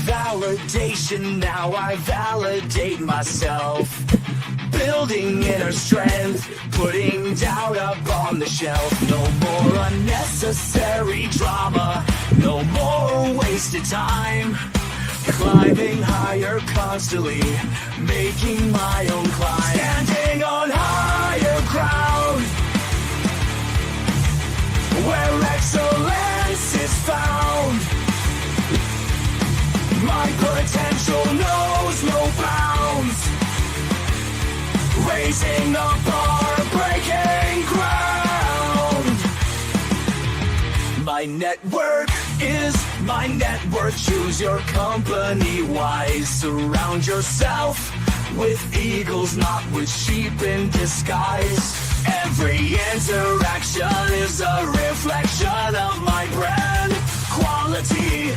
validation, now I validate myself. Building inner strength, putting doubt up on the shelf. No more unnecessary drama, no more wasted time. Climbing higher constantly, making my own climb. Standing on higher ground, where excellence is found. My potential knows no bounds. Raising the bar, breaking ground. My network is my net worth. Choose your company wise. Surround yourself with eagles, not with sheep in disguise. Every interaction is a reflection of my brand. Quality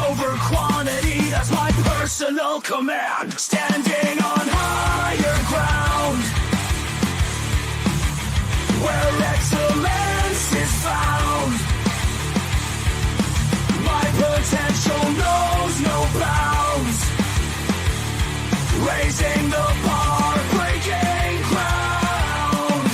over quantity, that's my personal command. Standing on higher ground, where excellence is found. My potential knows no bounds. Raising the bar, breaking ground.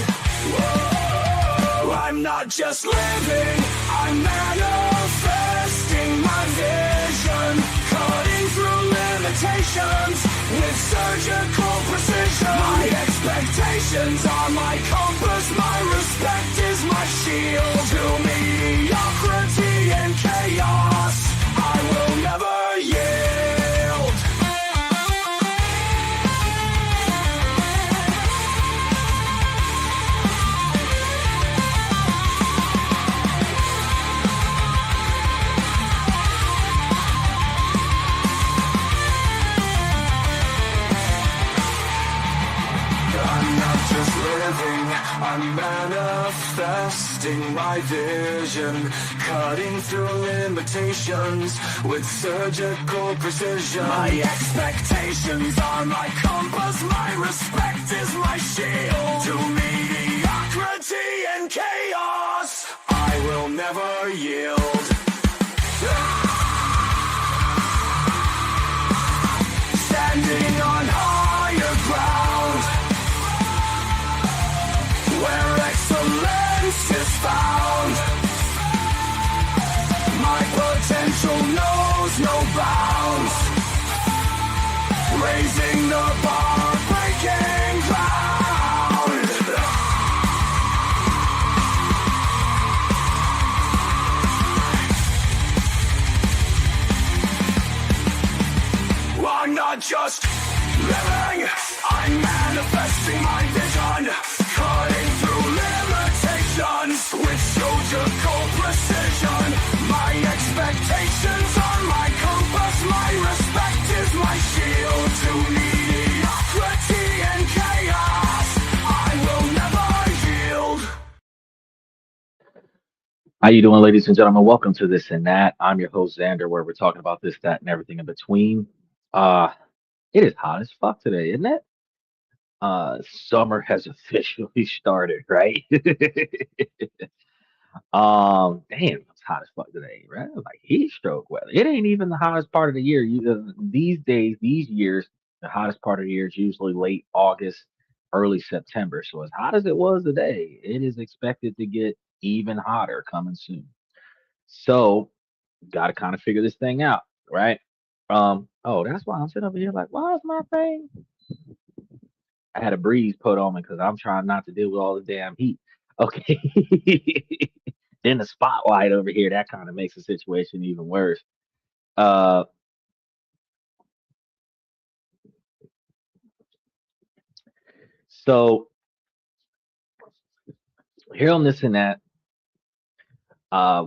Whoa, I'm not just living, I'm manifesting my vision. Cutting through limitations with surgical precision. My expectations are my compass, my respect is my shield. To mediocrity and chaos, I will never yield. I'm not just living, I'm manifesting my vision. Cutting through limitations with surgical precision. My expectations are my compass, my respect is my shield. To mediocrity and chaos, I will never yield. Standing on higher ground, where excellence is found. My potential knows no bounds. Raising the bar, breaking ground. I'm not just living, I'm manifesting my vision. Cutting through limitations with surgical precision. My expectations are my compass, my respect is my shield. To mediocrity and chaos, I will never yield. How you doing, ladies and gentlemen? Welcome to This and That. I'm your host, Xander, where we're talking about this, that, and everything in between. Uh, it is hot as fuck today, isn't it? Summer has officially started, right? Damn, it's hot as fuck today, right? Like heat stroke weather. It ain't even the hottest part of the year. These days, these years, the hottest part of the year is usually late August, early September. So as hot as it was today, it is expected to get even hotter coming soon. So got to kind of figure this thing out, right? Oh, that's why I'm sitting over here like, why is my thing? I had a breeze put on me because I'm trying not to deal with all the damn heat. Okay. Then the spotlight over here, that kind of makes the situation even worse. Uh, so here on This and That,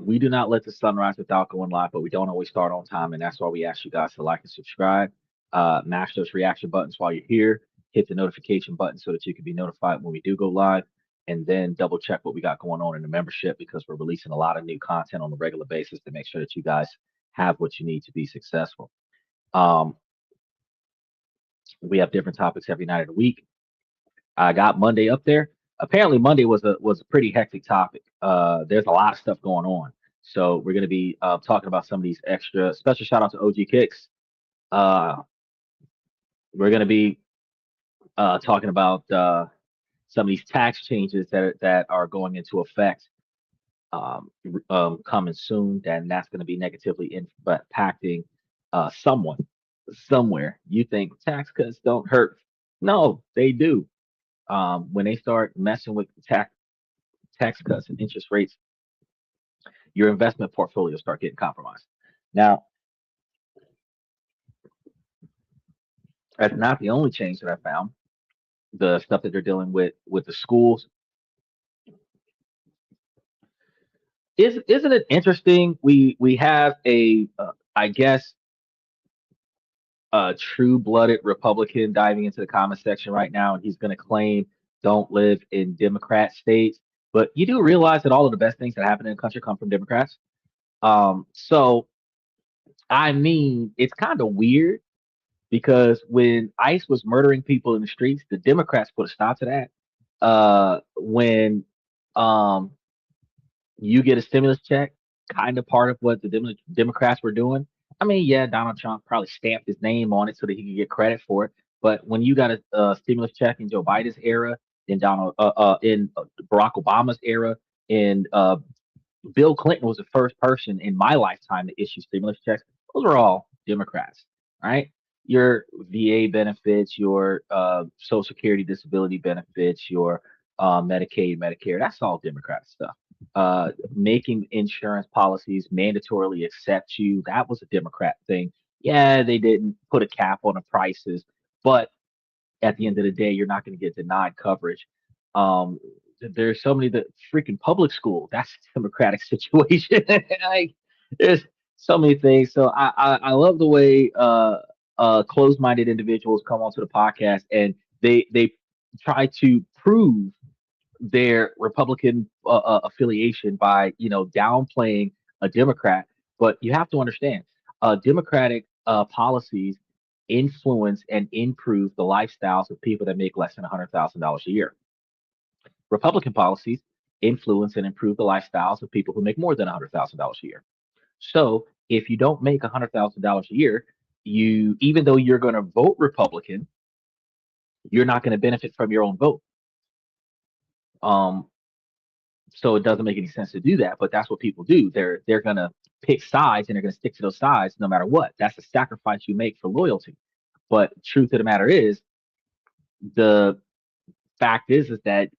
we do not let the sun rise without going live, but we don't always start on time, and that's why we ask you guys to like and subscribe. Mash those reaction buttons while you're here. Hit the notification button so that you can be notified when we do go live, and then double check what we got going on in the membership because we're releasing a lot of new content on a regular basis to make sure that you guys have what you need to be successful. Um, we have different topics every night of the week. I got Monday up there. Apparently, Monday was a pretty hectic topic. There's a lot of stuff going on, so we're going to be talking about some of these extra. Special shout out to OG Kicks. Uh, we're going to be talking about some of these tax changes that are going into effect coming soon, and that's going to be negatively impacting someone somewhere. You think tax cuts don't hurt? No, they do. When they start messing with tax cuts and interest rates, your investment portfolio start getting compromised. Now, that's not the only change that I found. The stuff that they're dealing with the schools isn't it interesting? We have I guess a true-blooded Republican diving into the comment section right now, and he's going to claim don't live in Democrat states. But you do realize that all of the best things that happen in the country come from Democrats. So I mean, it's kind of weird because when ICE was murdering people in the streets, the Democrats put a stop to that. When um, you get a stimulus check, kind of part of what the Democrats were doing. I mean, yeah, Donald Trump probably stamped his name on it so that he could get credit for it. But when you got a stimulus check in Joe Biden's era, in Barack Obama's era, in Bill Clinton was the first person in my lifetime to issue stimulus checks. Those were all Democrats, right? Your VA benefits, your Social Security disability benefits, your Medicaid, Medicare, that's all Democrat stuff. Making insurance policies mandatorily accept you, that was a Democrat thing. Yeah, they didn't put a cap on the prices, but at the end of the day, you're not going to get denied coverage. Um, there's so many the freaking public school. That's a democratic situation. Like, there's so many things. So I love the way closed-minded individuals come onto the podcast and they try to prove their Republican affiliation by downplaying a Democrat. But you have to understand, Democratic policies influence and improve the lifestyles of people that make less than $100,000 a year. Republican policies influence and improve the lifestyles of people who make more than $100,000 a year. So if you don't make $100,000 a year, you even though you're going to vote Republican, you're not going to benefit from your own vote. Um, so it doesn't make any sense to do that, but that's what people do. They're going to pick sides and they're going to stick to those sides no matter what. That's a sacrifice you make for loyalty. But truth of the matter is, the fact is that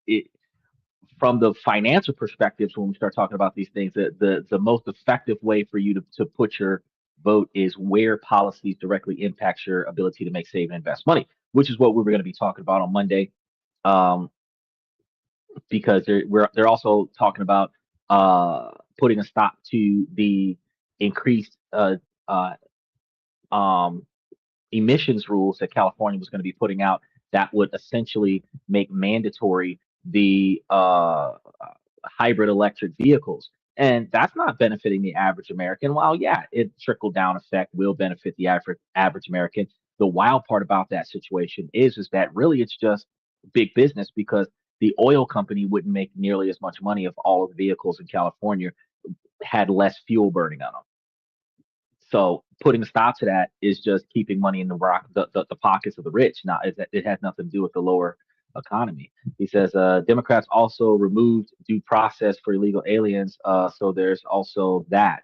from the financial perspectives, when we start talking about these things, the most effective way for you to put your vote is where policies directly impacts your ability to make, save, and invest money, which is what we were going to be talking about on Monday. Um, because they're also talking about putting a stop to the increased uh, um, emissions rules that California was going to be putting out that would essentially make mandatory the hybrid electric vehicles. And that's not benefiting the average American. While, yeah, it trickle down effect will benefit the average American. The wild part about that situation is that really it's just big business because the oil company wouldn't make nearly as much money if all of the vehicles in California had less fuel burning on them. So putting a stop to that is just keeping money in the pockets of the rich. Now it has nothing to do with the lower economy. He says Democrats also removed due process for illegal aliens. So there's also that.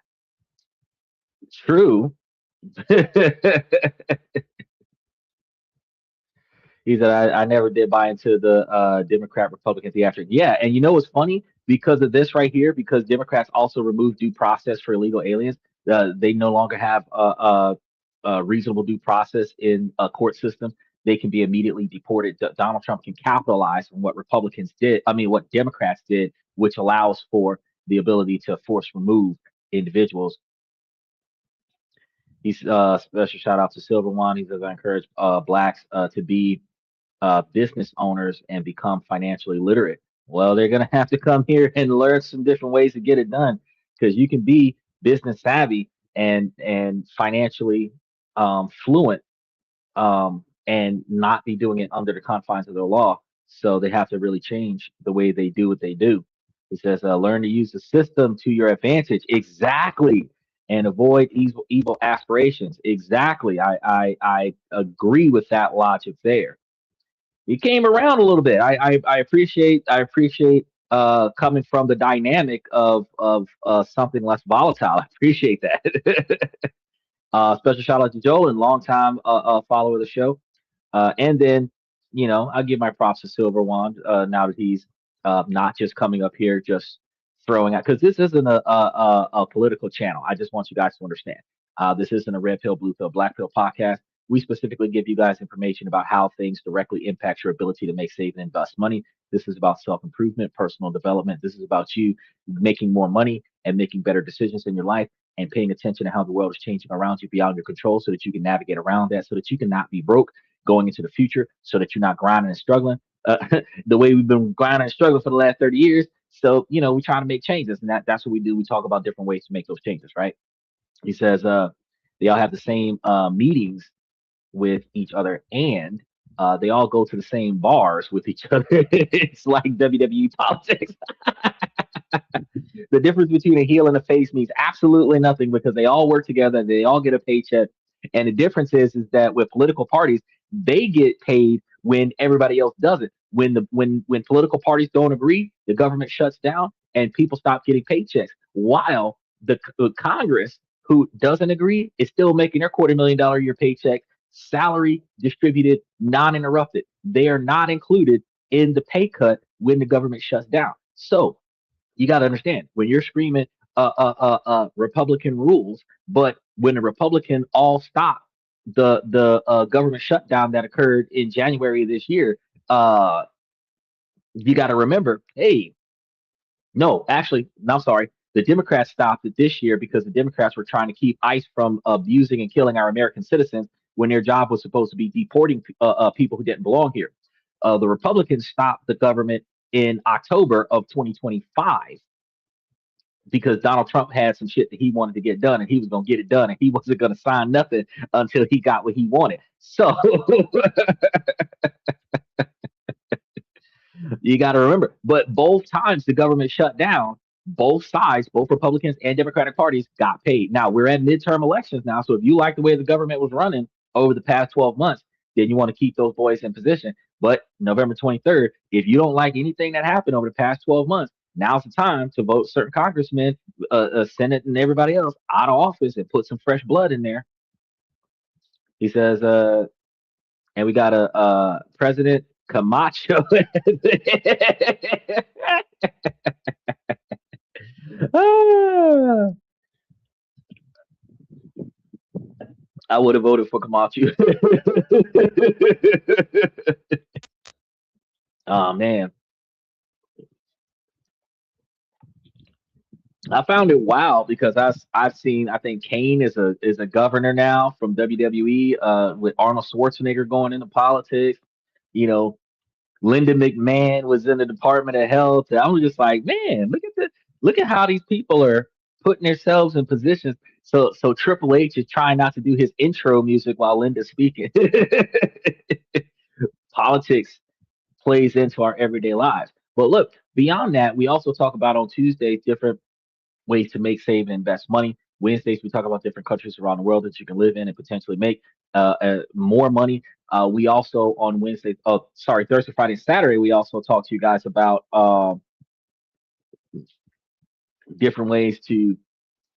True. He said, I never did buy into the Democrat Republican theatric. Yeah, and you know what's funny? Because of this right here, because Democrats also removed due process for illegal aliens, they no longer have a reasonable due process in a court system. They can be immediately deported. Donald Trump can capitalize on what Republicans did, I mean, what Democrats did, which allows for the ability to force remove individuals. He's special shout out to Silver One. He says, I encourage blacks to be business owners and become financially literate. Well, they're going to have to come here and learn some different ways to get it done because you can be business savvy and financially fluent and not be doing it under the confines of the law. So they have to really change the way they do what they do. It says, learn to use the system to your advantage. Exactly. and avoid evil aspirations. Exactly. I agree with that logic there. He came around a little bit. I appreciate coming from the dynamic of something less volatile. I appreciate that. Special shout out to Joel and longtime follower of the show. And then, I'll give my props to Silver Wand now that he's not just coming up here just throwing out, because this isn't a political channel. I just want you guys to understand. This isn't a red pill, blue pill, black pill podcast. We specifically give you guys information about how things directly impact your ability to make, save, and invest money. This is about self improvement, personal development. This is about you making more money and making better decisions in your life and paying attention to how the world is changing around you beyond your control so that you can navigate around that, so that you can not be broke going into the future, so that you're not grinding and struggling the way we've been grinding and struggling for the last 30 years. So, we're trying to make changes, and that's what we do. We talk about different ways to make those changes, right? He says they all have the same meetings with each other, and they all go to the same bars with each other. It's like WWE politics. The difference between a heel and a face means absolutely nothing because they all work together, they all get a paycheck. And the difference is that with political parties, they get paid when everybody else doesn't. When political parties don't agree, the government shuts down and people stop getting paychecks. While the Congress, who doesn't agree, is still making their $250,000 a year paycheck, salary distributed, non-interrupted. They are not included in the pay cut when the government shuts down. So you got to understand when you're screaming Republican rules, but when the Republican all stop the government shutdown that occurred in January of this year, uh, you got to remember, hey, no, actually, no, I'm sorry. The Democrats stopped it this year because the Democrats were trying to keep ICE from abusing and killing our American citizens when their job was supposed to be deporting people who didn't belong here. The Republicans stopped the government in October of 2025 because Donald Trump had some shit that he wanted to get done and he was going to get it done and he wasn't going to sign nothing until he got what he wanted. So you got to remember, but both times the government shut down, both sides, both Republicans and Democratic parties got paid. Now we're at midterm elections now. So if you like the way the government was running over the past 12 months, then you want to keep those boys in position. But November 23rd, if you don't like anything that happened over the past 12 months, now's the time to vote certain congressmen, Senate, and everybody else out of office and put some fresh blood in there. He says, and we got a President Camacho. I would have voted for Camacho. Oh man, I found it wild because I've seen, I think Kane is a governor now from WWE with Arnold Schwarzenegger going into politics. You know, Linda McMahon was in the Department of Health. I was just like, man, look at how these people are putting themselves in positions. So Triple H is trying not to do his intro music while Linda's speaking. Politics plays into our everyday lives. But look, beyond that, we also talk about on Tuesdays different ways to make, save, and invest money. Wednesdays, we talk about different countries around the world that you can live in and potentially make more money. We also on Wednesday, oh, sorry, Thursday, Friday, and Saturday, we also talk to you guys about different ways to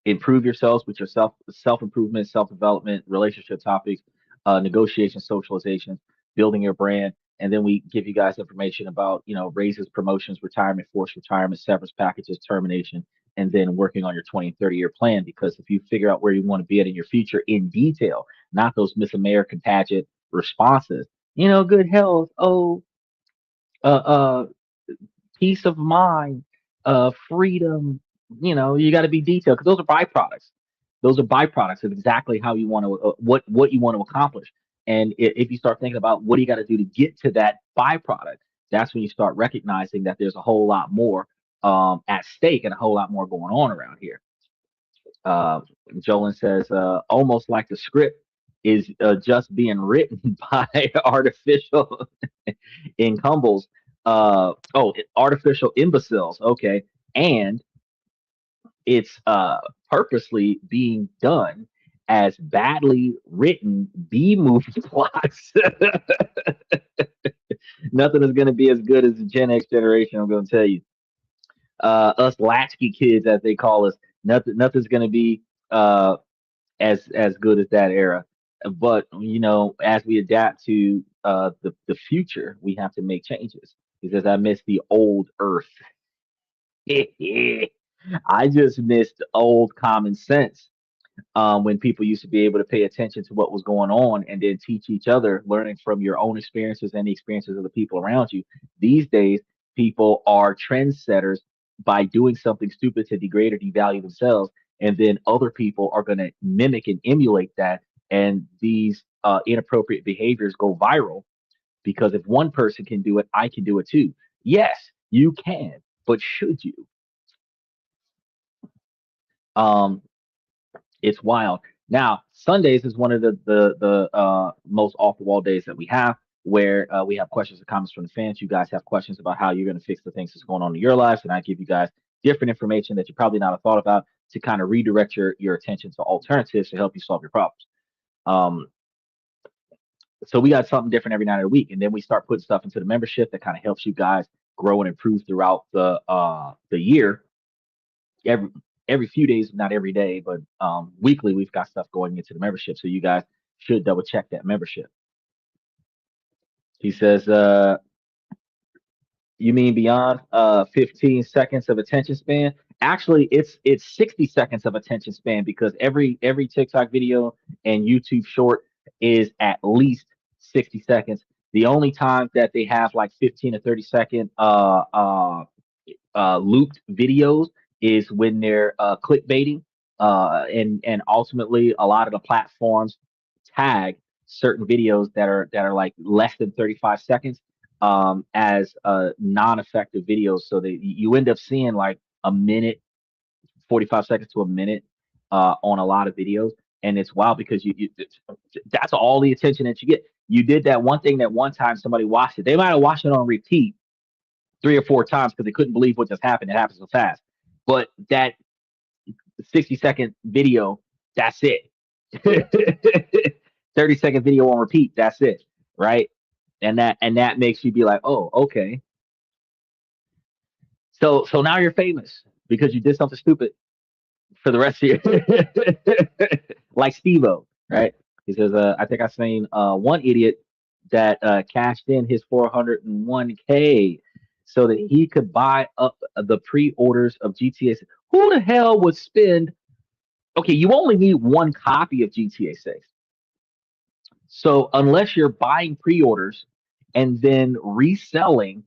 improve yourselves with your self improvement, self development, relationship topics, negotiation, socialization, building your brand, and then we give you guys information about raises, promotions, retirement, forced retirement, severance packages, termination, and then working on your 20 and 30-year plan. Because if you figure out where you want to be at in your future in detail, not those Miss American pageant responses, good health, oh, uh, uh, peace of mind, freedom. You got to be detailed because those are byproducts. Those are byproducts of exactly how you want to what you want to accomplish. And if you start thinking about what do you got to do to get to that byproduct, that's when you start recognizing that there's a whole lot more at stake and a whole lot more going on around here. Uh, Jolin says, almost like the script is just being written by artificial incumbles. Artificial imbeciles. Okay. And it's purposely being done as badly written B movie plots. Nothing is going to be as good as the Gen X generation. I'm going to tell you, us latchkey kids, as they call us. Nothing's going to be uh, as good as that era. But as we adapt to the future, we have to make changes because I miss the old Earth. I just missed old common sense, when people used to be able to pay attention to what was going on and then teach each other, learning from your own experiences and the experiences of the people around you. These days, people are trendsetters by doing something stupid to degrade or devalue themselves, and then other people are going to mimic and emulate that, and these inappropriate behaviors go viral because if one person can do it, I can do it too. Yes, you can, but should you? Um, It's wild. Now, Sundays is one of the most off the wall days that we have, where we have questions and comments from the fans. You guys have questions about how you're going to fix the things that's going on in your lives, and I give you guys different information that you probably not have thought about to kind of redirect your attention to alternatives to help you solve your problems. Um, so we got something different every night of the week, and then we start putting stuff into the membership that kind of helps you guys grow and improve throughout the year every every few days, not every day, but weekly, we've got stuff going into the membership. So you guys should double check that membership. He says, you mean beyond 15 seconds of attention span? Actually, it's 60 seconds of attention span because every TikTok video and YouTube short is at least 60 seconds. The only time that they have like 15 to 30-second looped videos is when they're clickbaiting, and ultimately a lot of the platforms tag certain videos that are like less than 35 seconds as non-effective videos, so that you end up seeing like a minute, 45 seconds to a minute on a lot of videos, and it's wild because that's all the attention that you get. You did that one thing that one time somebody watched it. They might have watched it on repeat 3 or 4 times because they couldn't believe what just happened. It happened so fast. But that 60-second video, that's it. 30-second video on repeat, that's it. Right. And that makes you be like, oh, okay. So now you're famous because you did something stupid for the rest of your like Steve-O, right? He says, I think I seen one idiot that cashed in his 401k so that he could buy up the pre-orders of GTA 6. Who the hell would spend? Okay, you only need one copy of GTA 6. So unless you're buying pre-orders and then reselling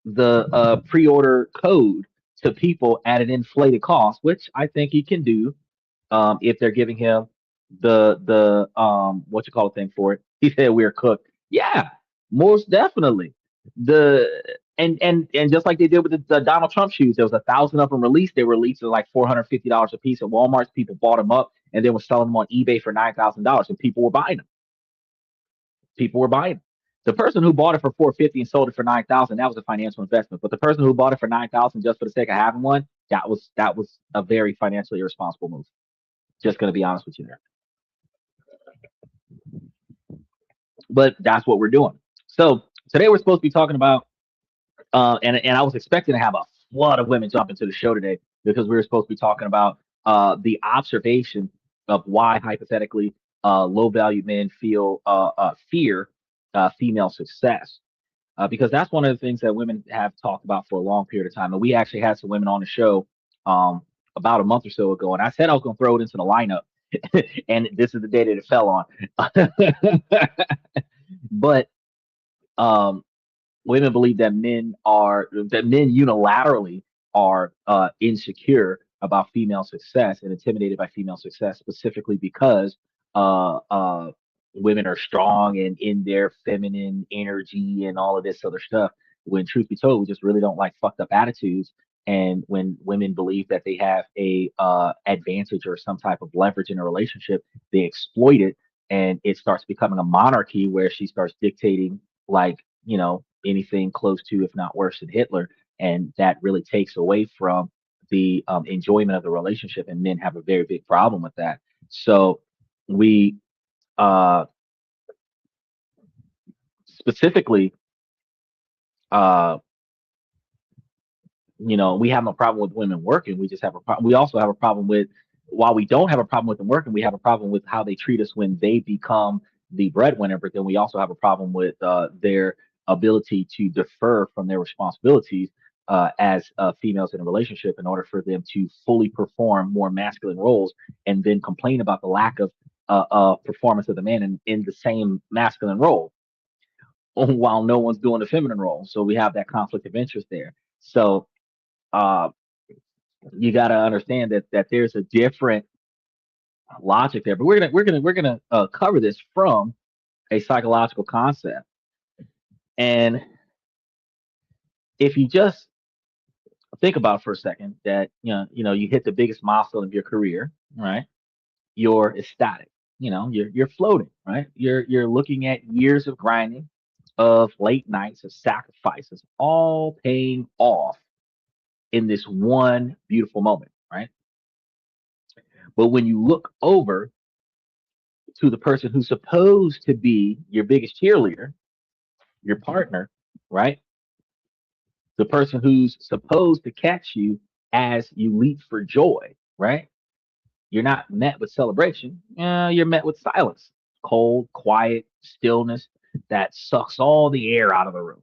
the pre-order code to people at an inflated cost, which I think he can do, if they're giving him the what you call it thing for it. He said we're cooked. Yeah, most definitely. The and just like they did with the Donald Trump shoes, there was 1,000 of them released. They were released at like $450 a piece at Walmart. People bought them up and then were selling them on eBay for $9,000, and people were buying them. People were buying them. The person who bought it for 450 and sold it for 9,000, that was a financial investment. But the person who bought it for 9,000 just for the sake of having one, that was a very financially irresponsible move. Just going to be honest with you there. But that's what we're doing. So today we're supposed to be talking about, and I was expecting to have a flood of women jump into the show today because we were supposed to be talking about the observation of why hypothetically low value men feel fear female success. Because that's one of the things that women have talked about for a long period of time. And we actually had some women on the show about a month or so ago, and I said I was going to throw it into the lineup, and this is the day that it fell on. But um, women believe that men unilaterally are insecure about female success and intimidated by female success, specifically because uh, uh, women are strong and in their feminine energy and all of this other stuff. When truth be told, we just really don't like fucked up attitudes. And when women believe that they have a advantage or some type of leverage in a relationship, they exploit it, and it starts becoming a monarchy where she starts dictating, like, anything close to, if not worse than Hitler. And that really takes away from the enjoyment of the relationship, and men have a very big problem with that. So we uh, specifically, uh, we have no problem with women working. We just have a problem. We also have a problem with, while we don't have a problem with them working, we have a problem with how they treat us when they become the breadwinner. But then we also have a problem with their ability to defer from their responsibilities as females in a relationship in order for them to fully perform more masculine roles, and then complain about the lack of performance of the man in the same masculine role while no one's doing the feminine role. So we have that conflict of interest there. So uh, you got to understand that there's a different logic there. But we're gonna cover this from a psychological concept. And if you just think about it for a second, that you hit the biggest milestone of your career, right? You're ecstatic. You're floating, right? You're looking at years of grinding, of late nights, of sacrifices, all paying off in this one beautiful moment, right? But when you look over to the person who's supposed to be your biggest cheerleader, your partner, right? The person who's supposed to catch you as you leap for joy, right? You're not met with celebration. You're met with silence, cold, quiet stillness that sucks all the air out of the room.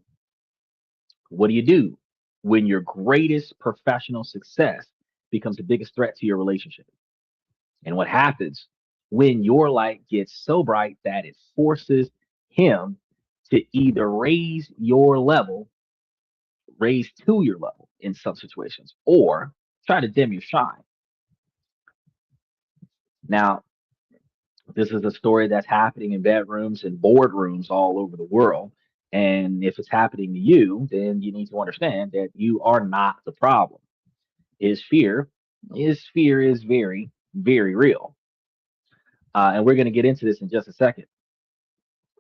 What do you do when your greatest professional success becomes the biggest threat to your relationship? And what happens when your light gets so bright that it forces him to either raise to your level in some situations, or try to dim your shine? Now, this is a story that's happening in bedrooms and boardrooms all over the world. And if it's happening to you, then you need to understand that you are not the problem. His fear, his fear is very, very real. And we're going to get into this in just a second.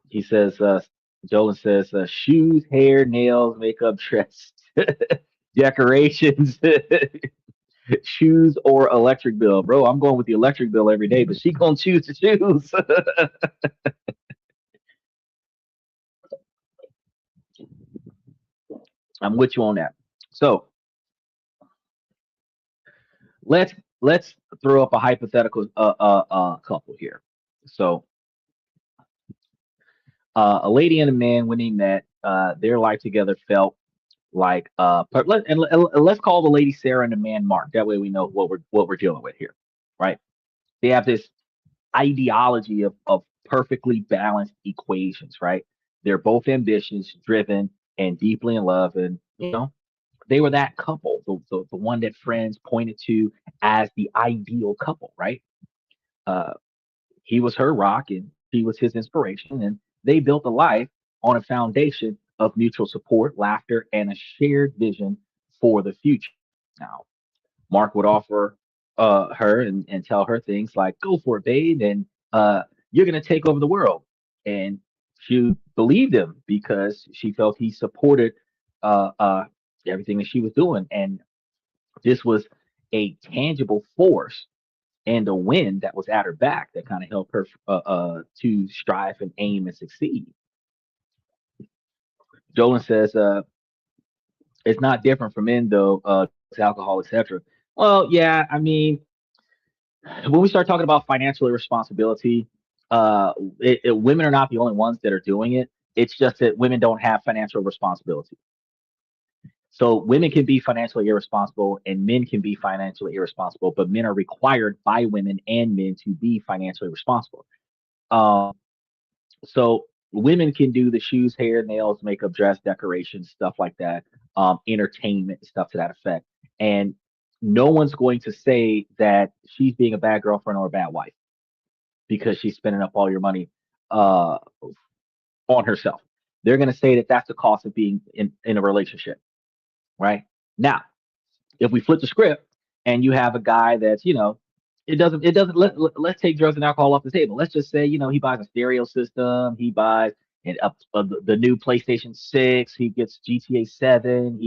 He says, Jolin says, shoes, hair, nails, makeup, dress, decorations, shoes, or electric bill. Bro, I'm going with the electric bill every day, but she gonna choose the shoes. I'm with you on that. So let's let's throw up a hypothetical couple here. So a lady and a man, when they met, their life together felt like let's call the lady Sarah and the man Mark. That way we know what we're dealing with here, right? They have this ideology of perfectly balanced equations, right? They're both ambitious, driven, and deeply in love, and they were that couple, the one that friends pointed to as the ideal couple, right? Uh, he was her rock, and she was his inspiration, and they built a life on a foundation of mutual support, laughter, and a shared vision for the future. Now, Mark would offer her and tell her things like, "Go for it, babe," and "You're gonna take over the world." And she believed him because she felt he supported uh, uh, everything that she was doing, and this was a tangible force and a wind that was at her back that kind of helped her to strive and aim and succeed. Jolin says, "It's not different for men though, alcohol, etc." Well, yeah, I mean, when we start talking about financial irresponsibility, women are not the only ones that are doing it. It's just that women don't have financial responsibility. So women can be financially irresponsible and men can be financially irresponsible, but men are required by women and men to be financially responsible. Um, so women can do the shoes, hair, nails, makeup, dress, decorations, stuff like that, entertainment, stuff to that effect. And no one's going to say that she's being a bad girlfriend or a bad wife because she's spending up all your money uh, on herself. They're going to say that that's the cost of being in a relationship, right? Now, if we flip the script and you have a guy that's, it doesn't, let's take drugs and alcohol off the table. Let's just say, he buys a stereo system, he buys the new PlayStation 6, he gets GTA 7,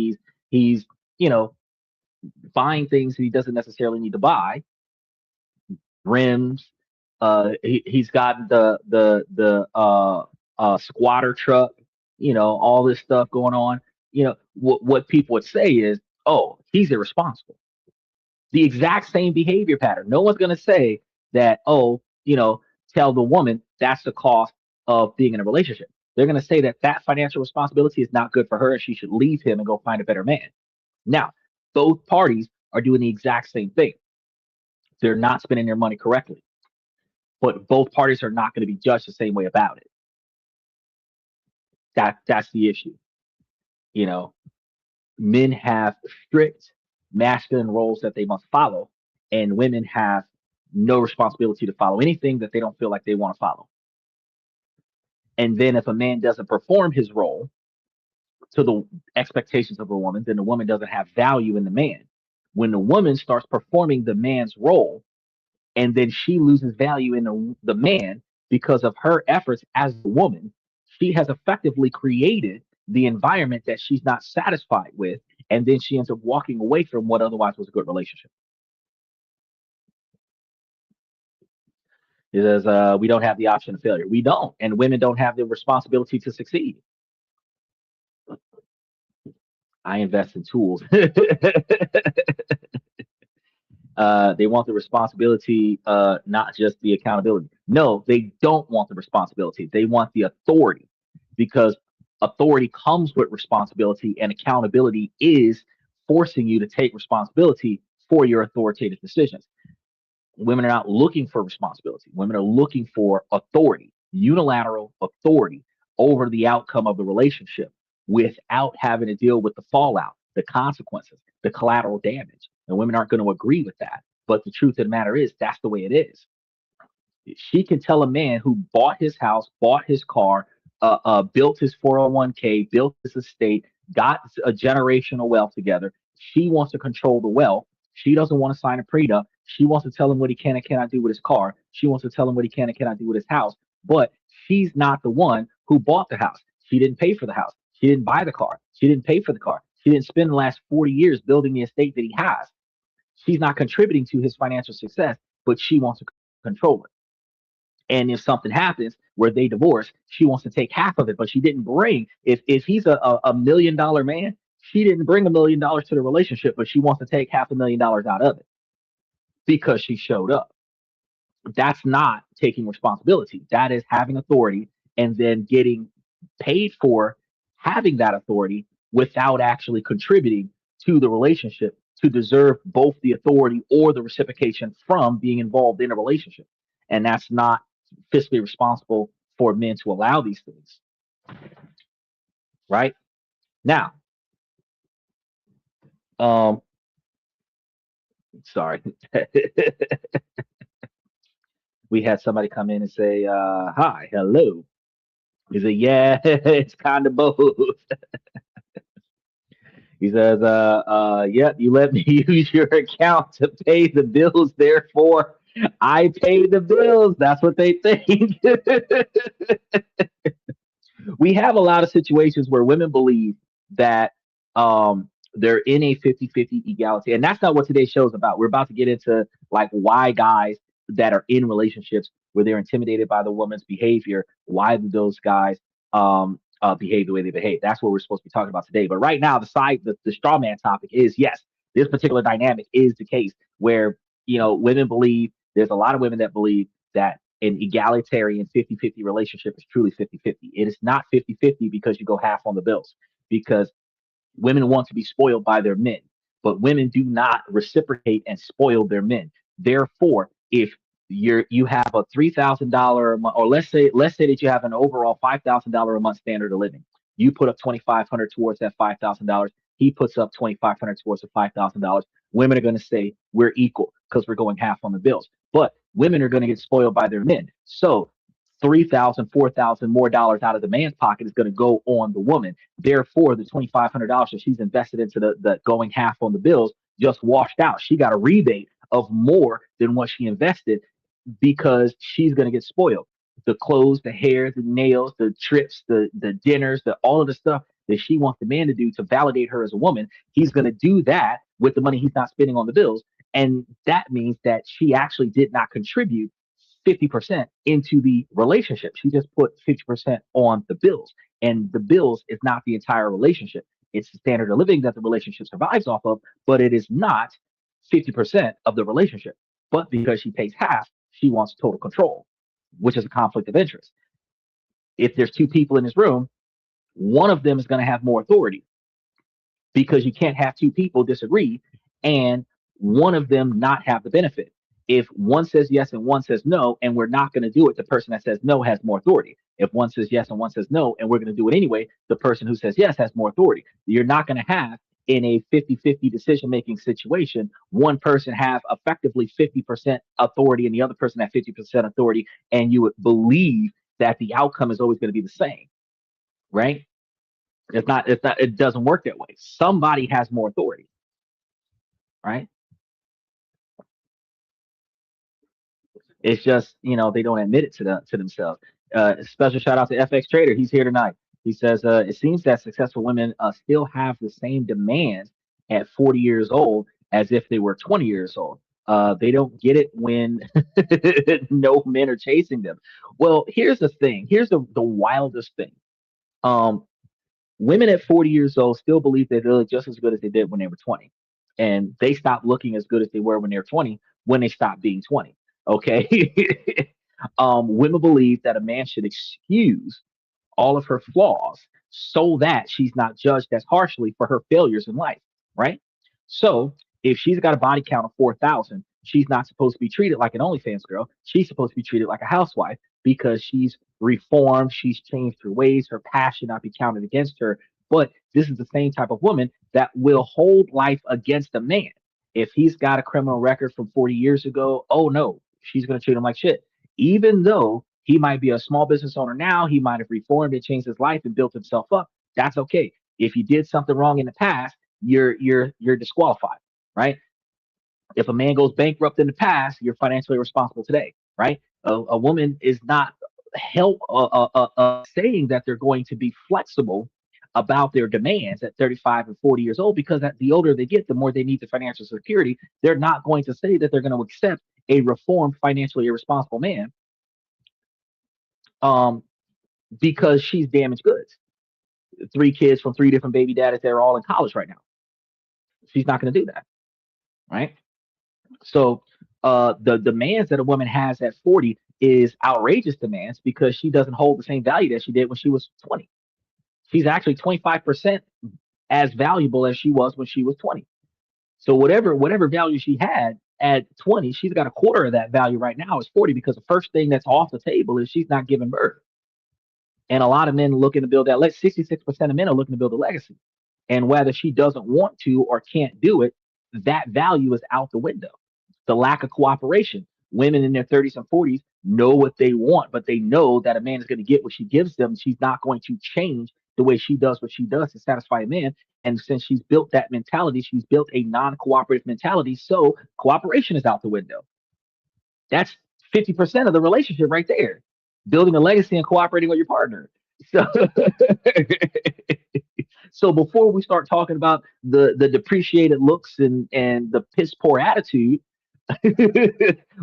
he's, you know, buying things that he doesn't necessarily need to buy, rims. He's got the squatter truck, all this stuff going on. What people would say is, oh, he's irresponsible. The exact same behavior pattern. No one's going to say that, oh, tell the woman that's the cost of being in a relationship. They're going to say that that financial responsibility is not good for her and she should leave him and go find a better man. Now, both parties are doing the exact same thing. They're not spending their money correctly, but both parties are not going to be judged the same way about it. That's the issue. You know, Men have strict masculine roles that they must follow, and women have no responsibility to follow anything that they don't feel like they want to follow. And then if a man doesn't perform his role to the expectations of a woman, then the woman doesn't have value in the man. When the woman starts performing the man's role, and then she loses value in the man because of her efforts as a woman, she has effectively created the environment that she's not satisfied with, and then she ends up walking away from what otherwise was a good relationship. It says we don't have the option of failure. We don't, and women don't have the responsibility to succeed. I invest in tools. They want the responsibility, not just the accountability. No, they don't want the responsibility. They want the authority, because authority comes with responsibility, and accountability is forcing you to take responsibility for your authoritative decisions. Women are not looking for responsibility. Women are looking for authority, unilateral authority over the outcome of the relationship without having to deal with the fallout, the consequences, the collateral damage. And women aren't going to agree with that. But the truth of the matter is, that's the way it is. She can tell a man who bought his house, bought his car, built his 401k, built his estate, got a generational wealth together. She wants to control the wealth. She doesn't want to sign a prenup. She wants to tell him what he can and cannot do with his car. She wants to tell him what he can and cannot do with his house. But she's not the one who bought the house. She didn't pay for the house. She didn't buy the car. She didn't pay for the car. She didn't spend the last 40 years building the estate that he has. She's not contributing to his financial success, but she wants to control it. And if something happens where they divorce, she wants to take half of it, but she didn't bring, if he's a $1 million man, she didn't bring $1 million to the relationship, but she wants to take $500,000 out of it because she showed up. That's not taking responsibility. That is having authority and then getting paid for having that authority without actually contributing to the relationship to deserve both the authority or the reciprocation from being involved in a relationship. And that's not fiscally responsible for men to allow these things. Right? Now, sorry. We had somebody come in and say, hi, hello. He said, yeah, it's kind of both. He says, yep, you let me use your account to pay the bills. Therefore, I pay the bills. That's what they think. We have a lot of situations where women believe that they're in a 50-50 equality. And that's not what today's show is about. We're about to get into like why guys that are in relationships where they're intimidated by the woman's behavior, why do those guys behave the way they behave. That's what we're supposed to be talking about today. But right now, the straw man topic is, yes, this particular dynamic is the case where, women believe, there's a lot of women that believe that an egalitarian 50-50 relationship is truly 50-50. It is not 50-50 because you go half on the bills, because women want to be spoiled by their men, but women do not reciprocate and spoil their men. Therefore, if you have a $3,000 a month, or let's say that you have an overall $5,000 a month standard of living, you put up $2,500 towards that $5,000. He puts up $2,500 towards the $5,000. Women are going to say we're equal because we're going half on the bills. But women are going to get spoiled by their men. So $3,000, $4,000 more dollars out of the man's pocket is going to go on the woman. Therefore, the $2,500 that she's invested into the going half on the bills just washed out. She got a rebate of more than what she invested because she's going to get spoiled. The clothes, the hair, the nails, the trips, the dinners, all of the stuff that she wants the man to do to validate her as a woman, he's going to do that with the money he's not spending on the bills. And that means that she actually did not contribute 50% into the relationship. She just put 50% on the bills. And the bills is not the entire relationship. It's the standard of living that the relationship survives off of, but it is not 50% of the relationship. But because she pays half, she wants total control, which is a conflict of interest. If there's two people in this room, one of them is going to have more authority because you can't have two people disagree and one of them not have the benefit. If one says yes and one says no, and we're not going to do it, the person that says no has more authority. If one says yes and one says no, and we're going to do it anyway, the person who says yes has more authority. You're not going to have in a 50-50 decision making situation, one person have effectively 50% authority and the other person have 50% authority, and you would believe that the outcome is always going to be the same, right? It doesn't work that way. Somebody has more authority, right? It's just, they don't admit it to themselves. Special shout out to FX Trader. He's here tonight. He says, it seems that successful women still have the same demands at 40 years old as if they were 20 years old. They don't get it when no men are chasing them. Well, here's the thing. Here's the wildest thing. Um, Women at 40 years old still believe they look just as good as they did when they were 20. And they stop looking as good as they were when they were 20 when they stop being 20. Okay. Women believe that a man should excuse all of her flaws so that she's not judged as harshly for her failures in life, right? So if she's got a body count of 4,000, she's not supposed to be treated like an OnlyFans girl. She's supposed to be treated like a housewife because she's reformed, she's changed her ways, her past should not be counted against her. But this is the same type of woman that will hold life against a man. If he's got a criminal record from 40 years ago, oh no, she's going to treat him like shit. Even though he might be a small business owner now, he might have reformed and changed his life and built himself up. That's okay. If you did something wrong in the past, you're disqualified, right? If a man goes bankrupt in the past, you're financially responsible today, right? A woman is not saying that they're going to be flexible about their demands at 35 and 40 years old because the older they get, the more they need the financial security. They're not going to say that they're going to accept a reformed, financially irresponsible man um, because she's damaged goods. Three kids from three different baby daddies, they're all in college right now. She's not going to do that, right? So the demands that a woman has at 40 is outrageous demands because she doesn't hold the same value that she did when she was 20. She's actually 25% as valuable as she was when she was 20. So whatever value she had at 20, she's got a quarter of that value right now is 40 because the first thing that's off the table is she's not giving birth. And a lot of men looking to build that. 66% of men are looking to build a legacy. And whether she doesn't want to or can't do it, that value is out the window. The lack of cooperation. Women in their 30s and 40s know what they want, but they know that a man is going to get what she gives them. She's not going to change the way she does what she does to satisfy a man. And since she's built that mentality, she's built a non-cooperative mentality. So cooperation is out the window. That's 50% of the relationship right there. Building a legacy and cooperating with your partner. So, so before we start talking about the depreciated looks and the piss poor attitude,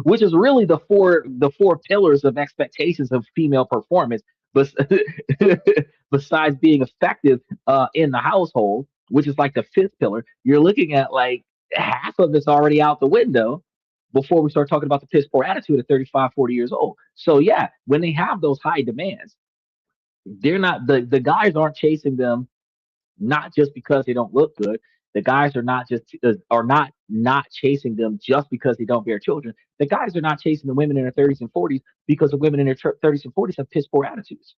which is really the four pillars of expectations of female performance, but besides being effective in the household, which is like the fifth pillar, you're looking at like half of it's already out the window before we start talking about the piss poor attitude at 35, 40 years old. So yeah, when they have those high demands, they're not the guys aren't chasing them not just because they don't look good. The guys are not just are not chasing them just because they don't bear children. The guys are not chasing the women in their 30s and 40s because the women in their 30s and 40s have piss poor attitudes.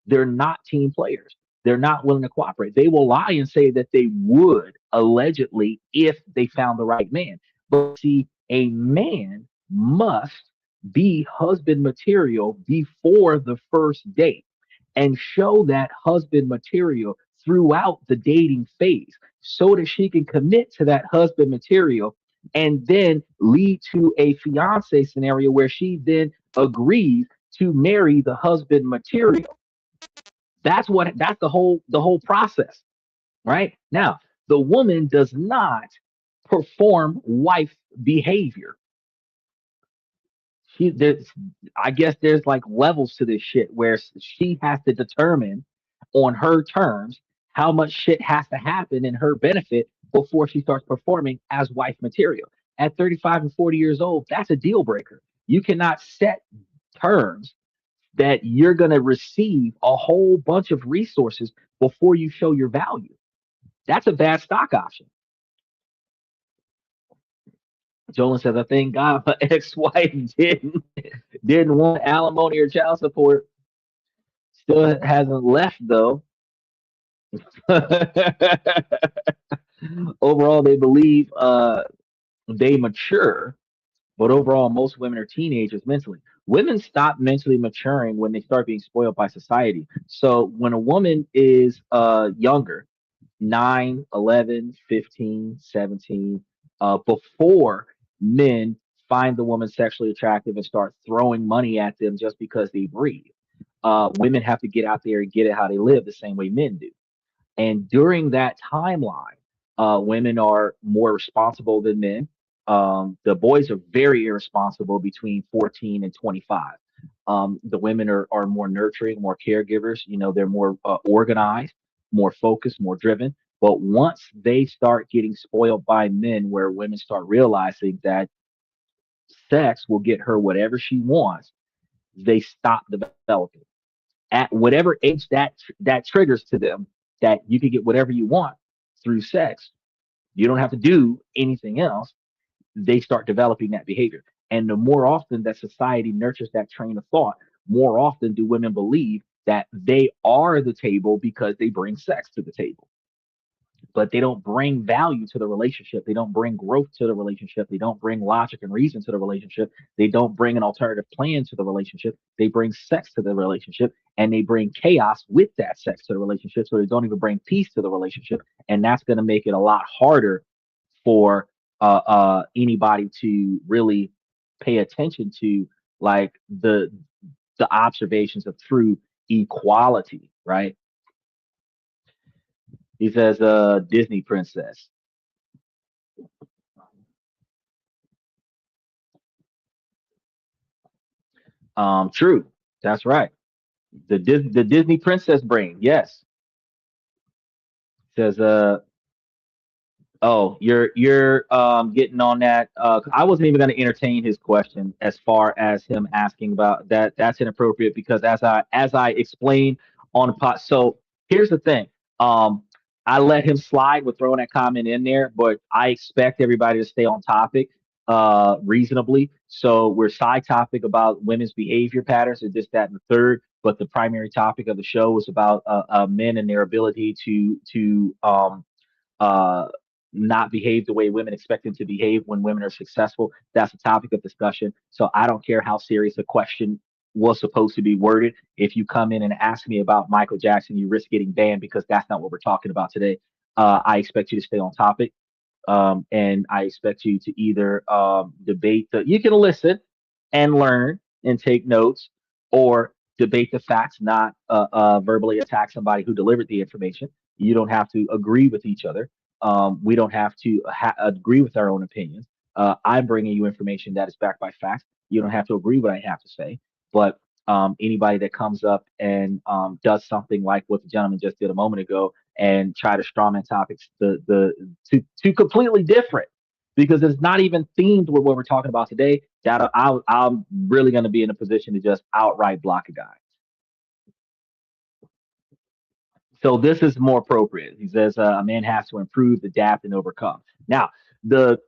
They're not team players. They're not willing to cooperate. They will lie and say that they would allegedly if they found the right man. But see, a man must be husband material before the first date and show that husband material throughout the dating phase so that she can commit to that husband material and then lead to a fiance scenario where she then agrees to marry the husband material. That's the whole process, right? Now, the woman does not perform wife behavior. There's, I guess there's like levels to this shit where she has to determine on her terms how much shit has to happen in her benefit before she starts performing as wife material. At 35 and 40 years old, that's a deal breaker. You cannot set terms that you're going to receive a whole bunch of resources before you show your value. That's a bad stock option. Jolin says, I thank God my ex-wife didn't want alimony or child support. Still hasn't left though. Overall, they believe they mature, but overall, most women are teenagers mentally. Women stop mentally maturing when they start being spoiled by society. So when a woman is younger, 9, 11, 15, 17, before men find the woman sexually attractive and start throwing money at them just because they breathe. Women have to get out there and get it how they live the same way men do. And during that timeline, women are more responsible than men. The boys are very irresponsible between 14 and 25. The women are more nurturing, more caregivers. They're more organized, more focused, more driven. But once they start getting spoiled by men, where women start realizing that sex will get her whatever she wants, they stop developing at whatever age that triggers to them, that you can get whatever you want through sex. You don't have to do anything else. They start developing that behavior. And the more often that society nurtures that train of thought, more often do women believe that they are the table because they bring sex to the table. But they don't bring value to the relationship. They don't bring growth to the relationship. They don't bring logic and reason to the relationship. They don't bring an alternative plan to the relationship. They bring sex to the relationship, and they bring chaos with that sex to the relationship. So they don't even bring peace to the relationship. And that's going to make it a lot harder for anybody to really pay attention to, like the observations of true equality, right? He says, Disney princess. True. That's right. The Disney princess brain. Yes. Says, oh, you're getting on that. I wasn't even going to entertain his question as far as him asking about that. That's inappropriate because as I explained on the pot. So here's the thing. Um, I let him slide with throwing that comment in there, but I expect everybody to stay on topic reasonably. So we're side topic about women's behavior patterns and this, that, and the third. But the primary topic of the show is about men and their ability to uh, not behave the way women expect them to behave when women are successful. That's a topic of discussion. So I don't care how serious a question was supposed to be worded. If you come in and ask me about Michael Jackson, you risk getting banned because that's not what we're talking about today. I expect you to stay on topic. And I expect you to either debate you can listen and learn and take notes, or debate the facts, not verbally attack somebody who delivered the information. You don't have to agree with each other. We don't have to agree with our own opinions. I'm bringing you information that is backed by facts. You don't have to agree with what I have to say, but anybody that comes up and does something like what the gentleman just did a moment ago and try to strawman topics to completely different, because it's not even themed with what we're talking about today, that I'm really going to be in a position to just outright block a guy. So this is more appropriate. He says a man has to improve, adapt, and overcome. Now, the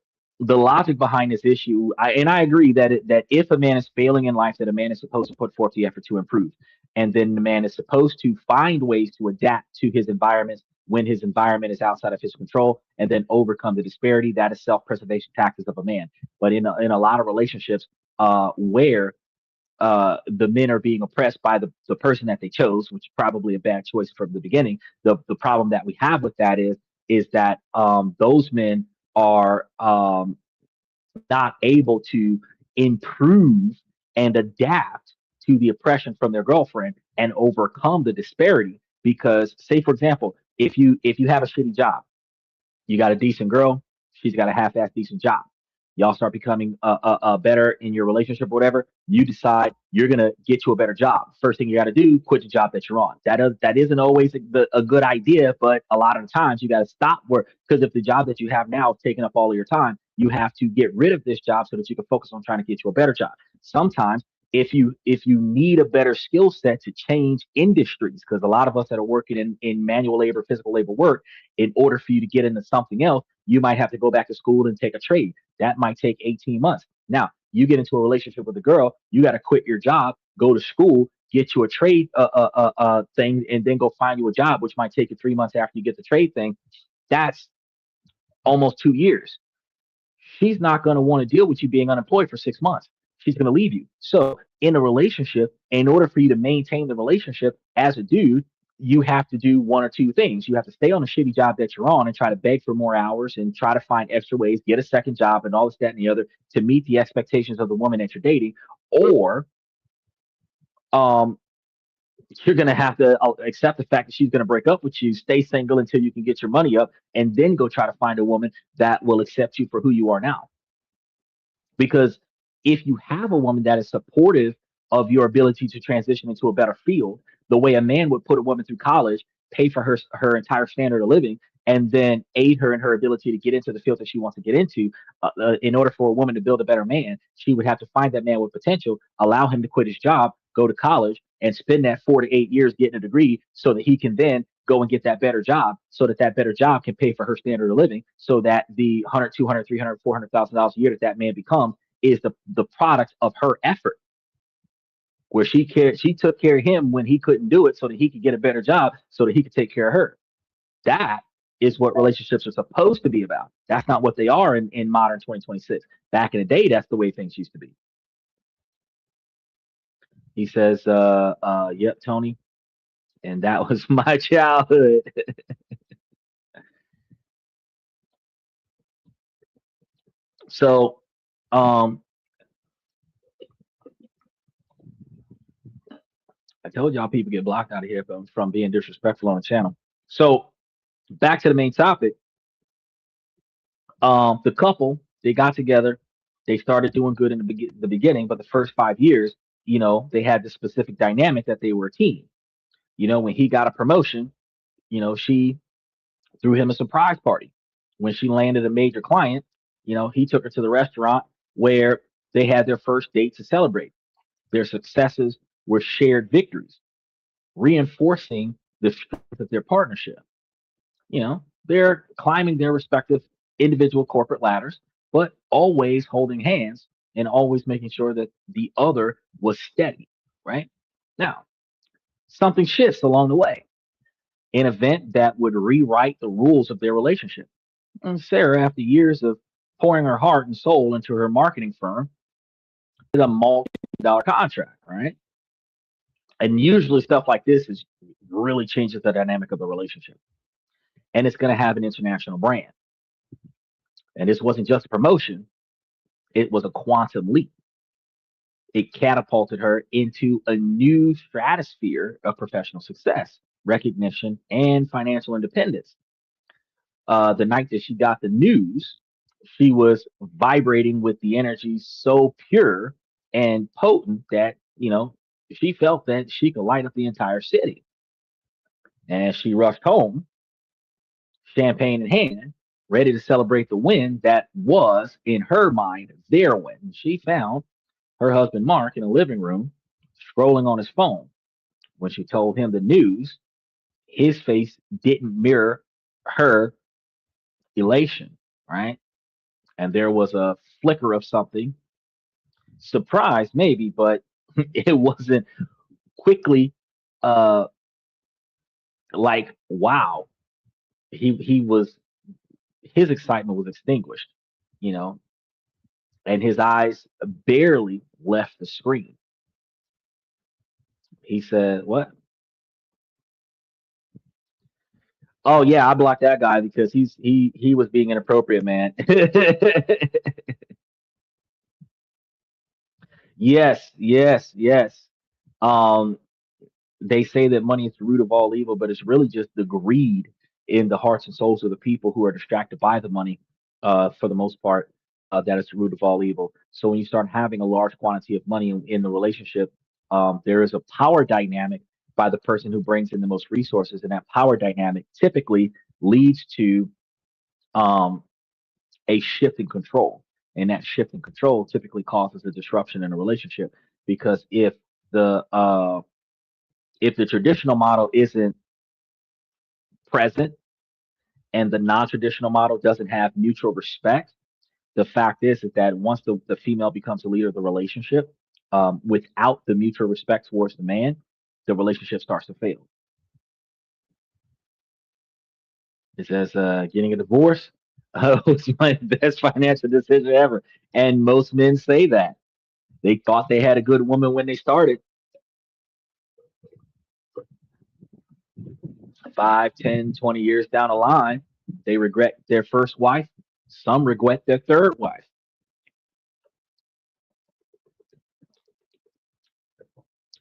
the logic behind this issue, I agree that that if a man is failing in life, that a man is supposed to put forth the effort to improve, and then the man is supposed to find ways to adapt to his environment when his environment is outside of his control, and then overcome the disparity. That is self-preservation tactics of a man. But in a lot of relationships, where the men are being oppressed by the person that they chose, which is probably a bad choice from the beginning. The problem that we have with that is that those men are not able to improve and adapt to the oppression from their girlfriend and overcome the disparity. because say for example, if you have a shitty job, you got a decent girl. She's got a half-ass decent job. Y'all start becoming better in your relationship or whatever. You decide you're gonna get you a better job. First thing you got to do, quit the job that you're on. That isn't always a good idea, but a lot of the times you got to stop work because if the job that you have now is taking up all of your time, you have to get rid of this job so that you can focus on trying to get you a better job. Sometimes if you need a better skill set to change industries, because a lot of us that are working in manual labor, physical labor work, in order for you to get into something else, you might have to go back to school and take a trade. That might take 18 months. Now, you get into a relationship with a girl, you got to quit your job, go to school, get you a trade thing, and then go find you a job, which might take you 3 months after you get the trade thing. That's almost 2 years. She's not going to want to deal with you being unemployed for 6 months. She's going to leave you. So, in a relationship, in order for you to maintain the relationship as a dude, you have to do one or two things. You have to stay on the shitty job that you're on and try to beg for more hours and try to find extra ways, get a second job and all this, that, and the other to meet the expectations of the woman that you're dating. Or um, you're going to have to accept the fact that she's going to break up with you, stay single until you can get your money up, and then go try to find a woman that will accept you for who you are now. Because if you have a woman that is supportive of your ability to transition into a better field, the way a man would put a woman through college, pay for her entire standard of living, and then aid her in her ability to get into the field that she wants to get into. In order for a woman to build a better man, she would have to find that man with potential, allow him to quit his job, go to college, and spend that 4 to 8 years getting a degree so that he can then go and get that better job so that that better job can pay for her standard of living so that the 100, 200, 300, $400,000 a year that that man becomes is the product of her effort where she took care of him when he couldn't do it so that he could get a better job so that he could take care of her. That is what relationships are supposed to be about. That's not what they are in modern 2026. Back in the day, that's the way things used to be. He says, yep, Tony. And that was my childhood. So, um, I told y'all people get blocked out of here from being disrespectful on the channel. So back to the main topic. The couple they got together, they started doing good in the beginning, but the first 5 years, they had this specific dynamic that they were a team. When he got a promotion, she threw him a surprise party. When she landed a major client, he took her to the restaurant where they had their first date to celebrate. Their successes were shared victories, reinforcing the strength of their partnership. They're climbing their respective individual corporate ladders, but always holding hands and always making sure that the other was steady, right? Now, something shifts along the way, an event that would rewrite the rules of their relationship. And Sarah, after years of pouring her heart and soul into her marketing firm, did a multi-dollar contract, right? And usually stuff like this is really changes the dynamic of the relationship. And it's going to have an international brand. And this wasn't just a promotion, it was a quantum leap. It catapulted her into a new stratosphere of professional success, recognition, and financial independence. The night that she got the news, she was vibrating with the energy so pure and potent that, she felt that she could light up the entire city. And she rushed home, champagne in hand, ready to celebrate the win that was, in her mind, their win. She found her husband Mark in a living room, scrolling on his phone. When she told him the news, his face didn't mirror her elation, right? And there was a flicker of something, surprise maybe, but it wasn't quickly uh like wow. He was his excitement was extinguished, you know, and his eyes barely left the screen. He said, "What? Oh yeah, I blocked that guy because he was being inappropriate, man." Yes, yes, yes. Um, they say that money is the root of all evil, but it's really just the greed in the hearts and souls of the people who are distracted by the money, for the most part, that is the root of all evil. So when you start having a large quantity of money in the relationship, there is a power dynamic by the person who brings in the most resources, and that power dynamic typically leads to um, a shift in control, and that shift in control typically causes a disruption in a relationship because the if the traditional model isn't present and the non-traditional model doesn't have mutual respect, the fact is that once the female becomes the leader of the relationship, without the mutual respect towards the man, the relationship starts to fail. It says getting a divorce was my best financial decision ever, and most men say that they thought they had a good woman when they started. 5, 10, 20 years down the line, they regret their first wife. Some regret their third wife.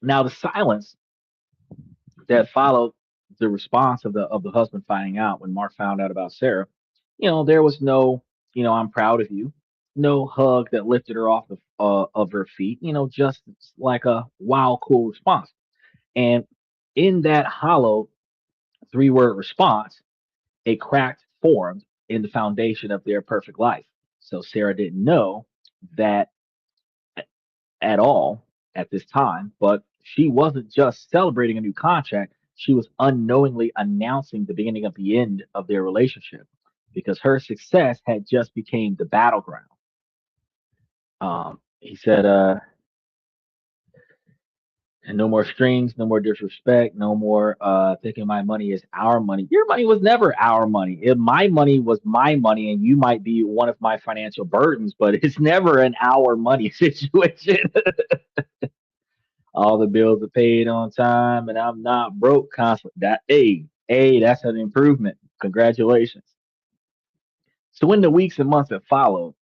Now, the silence that followed the response of the husband finding out when Mark found out about Sarah, there was no, I'm proud of you, no hug that lifted her off of her feet, just like a wow, cool response. And in that hollow 3-word response, a crack formed in the foundation of their perfect life. So Sarah didn't know that at all at this time, but she wasn't just celebrating a new contract, she was unknowingly announcing the beginning of the end of their relationship because her success had just became the battleground. He said, and no more strings, no more disrespect, no more thinking my money is our money. Your money was never our money. If my money was my money, and you might be one of my financial burdens, but it's never an our money situation. All the bills are paid on time, and I'm not broke constantly. That's an improvement. Congratulations. So in the weeks and months that followed,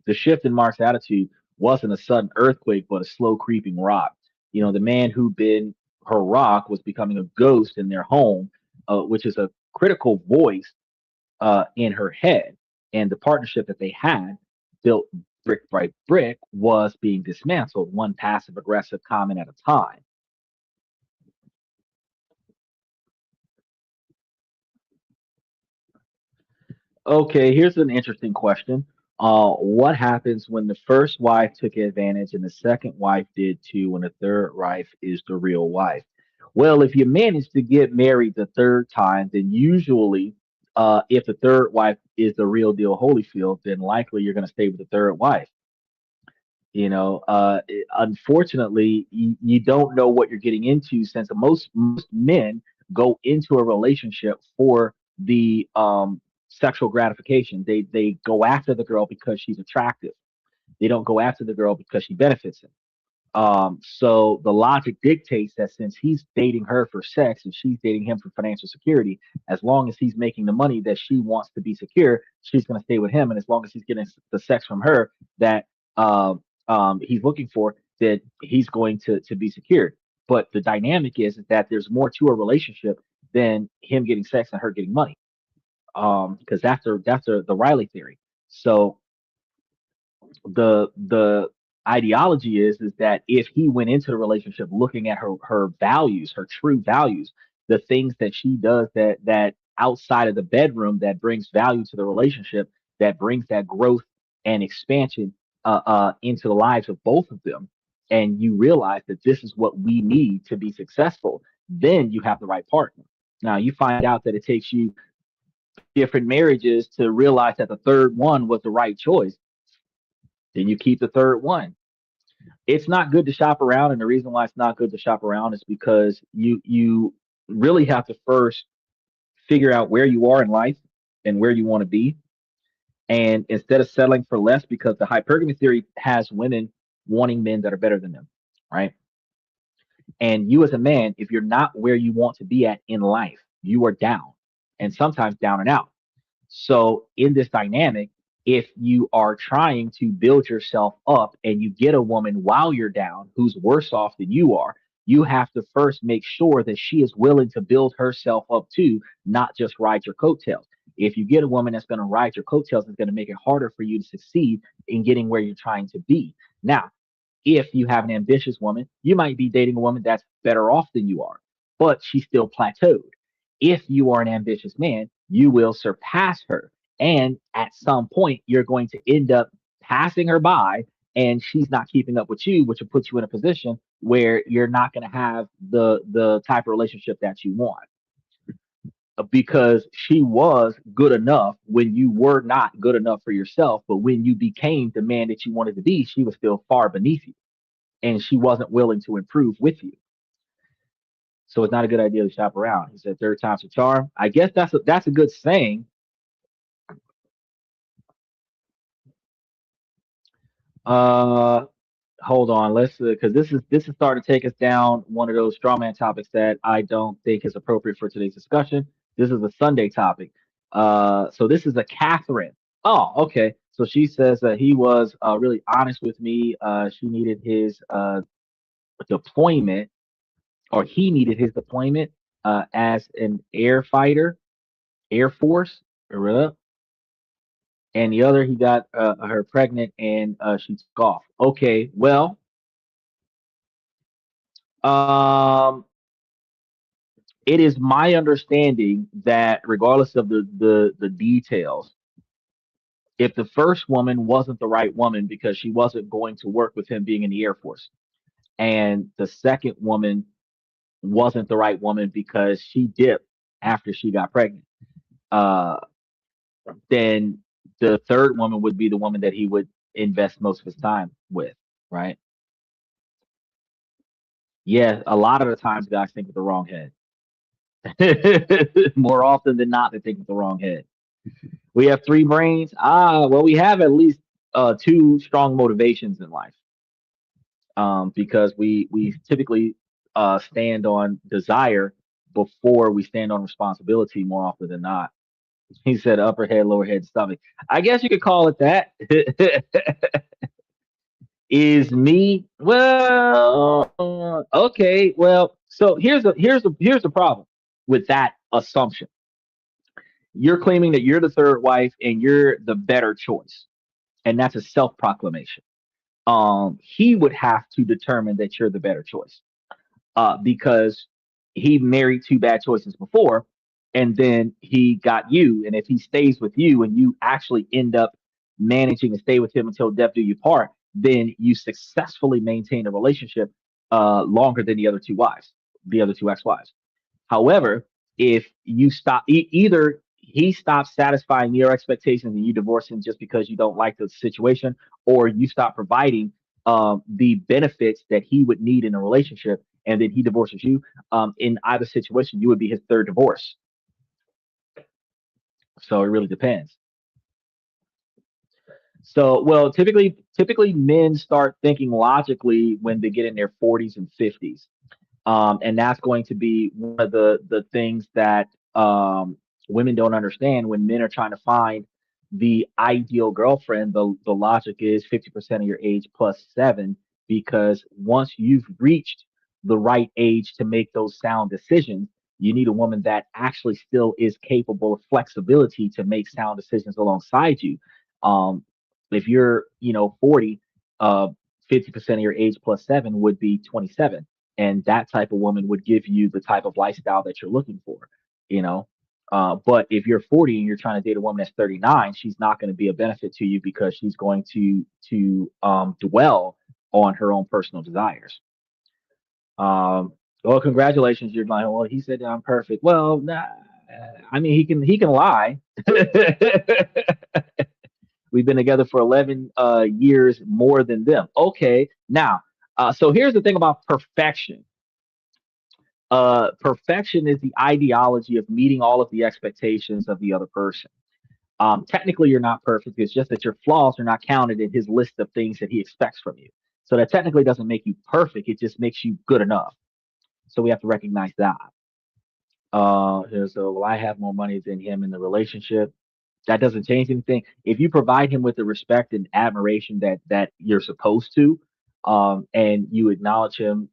the shift in Mark's attitude wasn't a sudden earthquake, but a slow creeping rock. The man who'd been her rock was becoming a ghost in their home, which is a critical voice in her head. And the partnership that they had, built brick by brick, was being dismantled, one passive aggressive comment at a time. Okay, here's an interesting question. What happens when the first wife took advantage and the second wife did too when the third wife is the real wife? Well, if you manage to get married the third time, then usually, if the third wife is the real deal Holyfield, then likely you're going to stay with the third wife. Unfortunately, you don't know what you're getting into, since most men go into a relationship for the sexual gratification. They go after the girl because she's attractive. They don't go after the girl because she benefits him. So the logic dictates that since he's dating her for sex and she's dating him for financial security, as long as he's making the money that she wants to be secure, she's going to stay with him. And as long as he's getting the sex from her that he's looking for, that he's going to be secured. But the dynamic is that there's more to a relationship than him getting sex and her getting money. Because that's the Riley theory. So the ideology is that if he went into the relationship looking at her values, her true values, the things that she does that outside of the bedroom that brings value to the relationship, that brings that growth and expansion into the lives of both of them, and you realize that this is what we need to be successful, then you have the right partner. Now you find out that it takes you different marriages to realize that the third one was the right choice, then you keep the third one. It's not good to shop around, and the reason why it's not good to shop around is because you really have to first figure out where you are in life and where you want to be, and instead of settling for less, because the hypergamy theory has women wanting men that are better than them, right? And you as a man, if you're not where you want to be at in life, you are down, and sometimes down and out. So in this dynamic, if you are trying to build yourself up and you get a woman while you're down who's worse off than you are, you have to first make sure that she is willing to build herself up too, not just ride your coattails. If you get a woman that's going to ride your coattails, it's going to make it harder for you to succeed in getting where you're trying to be. Now, if you have an ambitious woman, you might be dating a woman that's better off than you are, but she's still plateaued. If you are an ambitious man, you will surpass her. And at some point, you're going to end up passing her by, and she's not keeping up with you, which will put you in a position where you're not going to have the type of relationship that you want, because she was good enough when you were not good enough for yourself. But when you became the man that you wanted to be, she was still far beneath you, and she wasn't willing to improve with you. So it's not a good idea to shop around. He said third time's a charm. I guess that's a good saying. Uh, hold on, let's because this is starting to take us down one of those straw man topics that I don't think is appropriate for today's discussion. This is a Sunday topic. So this is a Catherine. Oh, okay. So she says that he was really honest with me. She needed his deployment, or he needed his deployment as an air fighter, Air Force, and the other he got her pregnant and she took off. Okay, well, um, it is my understanding that regardless of the details, if the first woman wasn't the right woman because she wasn't going to work with him being in the Air Force, and the second woman wasn't the right woman because she dipped after she got pregnant, uh, then the third woman would be the woman that he would invest most of his time with, right? Yeah, a lot of the times guys think with the wrong head. More often than not, they think with the wrong head. We have three brains. Ah, well, we have at least two strong motivations in life. Because we typically stand on desire before we stand on responsibility more often than not. He said upper head, lower head, stomach. I guess you could call it that. Is me? Well, okay. Well, so here's the problem with that assumption. You're claiming that you're the third wife and you're the better choice, and that's a self proclamation. He would have to determine that you're the better choice, because he married two bad choices before, and then he got you. And if he stays with you and you actually end up managing to stay with him until death do you part, then you successfully maintain a relationship longer than the other two wives, the other two ex-wives. However, if you stop, either he stops satisfying your expectations and you divorce him just because you don't like the situation, or you stop providing the benefits that he would need in a relationship, and then he divorces you. In either situation, you would be his third divorce. So it really depends. So, well, typically men start thinking logically when they get in their 40s and 50s. And that's going to be one of the things that women don't understand when men are trying to find the ideal girlfriend. The logic is 50% of your age plus seven, because once you've reached the right age to make those sound decisions, you need a woman that actually still is capable of flexibility to make sound decisions alongside you. Um, if you're 40, 50% of your age plus seven would be 27, and that type of woman would give you the type of lifestyle that you're looking for, you know. But if you're 40 and you're trying to date a woman that's 39, she's not going to be a benefit to you because she's going to dwell on her own personal desires. Well, congratulations, you're like, well, he said that I'm perfect. Well, nah, I mean, he can lie. We've been together for 11 years more than them. Okay, now, so here's the thing about perfection. Perfection is the ideology of meeting all of the expectations of the other person. Technically, you're not perfect. It's just that your flaws are not counted in his list of things that he expects from you. So that technically doesn't make you perfect. It just makes you good enough. So we have to recognize that. So, well, I have more money than him in the relationship. That doesn't change anything. If you provide him with the respect and admiration that you're supposed to, and you acknowledge him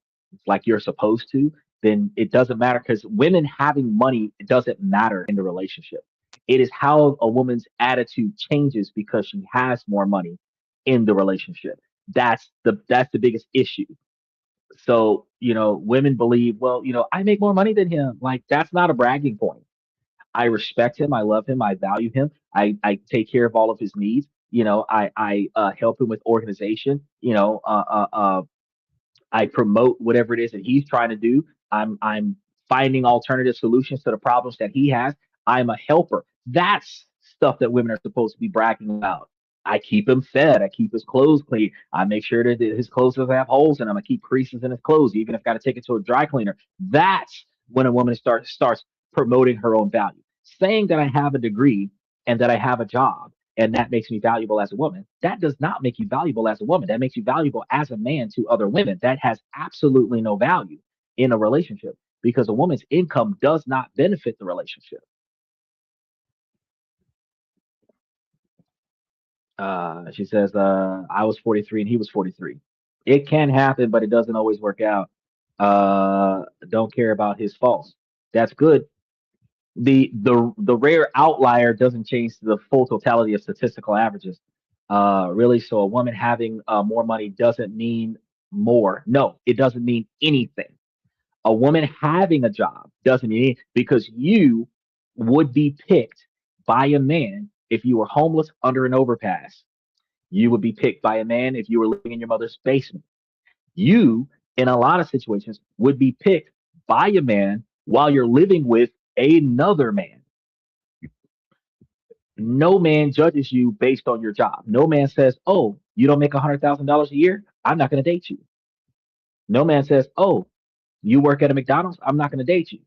like you're supposed to, then it doesn't matter because women having money it doesn't matter in the relationship. It is how a woman's attitude changes because she has more money in the relationship. That's the biggest issue. So, women believe, well, I make more money than him. Like that's not a bragging point. I respect him. I love him. I value him. I take care of all of his needs. I help him with organization. I promote whatever it is that he's trying to do. I'm finding alternative solutions to the problems that he has. I'm a helper. That's stuff that women are supposed to be bragging about. I keep him fed. I keep his clothes clean. I make sure that his clothes doesn't have holes in them. I keep creases in his clothes, even if I got to take it to a dry cleaner. That's when a woman starts promoting her own value. Saying that I have a degree and that I have a job and that makes me valuable as a woman. That does not make you valuable as a woman. That makes you valuable as a man to other women. That has absolutely no value in a relationship because a woman's income does not benefit the relationship. She says, I was 43 and he was 43. It can happen, but it doesn't always work out. Don't care about his faults. That's good. The rare outlier doesn't change the full totality of statistical averages. Really, so a woman having more money doesn't mean more. No, it doesn't mean anything. A woman having a job doesn't mean anything because you would be picked by a man if you were homeless under an overpass. You would be picked by a man if you were living in your mother's basement. You, in a lot of situations, would be picked by a man while you're living with another man. No man judges you based on your job. No man says, "Oh, you don't make $100,000 a year. I'm not going to date you." No man says, "Oh, you work at a McDonald's. I'm not going to date you."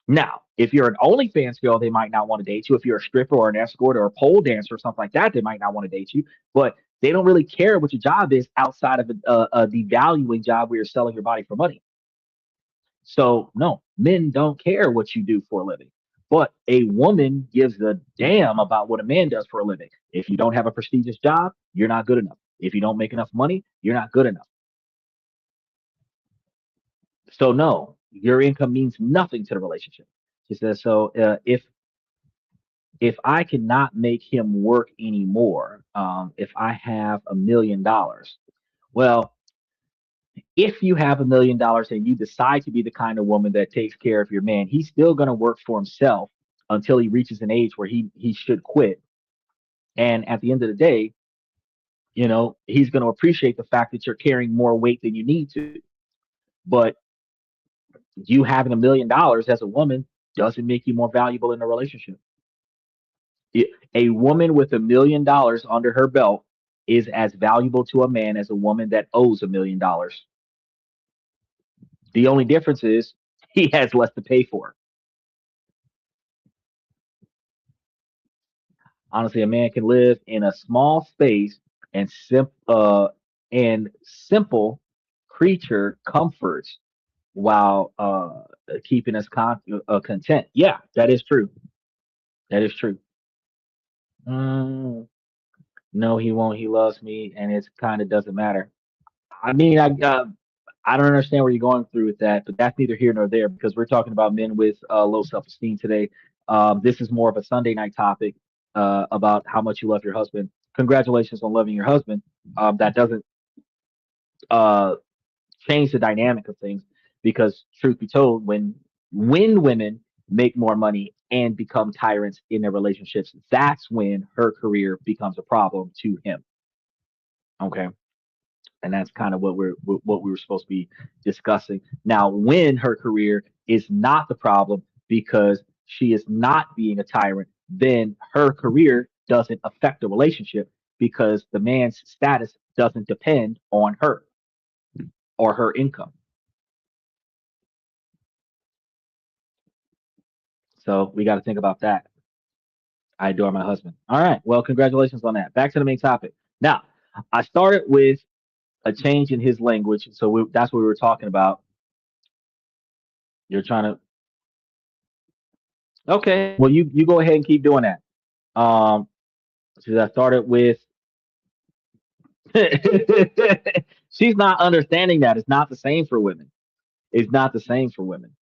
Now, if you're an OnlyFans girl, they might not want to date you. If you're a stripper or an escort or a pole dancer or something like that, they might not want to date you. But they don't really care what your job is outside of a devaluing job where you're selling your body for money. So, no, men don't care what you do for a living. But a woman gives a damn about what a man does for a living. If you don't have a prestigious job, you're not good enough. If you don't make enough money, you're not good enough. So, no, your income means nothing to the relationship. She says, so if I cannot make him work anymore, if I have $1 million, well, if you have $1 million and you decide to be the kind of woman that takes care of your man, he's still going to work for himself until he reaches an age where he should quit. And at the end of the day, he's going to appreciate the fact that you're carrying more weight than you need to. But you having $1 million as a woman doesn't make you more valuable in a relationship. A woman with $1 million under her belt is as valuable to a man as a woman that owes $1 million. The only difference is he has less to pay for. Honestly, a man can live in a small space and simple creature comforts while keeping us content. Yeah, that is true. That is true. Mm, no, he won't. He loves me, and it kind of doesn't matter. I mean, I don't understand where you're going through with that, but that's neither here nor there because we're talking about men with low self-esteem today. This is more of a Sunday night topic about how much you love your husband. Congratulations on loving your husband. That doesn't uh, change the dynamic of things because, truth be told, when women make more money and become tyrants in their relationships, that's when her career becomes a problem to him. Okay, and that's kind of what we were supposed to be discussing. Now, when her career is not the problem because she is not being a tyrant, then her career doesn't affect the relationship because the man's status doesn't depend on her or her income. So we got to think about that. I adore my husband. All right. Well, congratulations on that. Back to the main topic. Now, I started with a change in his language. So that's what we were talking about. You're trying to Okay. Well, you go ahead and keep doing that. Um, so I started with. She's not understanding that it's not the same for women. It's not the same for women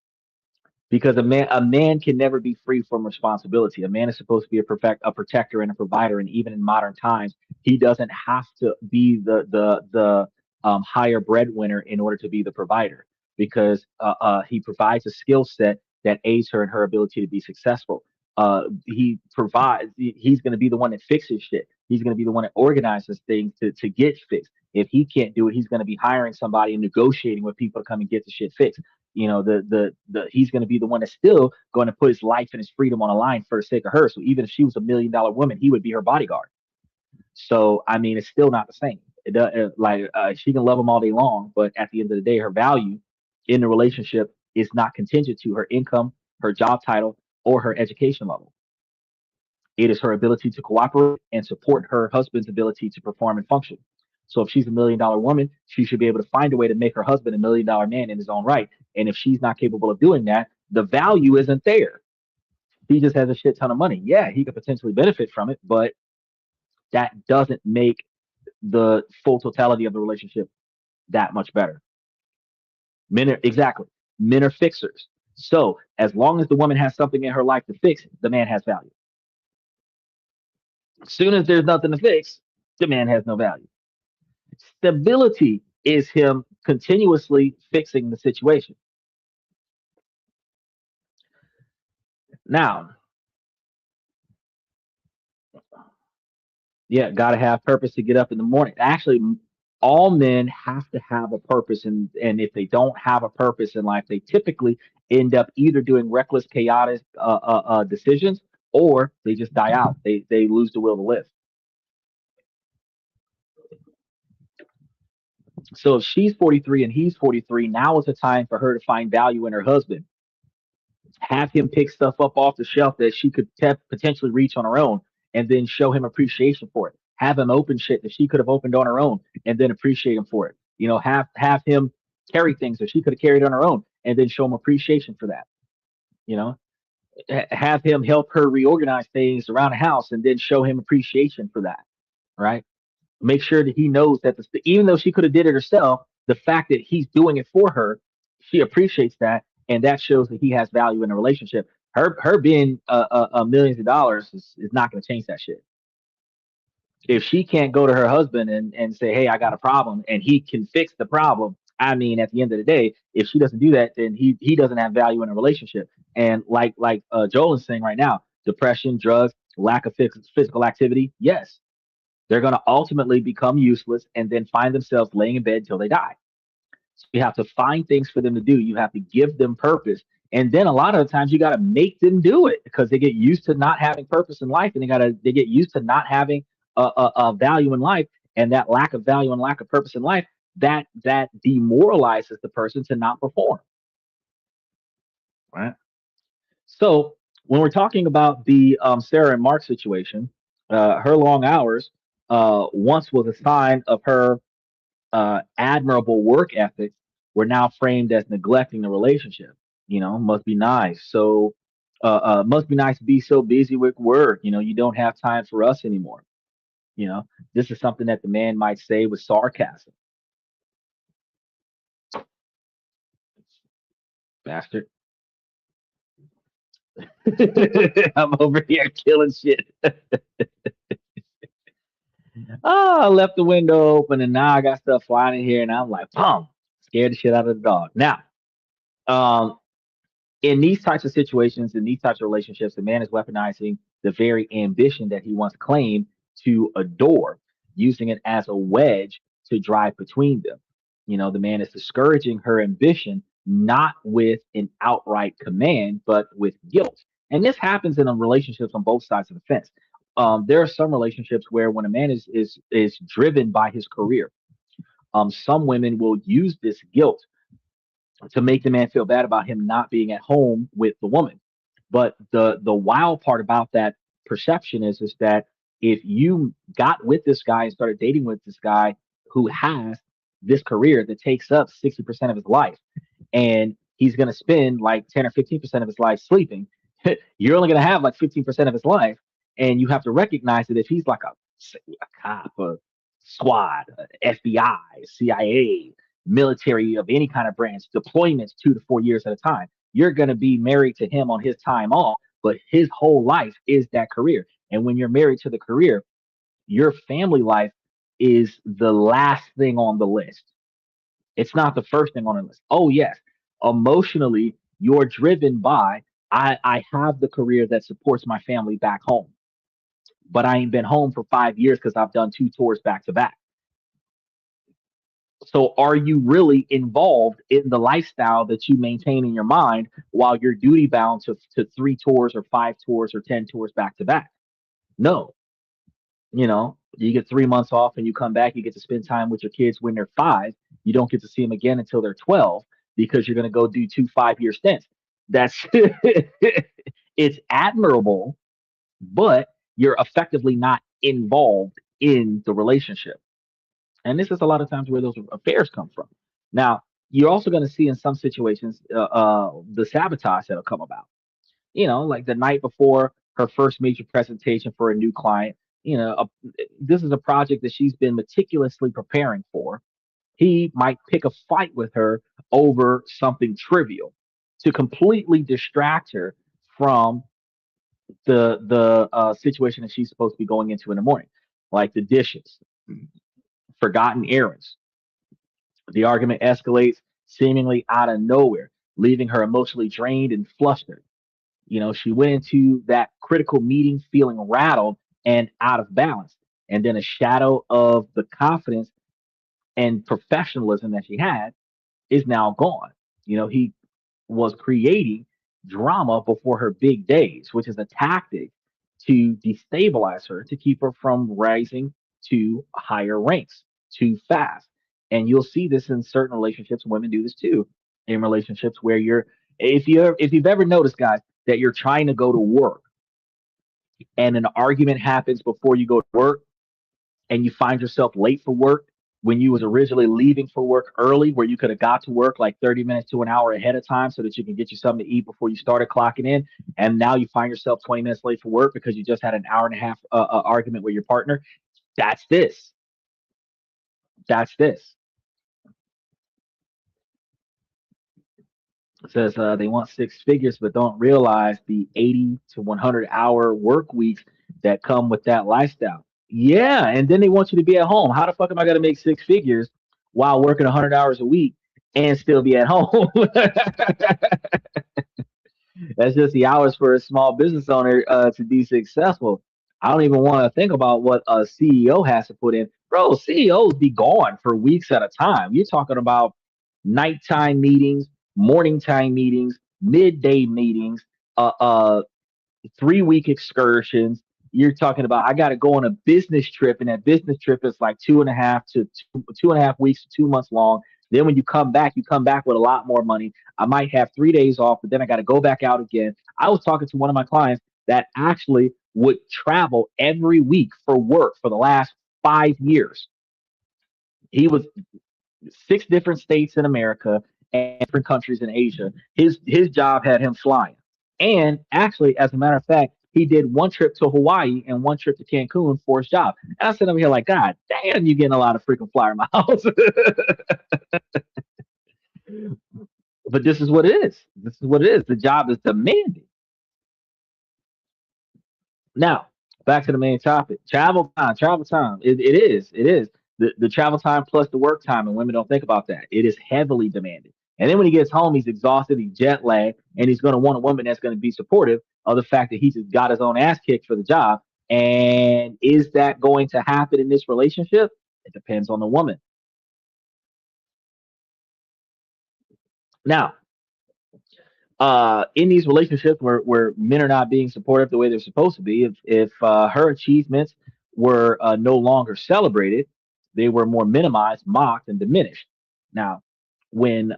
because a man can never be free from responsibility. A man is supposed to be a protector and a provider, and even in modern times, he doesn't have to be the higher breadwinner in order to be the provider because he provides a skill set that aids her in her ability to be successful. He provides. He's going to be the one that fixes shit. He's going to be the one that organizes things to get fixed. If he can't do it, he's going to be hiring somebody and negotiating with people to come and get the shit fixed. The he's going to be the one that's still going to put his life and his freedom on the line for the sake of her. So even if she was $1 million woman, he would be her bodyguard. So I mean, it's still not the same. She can love him all day long, but at the end of the day, her value in the relationship is not contingent to her income, her job title, or her education level. It is her ability to cooperate and support her husband's ability to perform and function. So if she's $1 million woman, she should be able to find a way to make her husband $1 million man in his own right. And if she's not capable of doing that, the value isn't there. He just has a shit ton of money. Yeah, he could potentially benefit from it, but that doesn't make the full totality of the relationship that much better. Exactly. Men are fixers. So as long as the woman has something in her life to fix, the man has value. As soon as there's nothing to fix, the man has no value. Stability is him continuously fixing the situation. Now, yeah, got to have purpose to get up in the morning. Actually, all men have to have a purpose, and if they don't have a purpose in life, they typically end up either doing reckless, chaotic decisions, or they just die out. They lose the will to live. So if she's 43 and he's 43, now is the time for her to find value in her husband. Have him pick stuff up off the shelf that she could potentially reach on her own, and then show him appreciation for it. Have him open shit that she could have opened on her own, and then appreciate him for it. Have him carry things that she could have carried on her own, and then show him appreciation for that. You know, have him help her reorganize things around the house, and then show him appreciation for that. Right? Make sure that he knows that even though she could have did it herself, the fact that he's doing it for her, she appreciates that, and that shows that he has value in a relationship. Her being millions of dollars is not going to change that shit. If she can't go to her husband and say, "Hey, I got a problem," and he can fix the problem, I mean, at the end of the day, if she doesn't do that, then he doesn't have value in a relationship. And like Joel is saying right now, depression, drugs, lack of physical activity, yes, they're going to ultimately become useless and then find themselves laying in bed until they die. So you have to find things for them to do. You have to give them purpose. And then a lot of the times you got to make them do it because they get used to not having purpose in life, and they get used to not having a value in life, and that lack of value and lack of purpose in life that demoralizes the person to not perform. Right. So when we're talking about the Sarah and Mark situation, her long hours once was a sign of her admirable work ethic were now framed as neglecting the relationship. Must be nice. So, must be nice to be so busy with work. You don't have time for us anymore. This is something that the man might say with sarcasm. Bastard. I'm over here killing shit. Oh, I left the window open and now I got stuff flying in here and I'm like, boom, scared the shit out of the dog. Now, um, in these types of situations, in these types of relationships, the man is weaponizing the very ambition that he once claimed to adore, using it as a wedge to drive between them. The man is discouraging her ambition, not with an outright command, but with guilt. And this happens in relationships on both sides of the fence. There are some relationships where when a man is driven by his career, some women will use this guilt to make the man feel bad about him not being at home with the woman. But the wild part about that perception is that if you got with this guy and started dating with this guy who has this career that takes up 60% of his life, and he's going to spend like 10 or 15% of his life sleeping, you're only going to have like 15% of his life. And you have to recognize that if he's like a cop, a squad, a FBI, CIA, military of any kind of branch, deployments 2 to 4 years at a time. You're going to be married to him on his time off, but his whole life is that career. And when you're married to the career, your family life is the last thing on the list. It's not the first thing on the list. Oh, yes, emotionally, you're driven by, I have the career that supports my family back home, but I ain't been home for 5 years because I've done 2 tours back to back. So are you really involved in the lifestyle that you maintain in your mind while you're duty bound to 3 tours or 5 tours or 10 tours back to back? No. You get 3 months off and you come back, you get to spend time with your kids when they're 5. You don't get to see them again until they're 12 because you're going to go do 2 5-year stints. That's it's admirable, but you're effectively not involved in the relationship. And this is a lot of times where those affairs come from. Now, you're also going to see in some situations the sabotage that'll come about. Like the night before her first major presentation for a new client, this is a project that she's been meticulously preparing for. He might pick a fight with her over something trivial to completely distract her from the situation that she's supposed to be going into in the morning, like the dishes, forgotten errands. The argument escalates seemingly out of nowhere, leaving her emotionally drained and flustered. She went into that critical meeting feeling rattled and out of balance. And then a shadow of the confidence and professionalism that she had is now gone. He was creating drama before her big days, which is a tactic to destabilize her, to keep her from rising to higher ranks too fast. And you'll see this in certain relationships. Women do this too, in relationships where if you've ever noticed, guys, that you're trying to go to work and an argument happens before you go to work and you find yourself late for work when you was originally leaving for work early, where you could have got to work like 30 minutes to an hour ahead of time so that you can get you something to eat before you started clocking in. And now you find yourself 20 minutes late for work because you just had an hour and a half argument with your partner. That's this. That's this. It says they want 6 figures, but don't realize the 80 to 100-hour work weeks that come with that lifestyle. Yeah, and then they want you to be at home. How the fuck am I going to make 6 figures while working 100 hours a week and still be at home? That's just the hours for a small business owner to be successful. I don't even want to think about what a CEO has to put in. Bro, CEOs be gone for weeks at a time. You're talking about nighttime meetings, morning time meetings, midday meetings, 3 week excursions. You're talking about I got to go on a business trip, and that business trip is like 2.5 weeks to 2 months long. Then when you come back with a lot more money. I might have 3 days off, but then I got to go back out again. I was talking to one of my clients that actually would travel every week for work for the last 5 years. He was 6 different states in America and different countries in Asia. His job had him flying. And actually, as a matter of fact, he did one trip to Hawaii and one trip to Cancun for his job. And I said over here, like, God damn, you getting a lot of freaking flyer miles. But this is what it is. This is what it is. The job is demanding. Now, back to the main topic. Travel time, travel time. It is. The travel time plus the work time, and women don't think about that. It is heavily demanded. And then when he gets home, he's exhausted, he's jet lagged, and he's going to want a woman that's going to be supportive of the fact that he just got his own ass kicked for the job. And is that going to happen in this relationship? It depends on the woman. Now, in these relationships where men are not being supportive the way they're supposed to be, if her achievements were no longer celebrated, they were more minimized, mocked, and diminished. Now, when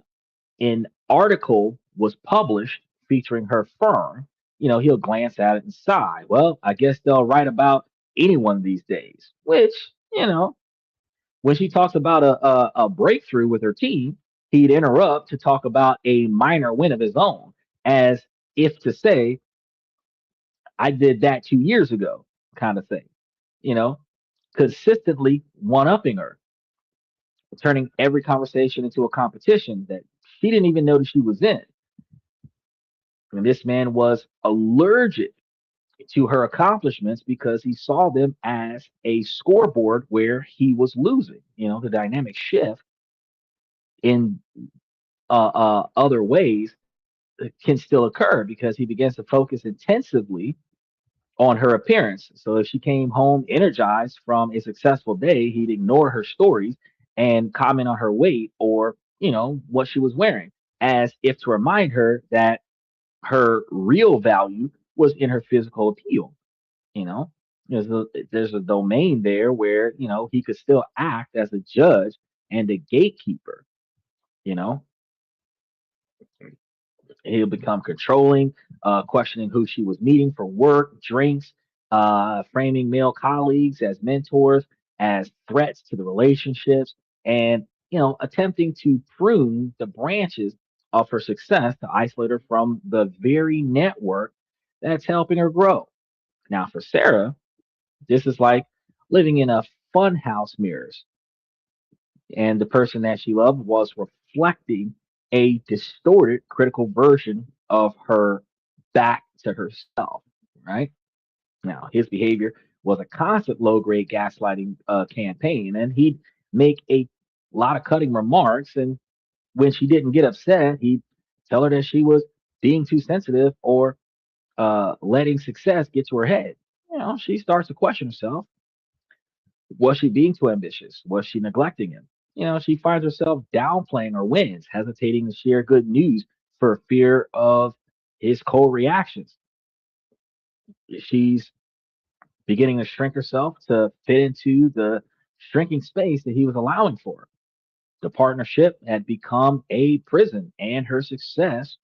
an article was published featuring her firm, he'll glance at it and sigh. Well, I guess they'll write about anyone these days. Which, when she talks about a breakthrough with her team, he'd interrupt to talk about a minor win of his own, as if to say, I did that 2 years ago, kind of thing, you know, consistently one upping her. turning every conversation into a competition that she didn't even know that she was in. And this man was allergic to her accomplishments because he saw them as a scoreboard where he was losing. The dynamic shift in other ways can still occur because he begins to focus intensively on her appearance. So if she came home energized from a successful day, he'd ignore her stories and comment on her weight or, what she was wearing, as if to remind her that her real value was in her physical appeal. You know, there's a domain there where, he could still act as a judge and a gatekeeper. You know, He'll become controlling, questioning who she was meeting for work, drinks, framing male colleagues as mentors, as threats to the relationships, and attempting to prune the branches of her success to isolate her from the very network that's helping her grow. Now, for Sarah, this is like living in a funhouse mirrors, and the person that she loved was reflecting a distorted critical version of her back to herself, right? Now, his behavior was a constant low grade gaslighting campaign, and he'd make a lot of cutting remarks. And when she didn't get upset, he'd tell her that she was being too sensitive or letting success get to her head. She starts to question herself. Was she being too ambitious? Was she neglecting him? She finds herself downplaying her wins, hesitating to share good news for fear of his cold reactions. She's beginning to shrink herself to fit into the shrinking space that he was allowing for her. The partnership had become a prison, and her success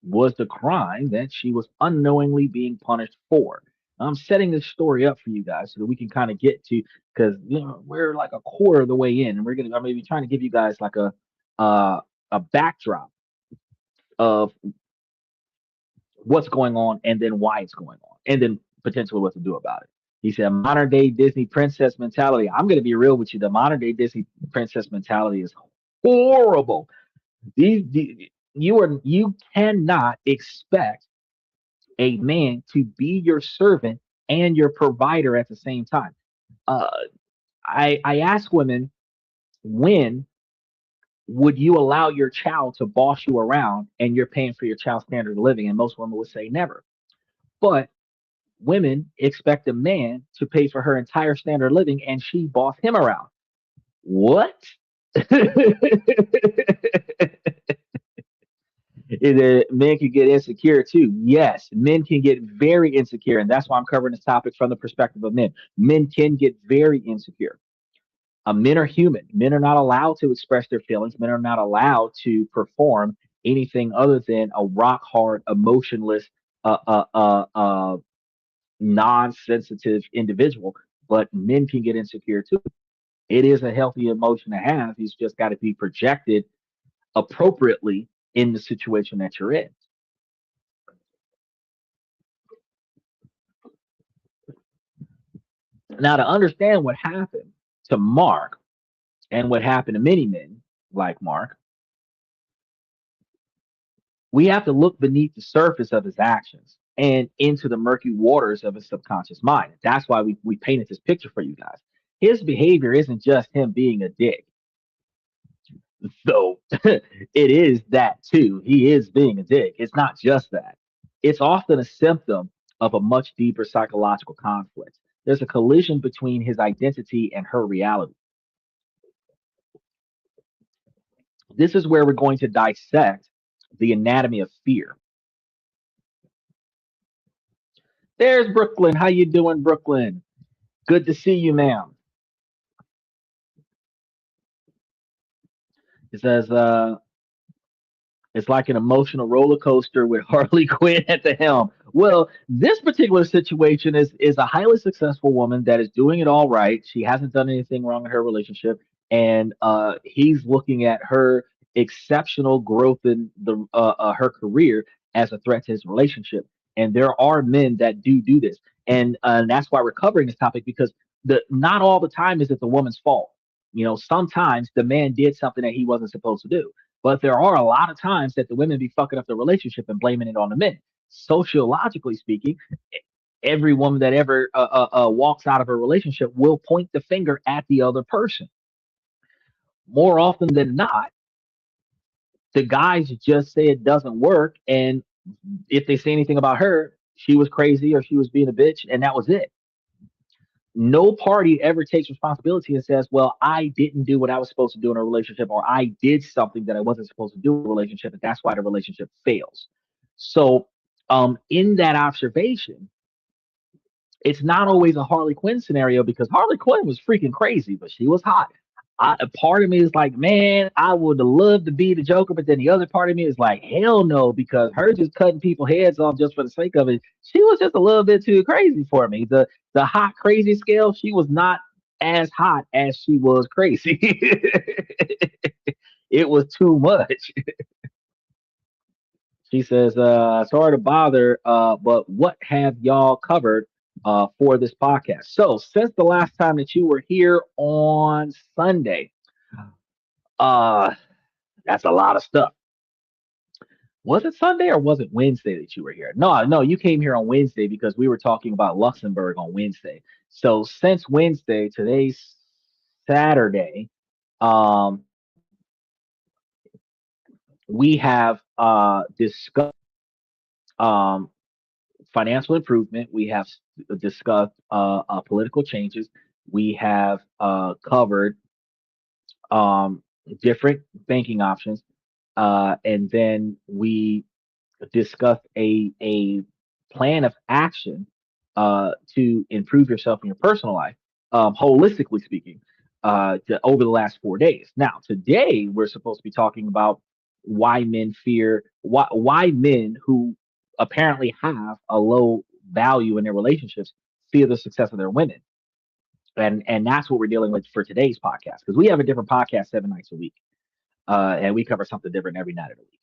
was the crime that she was unknowingly being punished for. I'm setting this story up for you guys so that we can kind of get to, because we're like a quarter of the way in, and I'm gonna be trying to give you guys like a backdrop of what's going on and then why it's going on, and then potentially what to do about it. He said modern day Disney princess mentality. I'm gonna be real with you. The modern day Disney princess mentality is horrible. You cannot expect a man to be your servant and your provider at the same time. Uh, I ask women, when would you allow your child to boss you around and you're paying for your child's standard of living? And most women would say never. But women expect a man to pay for her entire standard of living and she boss him around. What? Men can get insecure too. Yes, men can get very insecure, and that's why I'm covering this topic from the perspective of men. Men can get very insecure. Men are human. Men are not allowed to express their feelings. Men are not allowed to perform anything other than a rock hard, emotionless, uh, uh, uh, uh, non-sensitive individual. But men can get insecure too. It is a healthy emotion to have. He's just got to be projected appropriately in the situation that you're in. Now, to understand what happened to Mark and what happened to many men like Mark, we have to look beneath the surface of his actions and into the murky waters of his subconscious mind. That's why we painted this picture for you guys. His behavior isn't just him being a dick, though it is that too. He is being a dick. It's not just that, it's often a symptom of a much deeper psychological conflict. There's a collision between his identity and her reality. This is where we're going to dissect the anatomy of fear. There's Brooklyn. How you doing, Brooklyn? Good to see you, ma'am. It says it's like an emotional roller coaster with Harley Quinn at the helm. Well, this particular situation is a highly successful woman that is doing it all right. She hasn't done anything wrong in her relationship, and he's looking at her exceptional growth in the her career as a threat to his relationship. And there are men that do this, and that's why we're covering this topic, because the not all the time is it the woman's fault. sometimes the man did something that he wasn't supposed to do. But there are a lot of times that the women be fucking up the relationship and blaming it on the men. Sociologically speaking, every woman that ever walks out of a relationship will point the finger at the other person. More often than not, the guys just say it doesn't work, and if they say anything about her, she was crazy or she was being a bitch, and that was it. No party ever takes responsibility and says, well, I didn't do what I was supposed to do in a relationship, or I did something that I wasn't supposed to do in a relationship, and that's why the relationship fails. So, in that observation, it's not always a Harley Quinn scenario because Harley Quinn was freaking crazy, but she was hot. A part of me is like, man, I would have loved to be the Joker, but then the other part of me is like, hell no, because her just cutting people heads off just for the sake of it, she was just a little bit too crazy for me. The hot crazy scale, she was not as hot as she was crazy. It was too much. She says, sorry to bother, but what have y'all covered for this podcast? So, since the last time that you were here on Sunday, uh, that's a lot of stuff. Was it Sunday or was it Wednesday that you were here? No, no, you came here on Wednesday because we were talking about Luxembourg on Wednesday. So, since Wednesday, today's Saturday, um, we have discussed um, financial improvement. We have discussed political changes. We have covered um, different banking options, and then we discussed a plan of action to improve yourself in your personal life, holistically speaking, over the last 4 days. Now, today we're supposed to be talking about why men who apparently have a low value in their relationships fear the success of their women. And that's what we're dealing with for today's podcast because we have a different podcast 7 nights a week, and we cover something different every night of the week.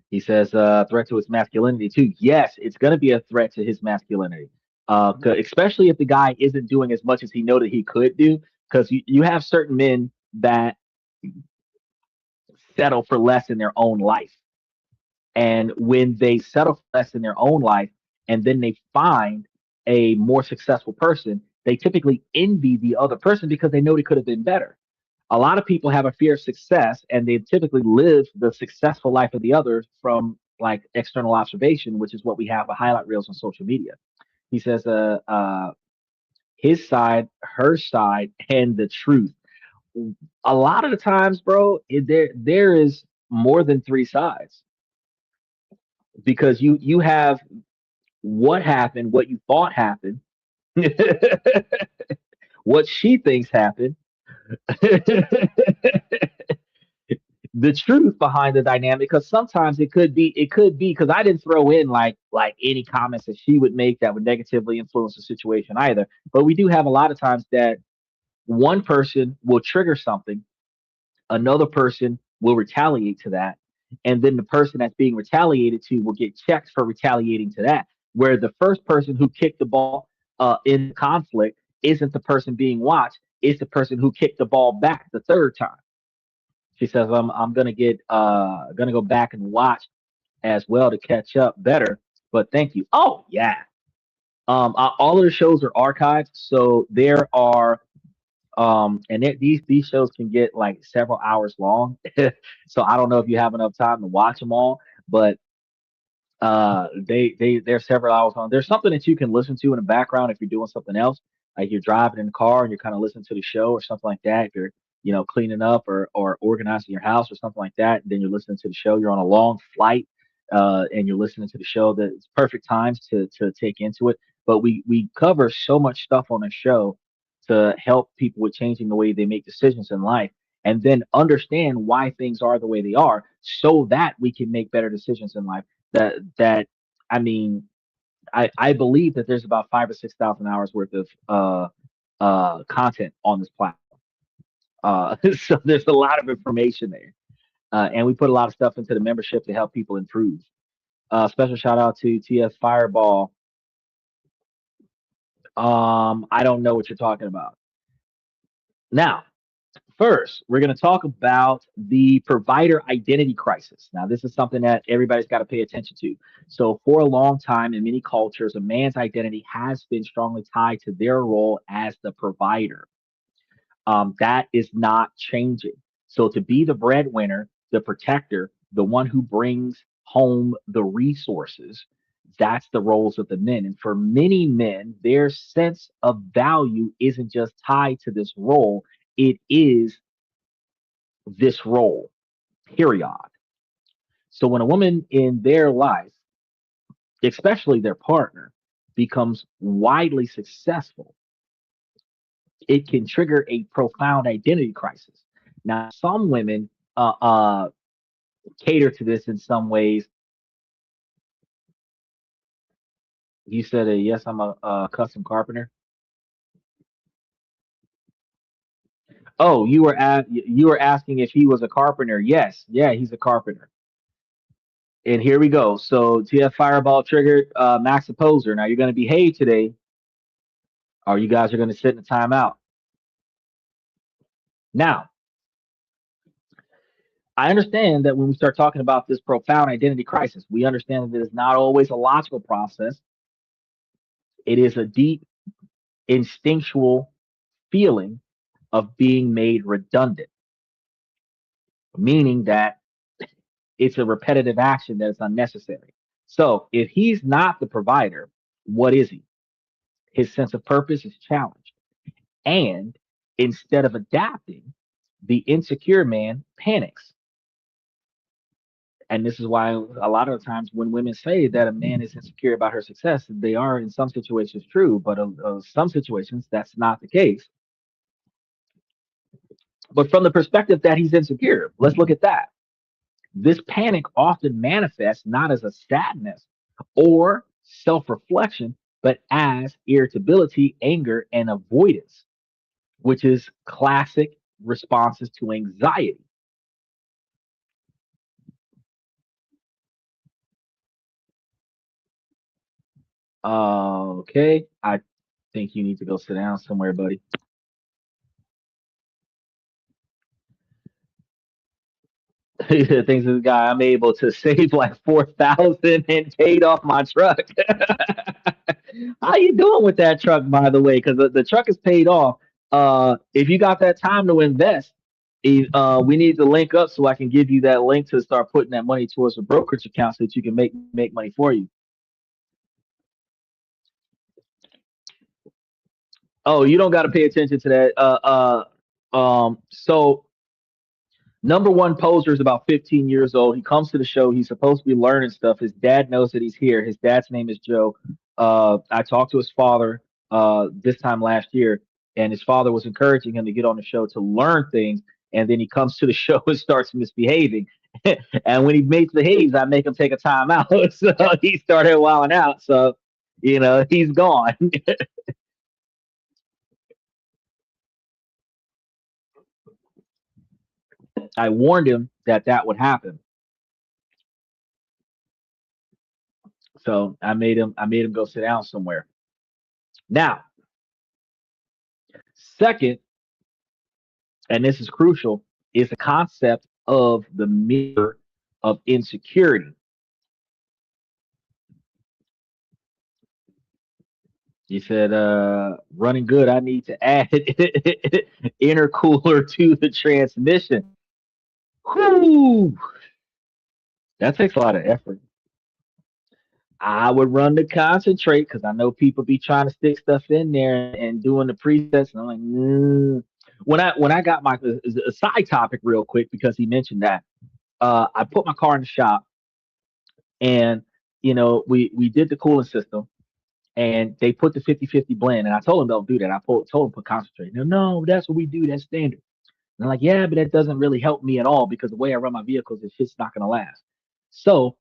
He says, threat to his masculinity too. Yes, it's going to be a threat to his masculinity, especially if the guy isn't doing as much as he know that he could do. Because you have certain men that settle for less in their own life, and when they settle for less in their own life, and then they find a more successful person, they typically envy the other person because they know they could have been better. A lot of people have a fear of success and they typically live the successful life of the others from like external observation, which is what we have a highlight reels on social media. He says, his side, her side, and the truth. A lot of the times, bro, there is more than three sides because you have what happened, what you thought happened, what she thinks happened, the truth behind the dynamic because sometimes it could be because I didn't throw in like any comments that she would make that would negatively influence the situation either, but we do have a lot of times that one person will trigger something, another person will retaliate to that, and then the person that's being retaliated to will get checked for retaliating to that, where the first person who kicked the ball in conflict isn't the person being watched, it's the person who kicked the ball back the third time. She says, I'm gonna go back and watch as well to catch up better. But thank you. Oh yeah. All of the shows are archived, so there are these shows can get like several hours long. So I don't know if you have enough time to watch them all, but they're several hours long. There's something that you can listen to in the background if you're doing something else, like you're driving in the car and you're kind of listening to the show or something like that. If you're cleaning up or organizing your house or something like that, and then you're listening to the show. You're on a long flight, and you're listening to the show. That it's perfect times to take into it. But we cover so much stuff on the show to help people with changing the way they make decisions in life and then understand why things are the way they are so that we can make better decisions in life that I mean, I believe that there's about 5 or 6 thousand hours worth of content on this platform. So there's a lot of information there, and we put a lot of stuff into the membership to help people improve. Special shout out to TF Fireball. I don't know what you're talking about. Now, first, we're going to talk about the provider identity crisis. Now, this is something that everybody's got to pay attention to. So, for a long time in many cultures, a man's identity has been strongly tied to their role as the provider. That is not changing. So, to be the breadwinner, the protector, the one who brings home the resources, that's the roles of the men. And for many men, their sense of value isn't just tied to this role, it is this role, period. So when a woman in their life, especially their partner, becomes widely successful, it can trigger a profound identity crisis. Now, some women cater to this in some ways. You said, yes, I'm a custom carpenter. Oh, you were asking if he was a carpenter. Yes, yeah, he's a carpenter. And here we go. So TF Fireball triggered Max Opposer. Now you're going to behave today, or you guys are going to sit in a timeout. Now, I understand that when we start talking about this profound identity crisis, we understand that it's not always a logical process. It is a deep instinctual feeling of being made redundant, meaning that it's a repetitive action that is unnecessary. So if he's not the provider, what is he? His sense of purpose is challenged. And instead of adapting, the insecure man panics. And this is why a lot of the times when women say that a man is insecure about her success, they are in some situations true, but some situations that's not the case. But from the perspective that he's insecure, let's look at that. This panic often manifests not as a sadness or self reflection, but as irritability, anger, and avoidance, which is classic responses to anxiety. Okay, I think you need to go sit down somewhere, buddy. Thanks to the guy, I'm able to save like 4,000 and paid off my truck. How you doing with that truck, by the way? Because the truck is paid off. If you got that time to invest, we need to link up so I can give you that link to start putting that money towards a brokerage account so that you can make money for you. Oh, you don't got to pay attention to that. So number one poser is about 15 years old. He comes to the show. He's supposed to be learning stuff. His dad knows that he's here. His dad's name is Joe. I talked to his father this time last year, and his father was encouraging him to get on the show to learn things. And then he comes to the show and starts misbehaving. And when he misbehaves, I make him take a time out. So he started wilding out. So, he's gone. I warned him that that would happen. So I made him go sit down somewhere. Now, second, and this is crucial, is the concept of the mirror of insecurity. He said, running good, I need to add intercooler to the transmission. Whew, that takes a lot of effort. I would run the concentrate because I know people be trying to stick stuff in there and doing the presets, and I'm like, when I got my a side topic real quick because he mentioned that I put my car in the shop and we did the cooling system and they put the 50-50 blend and I told them don't do that. Told them put concentrate. No, that's what we do. That's standard. And I'm like, yeah, but that doesn't really help me at all because the way I run my vehicles, it's just not gonna last. So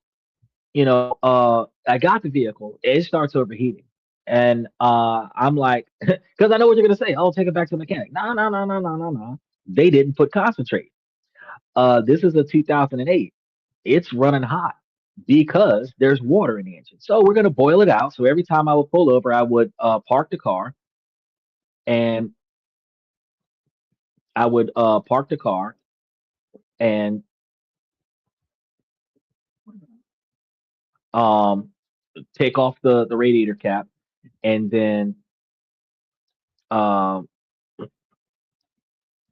I got the vehicle. It starts overheating. And I'm like, because I know what you're gonna say. Oh, take it back to the mechanic. No, no, no, no, no, no, no. They didn't put concentrate. This is a 2008. It's running hot because there's water in the engine. So we're gonna boil it out. So every time I would pull over, I would park the car and I would park the car and um take off the radiator cap, and then um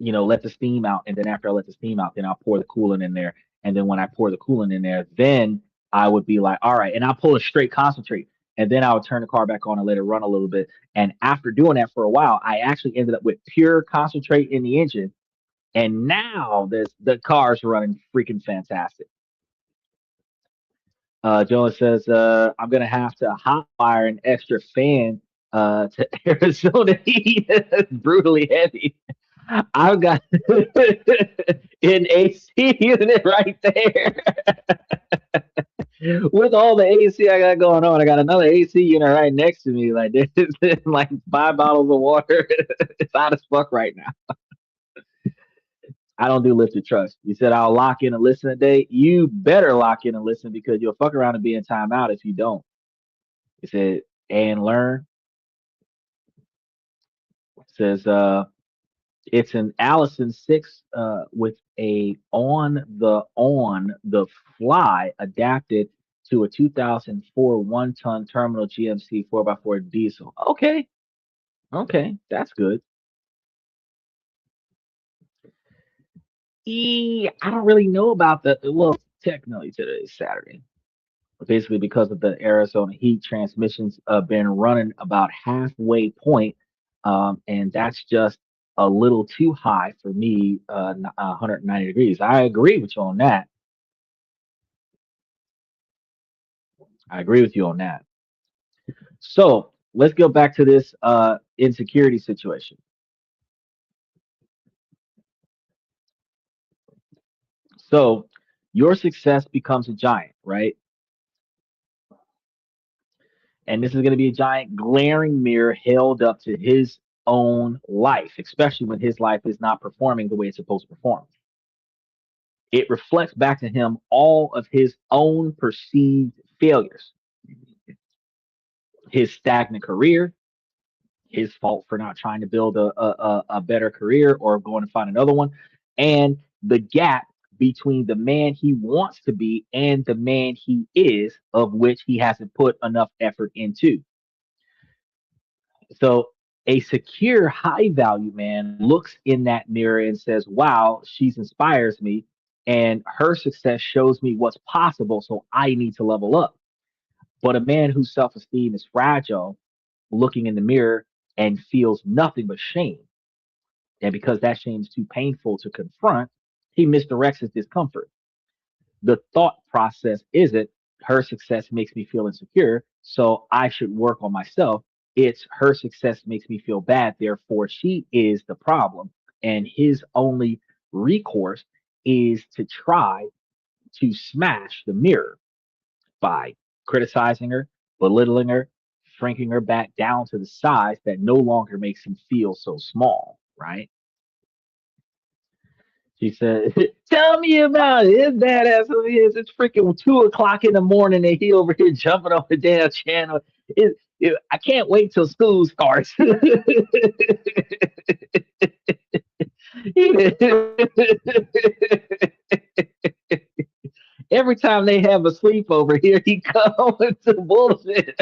let the steam out. And then after I let the steam out, then I'll pour the coolant in there. And then when I pour the coolant in there, then I would be like, all right, and I'll pull a straight concentrate. And then I would turn the car back on and let it run a little bit. And after doing that for a while, I actually ended up with pure concentrate in the engine. And now the car's running freaking fantastic. Jonas says, I'm gonna have to hotwire an extra fan to Arizona heat. It's brutally heavy. I've got an AC unit right there. With all the AC I got going on, I got another AC unit right next to me. Like this is like 5 bottles of water. It's hot as fuck right now. I don't do lifted trust. You said I'll lock in and listen today. You better lock in and listen because you'll fuck around and be in timeout if you don't. It said and learn. It says it's an Allison 6 with a on the fly adapted to a 2004 1-ton terminal GMC 4x4 diesel. Okay, okay, that's good. I don't really know about the well, technically today is Saturday. Basically because of the Arizona heat, transmissions been running about halfway point, and that's just a little too high for me. 190 degrees. I agree with you on that. I agree with you on that. So let's go back to this insecurity situation. So your success becomes a giant, right? And this is going to be a giant glaring mirror held up to his own life, especially when his life is not performing the way it's supposed to perform. It reflects back to him all of his own perceived failures, his stagnant career, his fault for not trying to build a better career or going to find another one, and the gap between the man he wants to be and the man he is, of which he hasn't put enough effort into. So a secure, high value man looks in that mirror and says, wow, she inspires me. And her success shows me what's possible. So I need to level up. But a man whose self esteem is fragile, looking in the mirror and feels nothing but shame. And because that shame is too painful to confront, he misdirects his discomfort. The thought process isn't her success makes me feel insecure, so I should work on myself. It's her success makes me feel bad, therefore she is the problem. And his only recourse is to try to smash the mirror by criticizing her, belittling her, shrinking her back down to the size that no longer makes him feel so small, right? She said, "Tell me about it. His badass over here. It's freaking 2 o'clock in the morning, and he over here jumping on the damn channel. I can't wait till school starts." Every time they have a sleepover here, he comes with the bullshit.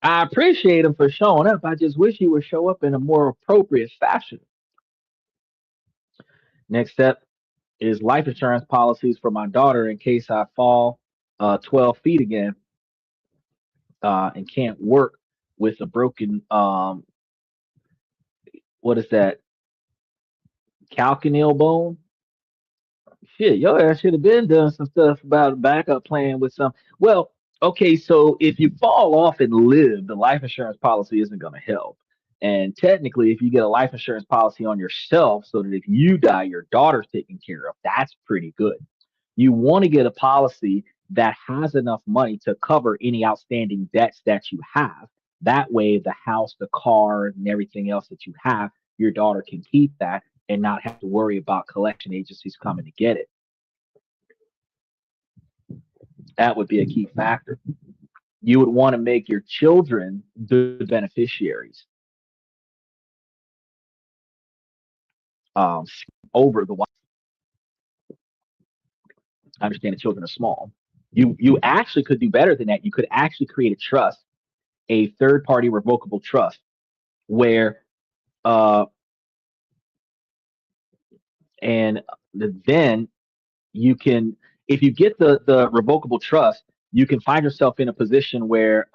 I appreciate him for showing up. I just wish he would show up in a more appropriate fashion. Next step is life insurance policies for my daughter in case I fall 12 feet again and can't work with a broken, what is that, calcaneal bone? Shit, your ass should have been doing some stuff about backup plan with some. Well, okay, so if you fall off and live, the life insurance policy isn't going to help. And technically, if you get a life insurance policy on yourself so that if you die, your daughter's taken care of, that's pretty good. You want to get a policy that has enough money to cover any outstanding debts that you have. That way, the house, the car, and everything else that you have, your daughter can keep that and not have to worry about collection agencies coming to get it. That would be a key factor. you would want to make your children the beneficiaries over the wife. I understand the children are small. You actually could do better than that. You could actually create a trust, a third party revocable trust, where uh and then you can, if you get the revocable trust, you can find yourself in a position where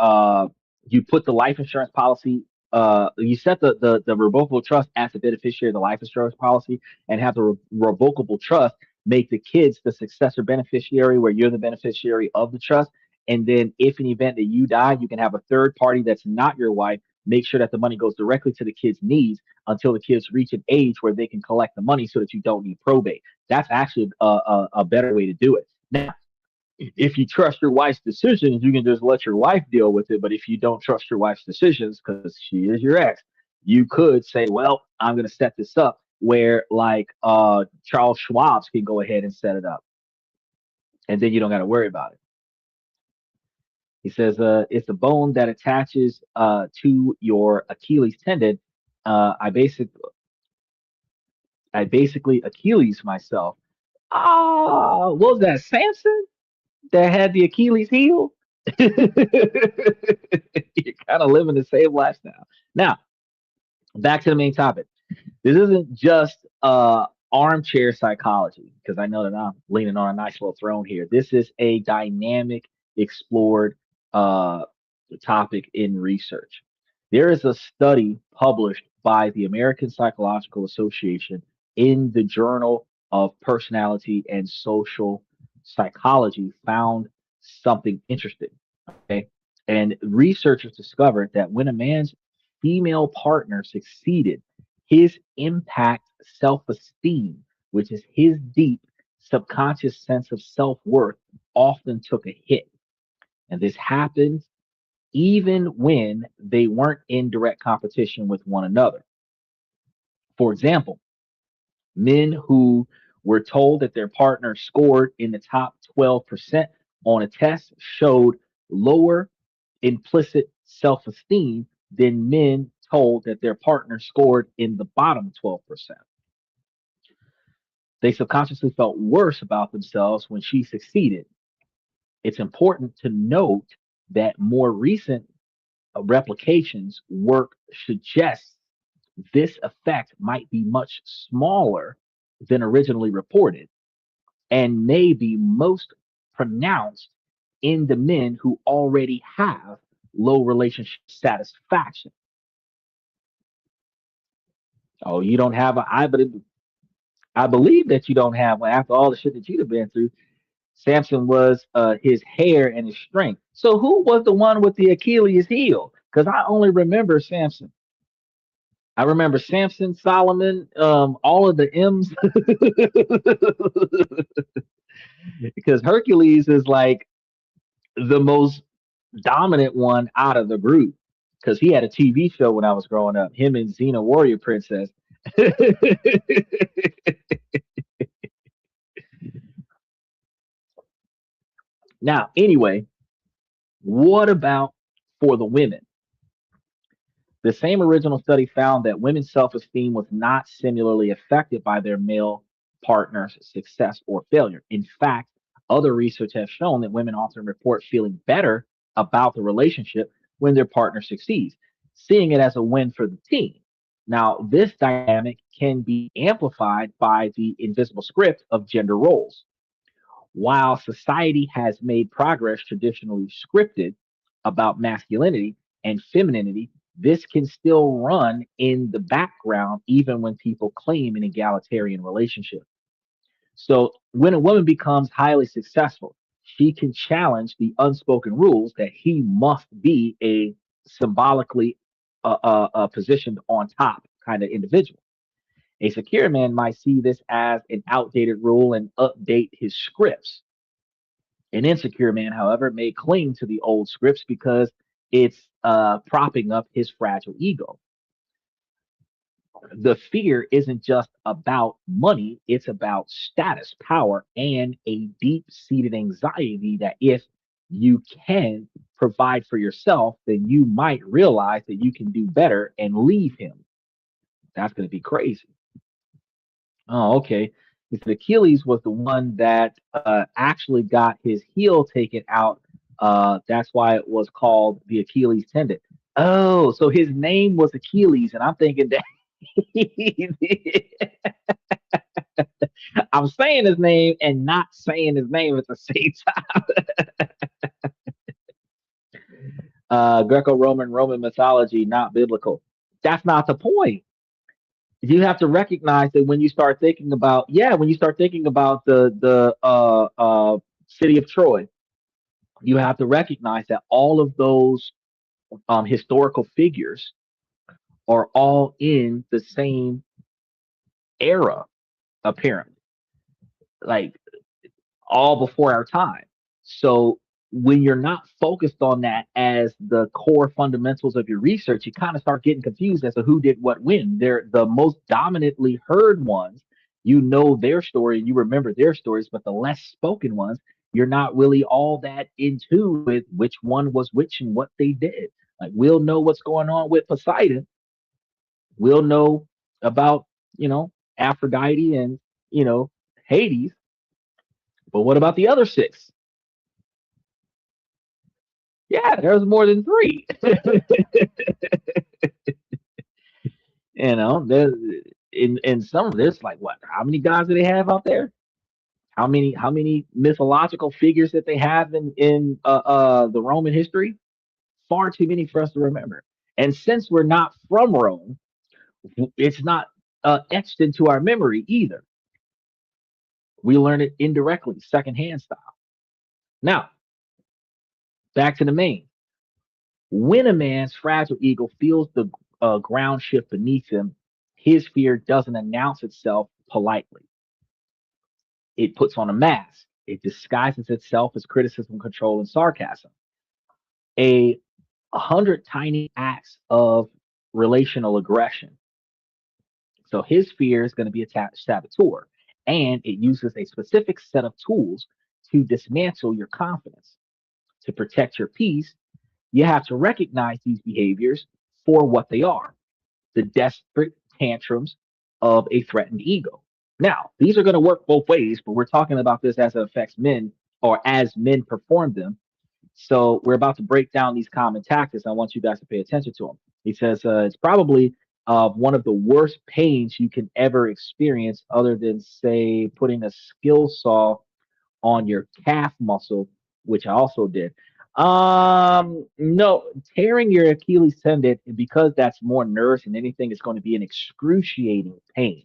you put the life insurance policy, you set the revocable trust as the beneficiary of the life insurance policy, and have the revocable trust make the kids the successor beneficiary, where you're the beneficiary of the trust. And then if in the event that you die, you can have a third party that's not your wife make sure that the money goes directly to the kids' needs until the kids reach an age where they can collect the money, so that you don't need probate. That's actually a better way to do it. Now, if you trust your wife's decisions, you can just let your wife deal with it. But if you don't trust your wife's decisions, because she is your ex, you could say, well, I'm going to set this up where, like, Charles Schwab's can go ahead and set it up. And then you don't got to worry about it. He says, it's the bone that attaches to your Achilles tendon. Uh, I basic, I basically Achilles myself. Ah, what was that, Samson that had the Achilles heel? You're kind of living the same lifestyle. Now, back to the main topic. This isn't just armchair psychology, because I know that I'm leaning on a nice little throne here. This is a dynamic, explored uh, topic in research. There is a study published by the American Psychological Association in the Journal of Personality and Social Psychology found something interesting. Okay. And researchers discovered that when a man's female partner succeeded, his impact self esteem, which is his deep subconscious sense of self worth, often took a hit. And this happened even when they weren't in direct competition with one another. For example, men who were told that their partner scored in the top 12% on a test showed lower implicit self esteem than men told that their partner scored in the bottom 12%. They subconsciously felt worse about themselves when she succeeded. It's important to note that more recent replications work suggests this effect might be much smaller than originally reported, and may be most pronounced in the men who already have low relationship satisfaction. Oh, you don't have a I believe that you don't have one after all the shit that you've been through. Samson was his hair and his strength. So who was the one with the Achilles heel? Because I only remember Samson. I remember Samson, Solomon, all of the M's, because Hercules is like the most dominant one out of the group. Because he had a TV show when I was growing up, him and Xena Warrior Princess. Now, anyway, what about for the women? The same original study found that women's self esteem was not similarly affected by their male partner's success or failure. In fact, other research has shown that women often report feeling better about the relationship when their partner succeeds, seeing it as a win for the team. Now, this dynamic can be amplified by the invisible script of gender roles. While society has made progress traditionally scripted about masculinity and femininity, this can still run in the background even when people claim an egalitarian relationship. So, when a woman becomes highly successful, she can challenge the unspoken rules that he must be a symbolically positioned on top kind of individual. A secure man might see this as an outdated rule and update his scripts. An insecure man, however, may cling to the old scripts because it's propping up his fragile ego. The fear isn't just about money, it's about status, power, and a deep seated anxiety that if you can provide for yourself, then you might realize that you can do better and leave him. That's going to be crazy. Oh, okay. He said Achilles was the one that actually got his heel taken out. That's why it was called the Achilles tendon. Oh, so his name was Achilles, and I'm thinking that I'm saying his name and not saying his name at the same time. Greco-Roman, Roman mythology, not biblical. That's not the point. You have to recognize that when you start thinking about, yeah, when you start thinking about the city of Troy, you have to recognize that all of those historical figures are all in the same era, apparently, like all before our time. So when you're not focused on that as the core fundamentals of your research, you kind of start getting confused as to who did what when. They're the most dominantly heard ones. You know their story and you remember their stories, but the less spoken ones, you're not really all that in tune with which one was which and what they did. Like we'll know what's going on with Poseidon. We'll know about, Aphrodite and, Hades. But what about the other six? Yeah, there's more than three. There's in some there's like what? How many gods do they have out there? How many mythological figures that they have in the Roman history? Far too many for us to remember. And since we're not from Rome, it's not etched into our memory either. We learn it indirectly, secondhand style. Now, back to the main. When a man's fragile ego feels the ground shift beneath him, his fear doesn't announce itself politely. It puts on a mask. It disguises itself as criticism, control, and sarcasm. A 100 tiny acts of relational aggression. So his fear is going to be a saboteur, and it uses a specific set of tools to dismantle your confidence. To protect your peace, you have to recognize these behaviors for what they are, the desperate tantrums of a threatened ego. Now, these are going to work both ways, but we're talking about this as it affects men or as men perform them. So we're about to break down these common tactics. I want you guys to pay attention to them. He says it's probably one of the worst pains you can ever experience, other than, say, putting a skill saw on your calf muscle, which I also did. No, tearing your Achilles tendon, because that's more nerves than anything, is going to be an excruciating pain.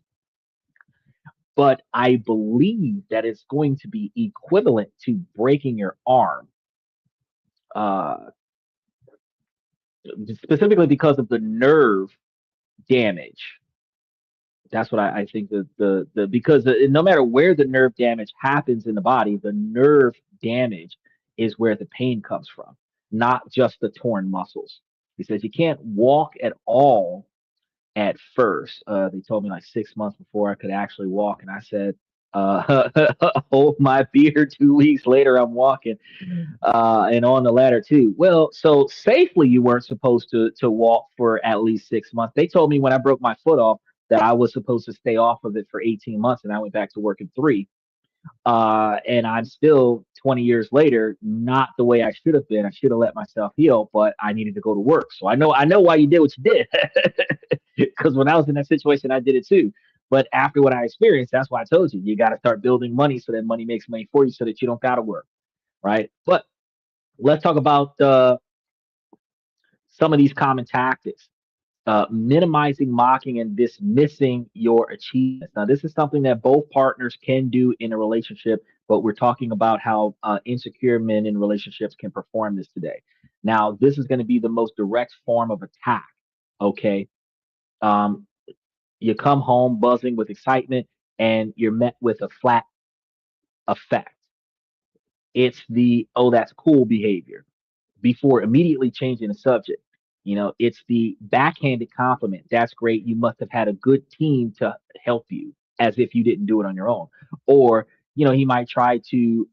But I believe that it's going to be equivalent to breaking your arm, uh, specifically because of the nerve damage. That's what I think the because no matter where the nerve damage happens in the body, the nerve damage is where the pain comes from, not just the torn muscles. He says you can't walk at all at first. They told me like 6 months before I could actually walk, and I said, hold my beer. 2 weeks later, I'm walking, and on the ladder too. Well, so safely, you weren't supposed to walk for at least 6 months. They told me when I broke my foot off that I was supposed to stay off of it for 18 months, and I went back to work in three. And I'm still 20 years later, not the way I should have been. I should have let myself heal, but I needed to go to work. So I know why you did what you did. Because when I was in that situation, I did it too. But after what I experienced, that's why I told you, you got to start building money so that money makes money for you so that you don't got to work. Right. But let's talk about some of these common tactics. Minimizing, mocking, and dismissing your achievements. Now, this is something that both partners can do in a relationship, but we're talking about how insecure men in relationships can perform this today. Now, this is going to be the most direct form of attack. Okay. Um, you come home buzzing with excitement and you're met with a flat effect. It's the, oh, that's cool behavior before immediately changing the subject. It's the backhanded compliment. That's great. You must have had a good team to help you, as if you didn't do it on your own. Or, he might try to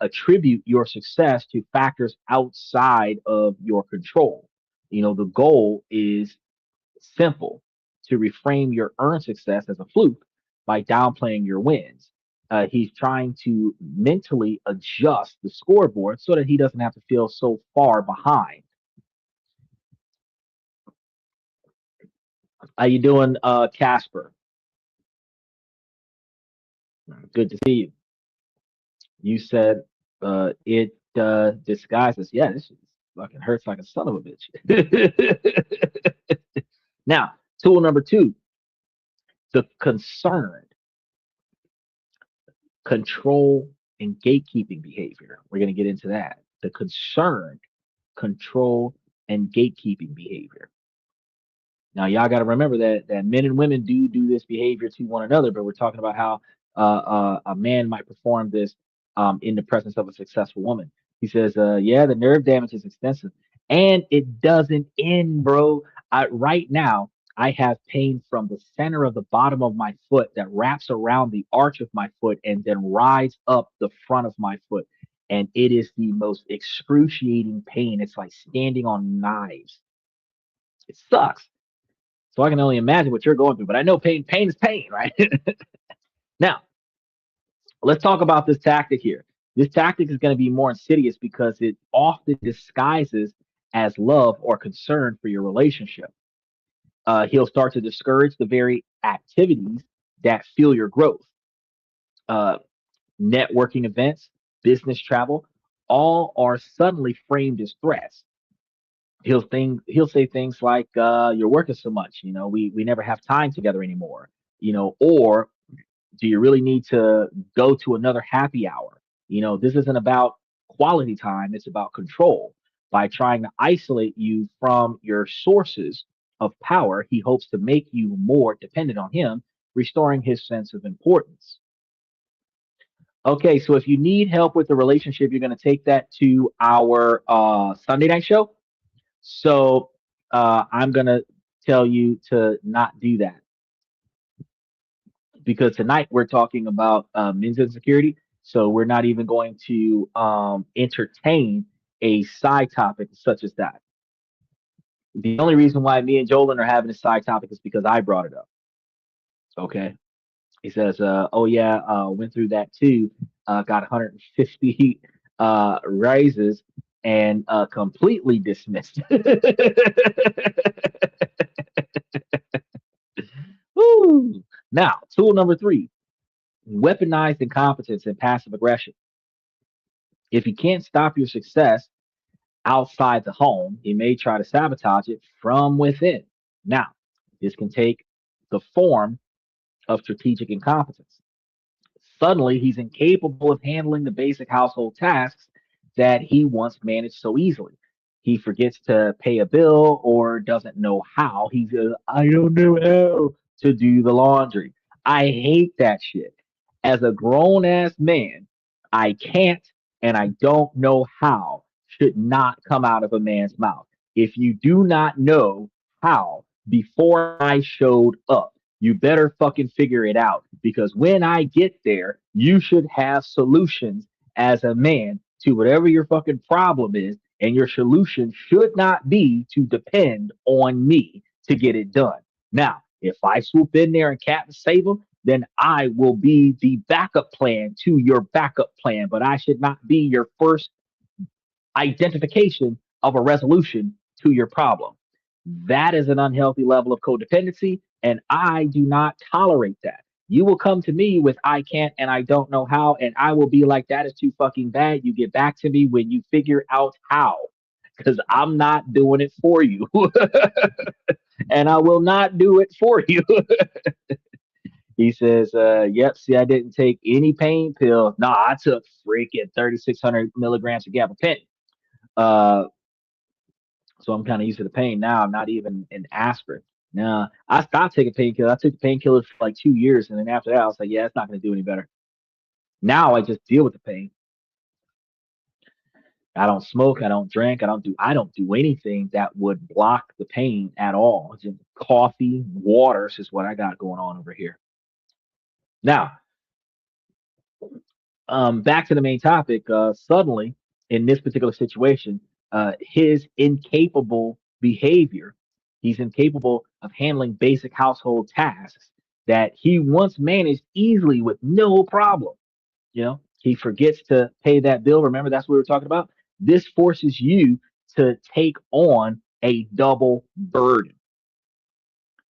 attribute your success to factors outside of your control. The goal is simple: to reframe your earned success as a fluke by downplaying your wins. He's trying to mentally adjust the scoreboard so that he doesn't have to feel so far behind. How you doing, Casper? Good to see you. You said it disguises. Yeah, this fucking hurts like a son of a bitch. Now, tool number two: the concerned, control, and gatekeeping behavior. We're going to get into that. The concerned, control, and gatekeeping behavior. Now, y'all got to remember that men and women do this behavior to one another, but we're talking about how a man might perform this in the presence of a successful woman. He says, "Yeah, the nerve damage is extensive, and it doesn't end, bro. Right now, I have pain from the center of the bottom of my foot that wraps around the arch of my foot and then rides up the front of my foot, and it is the most excruciating pain. It's like standing on knives. It sucks." So I can only imagine what you're going through, but I know pain is pain, right? Now, let's talk about this tactic here. This tactic is going to be more insidious because it often disguises as love or concern for your relationship. He'll start to discourage the very activities that fuel your growth. Uh, Networking events, business travel, all are suddenly framed as threats. He'll say things like, "You're working so much, we never have time together anymore," or, "Do you really need to go to another happy hour?" This isn't about quality time, it's about control. By trying to isolate you from your sources of power, he hopes to make you more dependent on him, restoring his sense of importance. Okay, so if you need help with the relationship, you're going to take that to our Sunday night show. So I'm going to tell you to not do that, because tonight we're talking about men's insecurity. So we're not even going to entertain a side topic such as that. The only reason why me and Jolin are having a side topic is because I brought it up. Okay. He says, "Oh yeah, went through that too. Got 150 raises and completely dismissed." Woo. Now, tool number three: weaponized incompetence and passive aggression. If you can't stop your success outside the home, he may try to sabotage it from within. Now, this can take the form of strategic incompetence. Suddenly, he's incapable of handling the basic household tasks that he once managed so easily. He forgets to pay a bill or doesn't know how. He says, "I don't know how to do the laundry." I hate that shit. As a grown ass man, "I can't" and "I don't know how" should not come out of a man's mouth. If you do not know how before I showed up, you better fucking figure it out, because when I get there, you should have solutions as a man to whatever your fucking problem is, and your solution should not be to depend on me to get it done. Now, if I swoop in there and cat and save them, then I will be the backup plan to your backup plan, but I should not be your first identification of a resolution to your problem. That is an unhealthy level of codependency, and I do not tolerate that. You will come to me with "I can't" and "I don't know how," and I will be like, "That is too fucking bad. You get back to me when you figure out how, because I'm not doing it for you." And I will not do it for you. He says, "Yep, see, I didn't take any pain pills. Nah, I took freaking 3,600 milligrams of gabapentin. Uh, so I'm kind of used to the pain now. I'm not even an aspirin. Now, I stopped taking painkillers. I took the painkillers for like 2 years, and then after that, I was like, yeah, it's not going to do any better. Now I just deal with the pain. I don't smoke. I don't drink. I don't do anything that would block the pain at all. Just coffee, waters is what I got going on over here. Now, Back to the main topic. Suddenly, in this particular situation, his incapable behavior, he's incapable of handling basic household tasks that he once managed easily with no problem. He forgets to pay that bill. Remember, that's what we were talking about. This forces you to take on a double burden.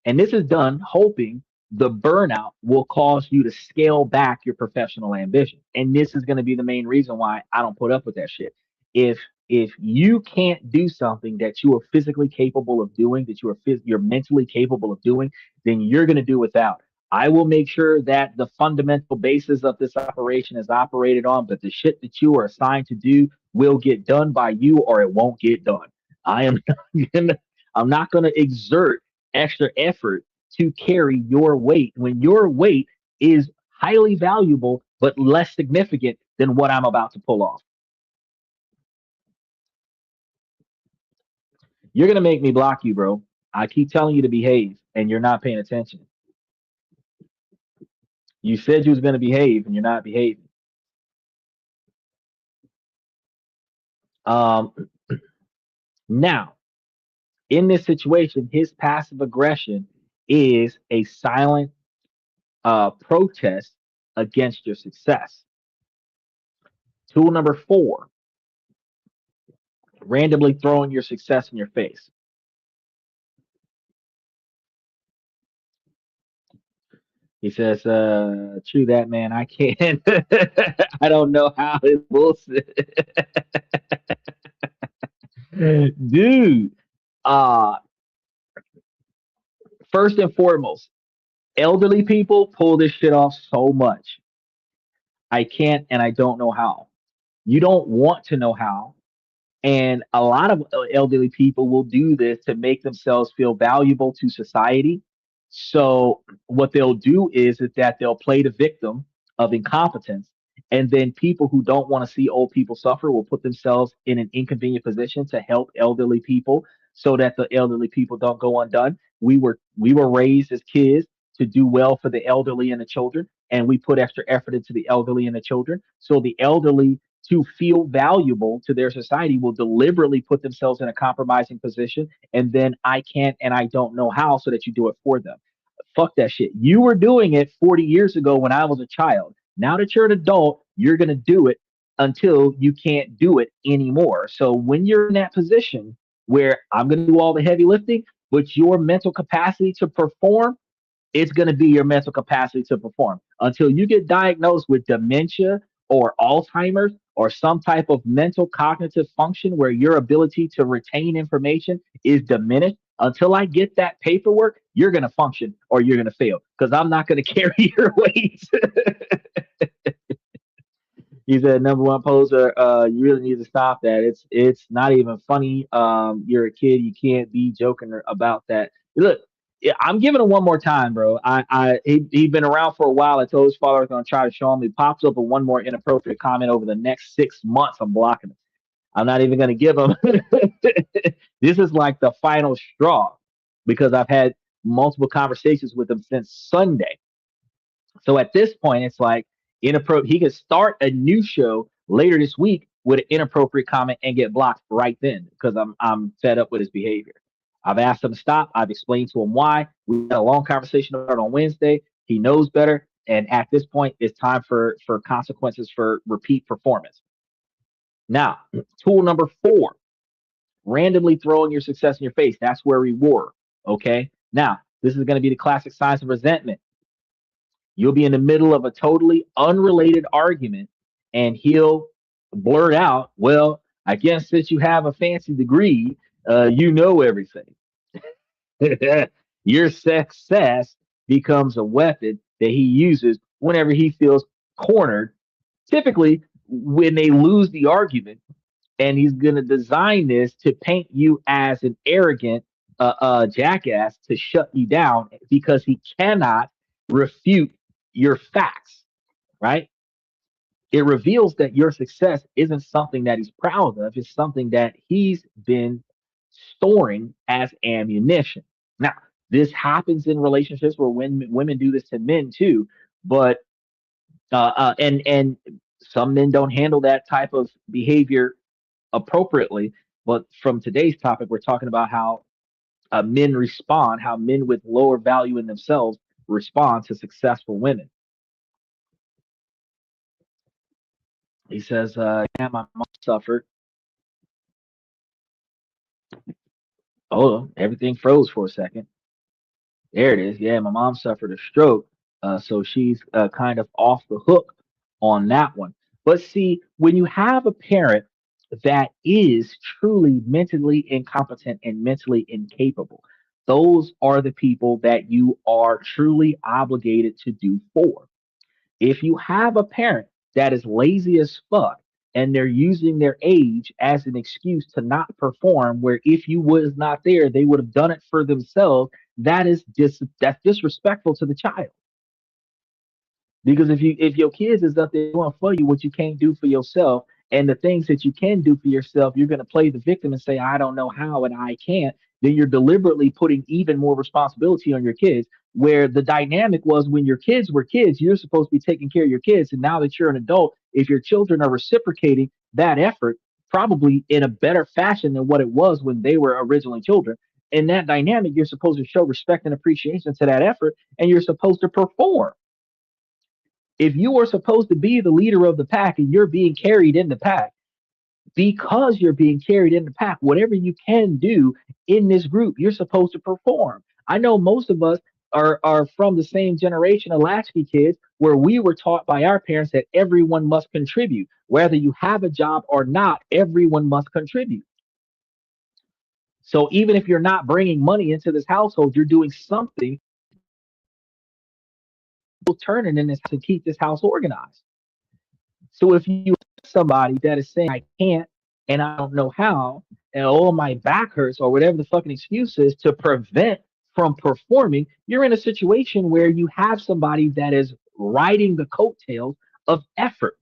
And this is done hoping the burnout will cause you to scale back your professional ambition. And this is going to be the main reason why I don't put up with that shit. If if you can't do something that you are physically capable of doing, that you're mentally capable of doing, then you're going to do without. I will make sure that the fundamental basis of this operation is operated on, but the shit that you are assigned to do will get done by you or it won't get done. I am not gonna I'm not gonna exert extra effort to carry your weight when your weight is highly valuable but less significant than what I'm about to pull off. You're gonna make me block you, bro. I keep telling you to behave and you're not paying attention. You said you was gonna behave and you're not behaving. Um, Now, in this situation, his passive aggression is a silent protest against your success. Tool number four, randomly throwing your success in your face. He says, true that, man. I can't. I don't know how it's bullshit. Dude, uh, first and foremost, elderly people pull this shit off so much. I can't and I don't know how. You don't want to know how. And a lot of elderly people will do this to make themselves feel valuable to society. So what they'll do is that they'll play the victim of incompetence. And then people who don't want to see old people suffer will put themselves in an inconvenient position to help elderly people so that the elderly people don't go undone. We were raised as kids to do well for the elderly and the children, and we put extra effort into the elderly and the children. So the elderly to feel valuable to their society will deliberately put themselves in a compromising position and then I can't and I don't know how so that you do it for them. Fuck that shit. You were doing it 40 years ago when I was a child. Now that you're an adult, you're going to do it until you can't do it anymore. So when you're in that position where I'm going to do all the heavy lifting, but your mental capacity to perform, it's going to be your mental capacity to perform until you get diagnosed with dementia or Alzheimer's or some type of mental cognitive function where your ability to retain information is diminished. Until I get that paperwork, you're going to function or you're going to fail because I'm not going to carry your weight. He said, "Number one poser, you really need to stop that. It's not even funny. You're a kid. You can't be joking about that. Look, yeah, I'm giving him one more time, bro. He'd been around for a while. I told his father I was gonna try to show him. He pops up with one more inappropriate comment over the next 6 months. I'm blocking him. I'm not even gonna give him. This is like the final straw because I've had multiple conversations with him since Sunday. So at this point, it's like inappropriate. He could start a new show later this week with an inappropriate comment and get blocked right then because I'm fed up with his behavior. I've asked him to stop. I've explained to him why. We had a long conversation about it on Wednesday. He knows better, and at this point, it's time for consequences for repeat performance. Now, tool number four: randomly throwing your success in your face. That's where we were. Okay. Now, this is going to be the classic signs of resentment. You'll be in the middle of a totally unrelated argument, and he'll blurt out, "Well, I guess since you have a fancy degree, you know everything." Your success becomes a weapon that he uses whenever he feels cornered, typically when they lose the argument. And he's going to design this to paint you as an arrogant jackass to shut you down because he cannot refute your facts, right? It reveals that your success isn't something that he's proud of, it's something that he's been storing as ammunition. Now, this happens in relationships where women do this to men too, but and Some men don't handle that type of behavior appropriately. But from today's topic, we're talking about how men respond, how men with lower value in themselves respond to successful women. He says, yeah, my mom suffered. Oh, everything froze for a second. There it is. Yeah, my mom suffered a stroke. So she's kind of off the hook on that one. But see, when you have a parent that is truly mentally incompetent and mentally incapable, those are the people that you are truly obligated to do for. If you have a parent that is lazy as fuck and they're using their age as an excuse to not perform, where if you was not there, they would have done it for themselves, that's disrespectful to the child. Because if your kids is up there doing for you what you can't do for yourself, and the things that you can do for yourself, you're going to play the victim and say, I don't know how and I can't, then you're deliberately putting even more responsibility on your kids. Where the dynamic was when your kids were kids, you're supposed to be taking care of your kids. And now that you're an adult, if your children are reciprocating that effort, probably in a better fashion than what it was when they were originally children. In that dynamic, you're supposed to show respect and appreciation to that effort, and you're supposed to perform. If you are supposed to be the leader of the pack and you're being carried in the pack, because you're being carried in the pack, whatever you can do in this group, you're supposed to perform. I know most of us are from the same generation of latchkey kids where we were taught by our parents that everyone must contribute. Whether you have a job or not, everyone must contribute. So even if you're not bringing money into this household, you're doing something turning in this to keep this house organized. So if you have somebody that is saying I can't and I don't know how and oh my back hurts or whatever the fucking excuse is to prevent from performing, you're in a situation where you have somebody that is riding the coattails of effort,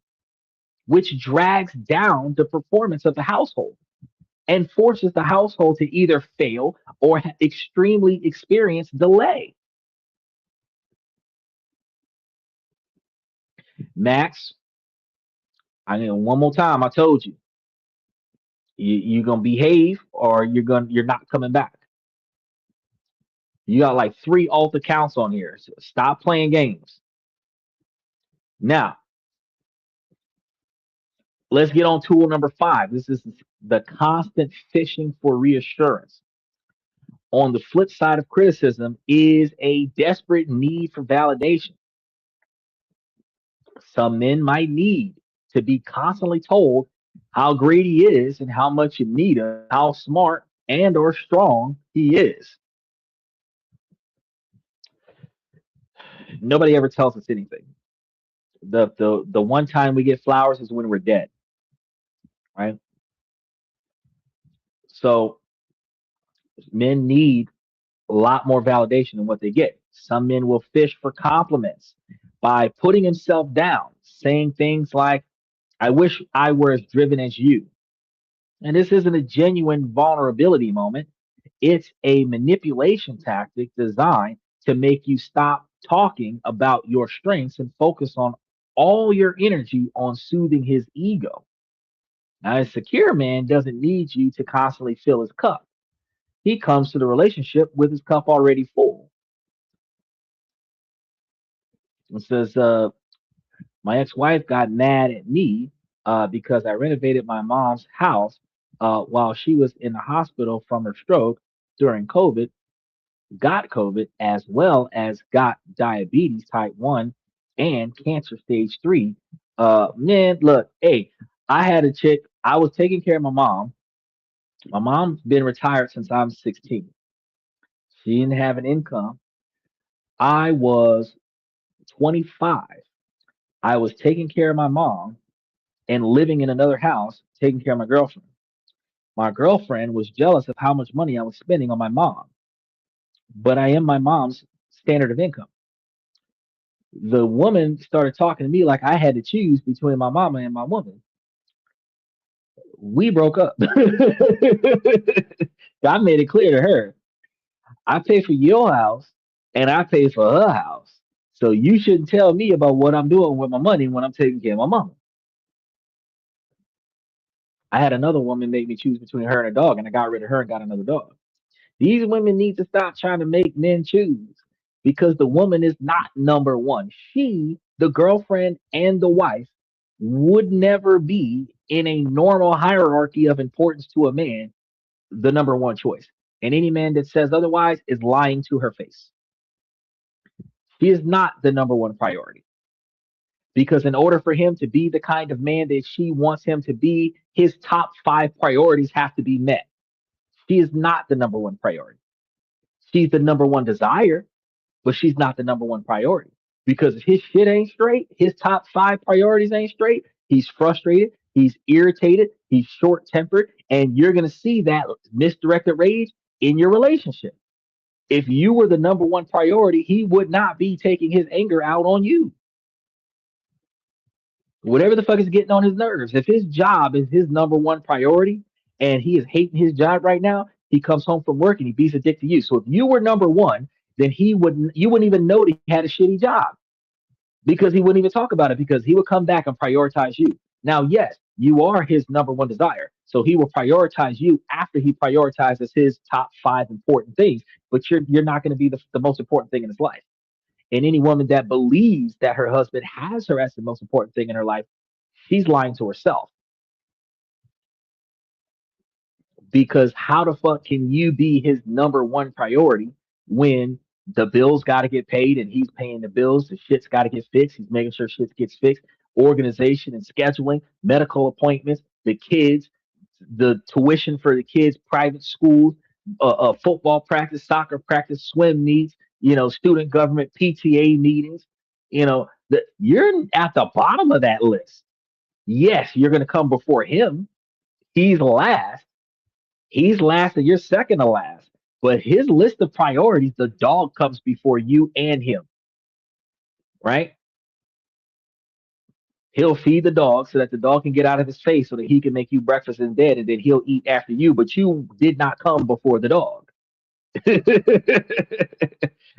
which drags down the performance of the household and forces the household to either fail or extremely experience delay. Max, I know one more time. I told you, you're gonna behave or you're not coming back. You got like three alt accounts on here. So stop playing games. Now, let's get on tool number 5. This is the constant fishing for reassurance. On the flip side of criticism is a desperate need for validation. Some men might need to be constantly told how great he is and how much you need him, how smart and or strong he is. Nobody ever tells us anything. The one time we get flowers is when we're dead, right? So men need a lot more validation than what they get. Some men will fish for compliments by putting himself down, saying things like, I wish I were as driven as you. And this isn't a genuine vulnerability moment. It's a manipulation tactic designed to make you stop talking about your strengths and focus on all your energy on soothing his ego. Now, a secure man doesn't need you to constantly fill his cup. He comes to the relationship with his cup already full. It says, my ex-wife got mad at me because I renovated my mom's house while she was in the hospital from her stroke during COVID, got COVID, as well as got diabetes type 1 and cancer stage 3. Man, look, hey, I had a chick, I was taking care of my mom. My mom's been retired since I'm 16. She didn't have an income. I was 25. I was taking care of my mom and living in another house, taking care of my girlfriend. My girlfriend was jealous of how much money I was spending on my mom, but I am my mom's standard of income. The woman started talking to me like I had to choose between my mama and my woman. We broke up. I made it clear to her I pay for your house and I pay for her house. So you shouldn't tell me about what I'm doing with my money when I'm taking care of my mama. I had another woman make me choose between her and a dog, and I got rid of her and got another dog. These women need to stop trying to make men choose because the woman is not number one. She, the girlfriend and the wife, would never be in a normal hierarchy of importance to a man the number one choice. And any man that says otherwise is lying to her face. She is not the number one priority because in order for him to be the kind of man that she wants him to be, his top five priorities have to be met. She is not the number one priority. She's the number one desire, but she's not the number one priority. Because if his shit ain't straight, his top five priorities ain't straight, he's frustrated, he's irritated, he's short tempered, and you're going to see that misdirected rage in your relationship. If you were the number one priority, he would not be taking his anger out on you. Whatever the fuck is getting on his nerves. If his job is his number one priority and he is hating his job right now, he comes home from work and he beats a dick to you. So if you were number one, then you wouldn't even know that he had a shitty job because he wouldn't even talk about it because he would come back and prioritize you. Now, yes, you are his number one desire. So he will prioritize you after he prioritizes his top five important things, but you're not going to be the most important thing in his life. And any woman that believes that her husband has her as the most important thing in her life, she's lying to herself. Because how the fuck can you be his number one priority when the bills got to get paid and he's paying the bills, the shit's got to get fixed, he's making sure shit gets fixed, organization and scheduling, medical appointments, the kids, the tuition for the kids, private schools, football practice, soccer practice, swim meets, student government, PTA meetings, you're at the bottom of that list. Yes, you're going to come before him. He's last. He's last and you're second to last. But his list of priorities, the dog comes before you and him, right? He'll feed the dog so that the dog can get out of his face so that he can make you breakfast in bed and then he'll eat after you. But you did not come before the dog.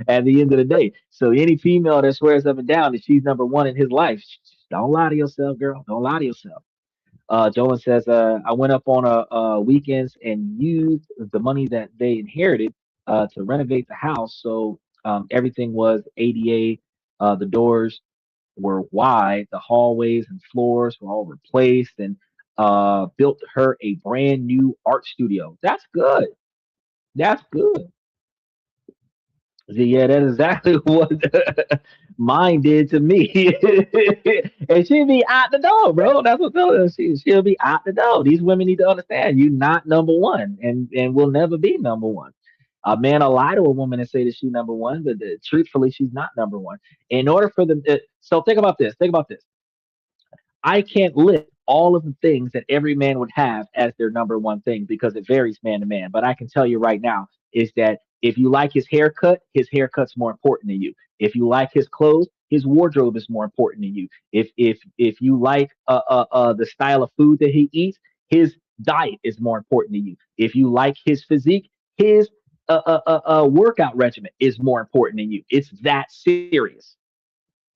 At the end of the day. So any female that swears up and down that she's number one in his life, don't lie to yourself, girl. Don't lie to yourself. Joan says, I went up on a weekends and used the money that they inherited to renovate the house. So everything was ADA. The doors were wide. The hallways and floors were all replaced and built her a brand new art studio. That's good. That's good. Yeah, that's exactly what mine did to me. And she'll be out the door, bro. That's what she'll be out the door. These women need to understand you're not number one and will never be number one. A man will lie to a woman and say that she's number one, but truthfully, she's not number one. In order for them, so think about this. Think about this. I can't list all of the things that every man would have as their number one thing because it varies man to man. But I can tell you right now is that if you like his haircut's more important to you. If you like his wardrobe is more important to you. If you like the style of food that he eats, his diet is more important to you. If you like his physique, his workout regimen is more important than you. It's that serious.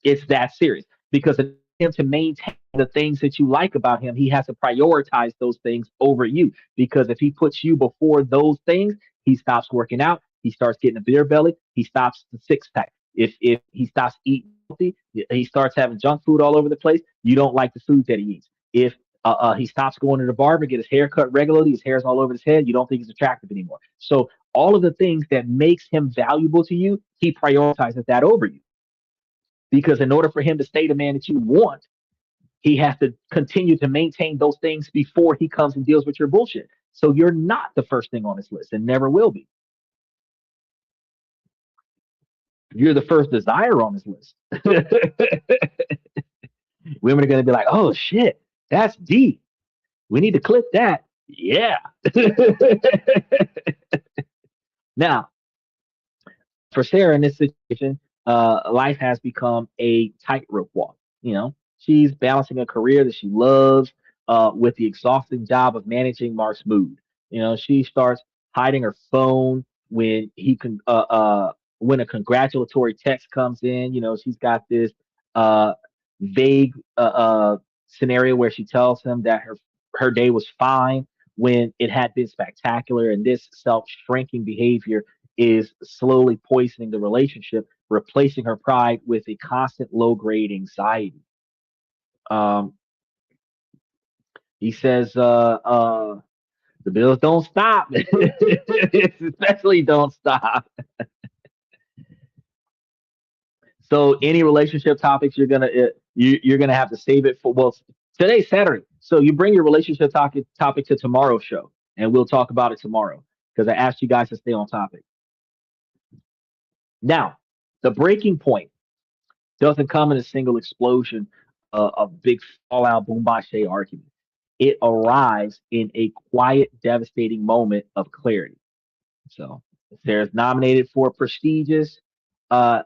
It's that serious because in him to maintain the things that you like about him, he has to prioritize those things over you. Because if he puts you before those things, he stops working out. He starts getting a beer belly. He stops the six pack. If he stops eating healthy, he starts having junk food all over the place. You don't like the food that he eats. If he stops going to the barber, get his hair cut regularly, his hair's all over his head. You don't think he's attractive anymore. So all of the things that makes him valuable to you, he prioritizes that over you. Because in order for him to stay the man that you want, he has to continue to maintain those things before he comes and deals with your bullshit. So you're not the first thing on his list and never will be. You're the first desire on his list. Women are going to be like, oh shit, that's deep. We need to clip that. Yeah. Now, for Sarah in this situation, life has become a tightrope walk. She's balancing a career that she loves with the exhausting job of managing Mark's mood. She starts hiding her phone when he can when a congratulatory text comes in. She's got this uh, vague scenario where she tells him that her day was fine when it had been spectacular, and this self-shrinking behavior is slowly poisoning the relationship, replacing her pride with a constant low-grade anxiety. Um, he says, the bills don't stop, especially don't stop. So any relationship topics you're gonna have to save it for, well, today's Saturday, so you bring your relationship topic to tomorrow's show, and we'll talk about it tomorrow because I asked you guys to stay on topic. Now, the breaking point doesn't come in a single explosion of big fallout boombache argument. It arrives in a quiet, devastating moment of clarity. So Sarah's nominated for a prestigious uh,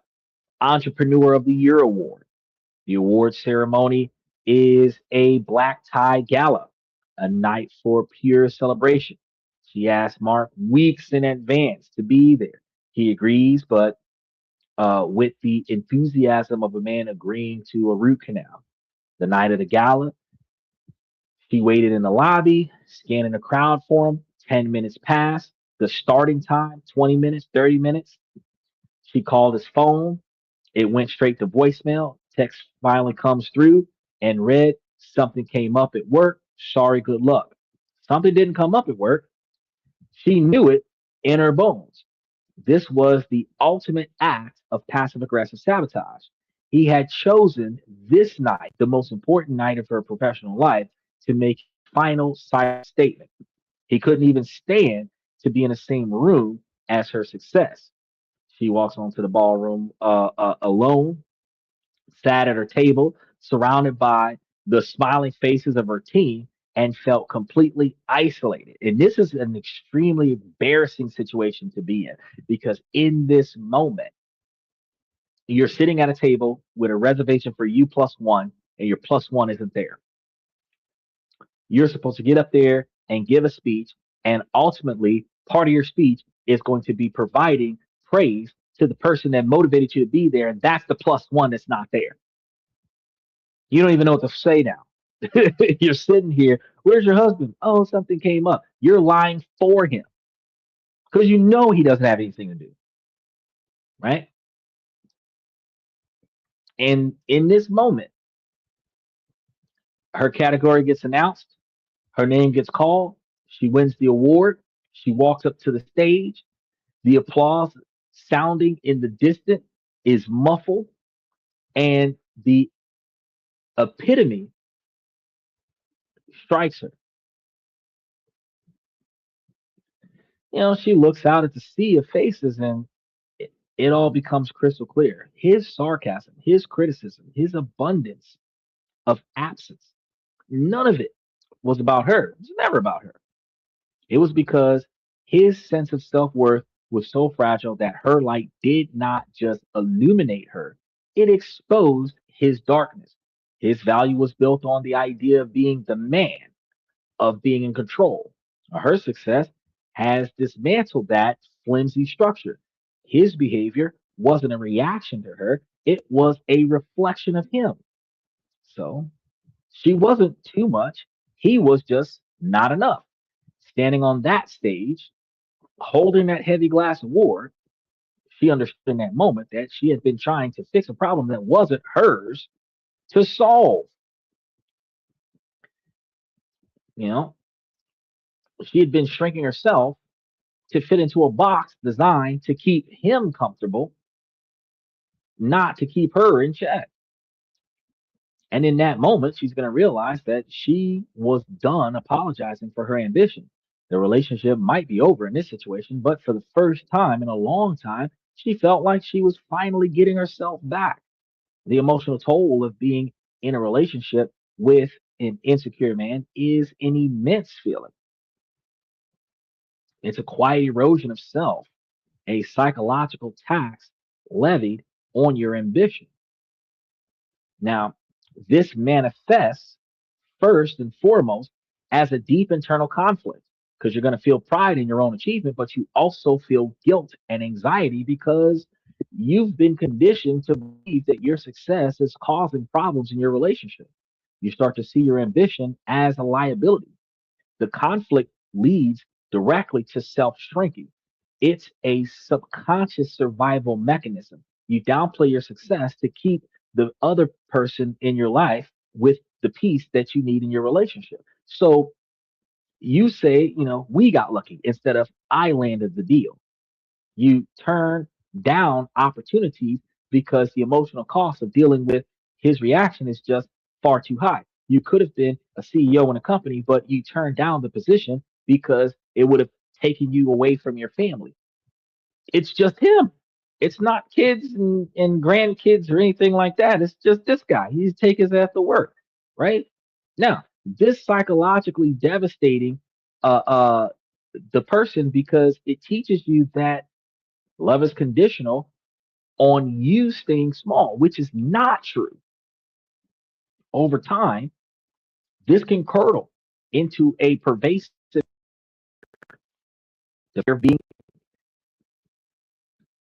Entrepreneur of the Year award. The award ceremony is a black tie gala, a night for pure celebration. She asked Mark weeks in advance to be there. He agrees, but with the enthusiasm of a man agreeing to a root canal. The night of the gala, she waited in the lobby, scanning the crowd for him. 10 minutes passed. The starting time, 20 minutes, 30 minutes. She called his phone. It went straight to voicemail. Text finally comes through and read, something came up at work. Sorry, good luck. Something didn't come up at work. She knew it in her bones. This was the ultimate act of passive aggressive sabotage. He had chosen this night, the most important night of her professional life, to make a final silent statement. He couldn't even stand to be in the same room as her success. She walks onto the ballroom alone, sat at her table, surrounded by the smiling faces of her team, and felt completely isolated. And this is an extremely embarrassing situation to be in because in this moment, you're sitting at a table with a reservation for you plus one, and your plus one isn't there. You're supposed to get up there and give a speech, and ultimately, part of your speech is going to be providing praise to the person that motivated you to be there, and that's the plus one that's not there. You don't even know what to say now. You're sitting here. Where's your husband? Oh, something came up. You're lying for him because you know he doesn't have anything to do, right? And in this moment, her category gets announced, her name gets called, she wins the award, she walks up to the stage, the applause sounding in the distance is muffled, and the epitome strikes her. She looks out at the sea of faces and it all becomes crystal clear. His sarcasm, his criticism, his abundance of absence, none of it was about her. It was never about her. It was because his sense of self worth was so fragile that her light did not just illuminate her, it exposed his darkness. His value was built on the idea of being the man, of being in control. Her success has dismantled that flimsy structure. His behavior wasn't a reaction to her, it was a reflection of him. So she wasn't too much, he was just not enough. Standing on that stage, holding that heavy glass of war, she understood in that moment that she had been trying to fix a problem that wasn't hers to solve. You know, she had been shrinking herself to fit into a box designed to keep him comfortable, not to keep her in check. And in that moment, she's going to realize that she was done apologizing for her ambition. The relationship might be over in this situation, but for the first time in a long time, she felt like she was finally getting herself back. The emotional toll of being in a relationship with an insecure man is an immense feeling. It's a quiet erosion of self, a psychological tax levied on your ambition. Now, this manifests first and foremost as a deep internal conflict because you're going to feel pride in your own achievement, but you also feel guilt and anxiety because you've been conditioned to believe that your success is causing problems in your relationship. You start to see your ambition as a liability. The conflict leads directly to self shrinking. It's a subconscious survival mechanism. You downplay your success to keep the other person in your life with the peace that you need in your relationship. So you say, we got lucky instead of I landed the deal. You turn down opportunities because the emotional cost of dealing with his reaction is just far too high. You could have been a CEO in a company, but you turned down the position because it would have taken you away from your family. It's just him. It's not kids and grandkids or anything like that. It's just this guy. He's take his ass to work, right? Now, this psychologically devastating uh the person because it teaches you that love is conditional on you staying small, which is not true. Over time, this can curdle into a pervasive the fear of being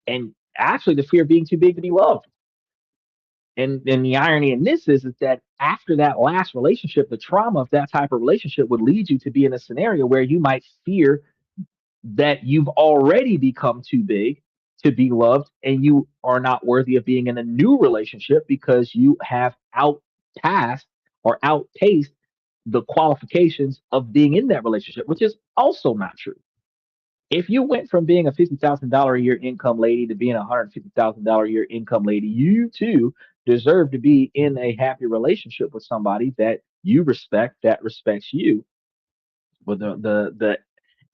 and actually the fear of being too big to be loved. And the irony in this is that after that last relationship, the trauma of that type of relationship would lead you to be in a scenario where you might fear that you've already become too big to be loved and you are not worthy of being in a new relationship because you have outpassed or outpaced the qualifications of being in that relationship, which is also not true. If you went from being a $50,000 a year income lady to being a $150,000 a year income lady, you too deserve to be in a happy relationship with somebody that you respect, that respects you. But the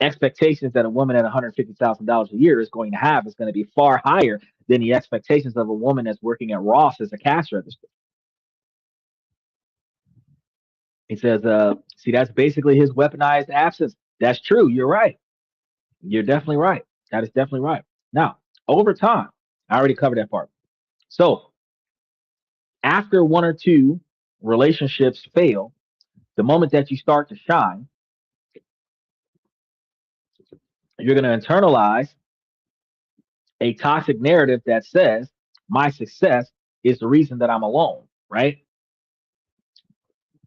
expectations that a woman at $150,000 a year is going to have is going to be far higher than the expectations of a woman that's working at Ross as a cash register. He says, see, that's basically his weaponized absence. That's true. You're right. You're definitely right. That is definitely right. Now, over time, I already covered that part. So after one or two relationships fail, the moment that you start to shine, you're going to internalize a toxic narrative that says my success is the reason that I'm alone, right?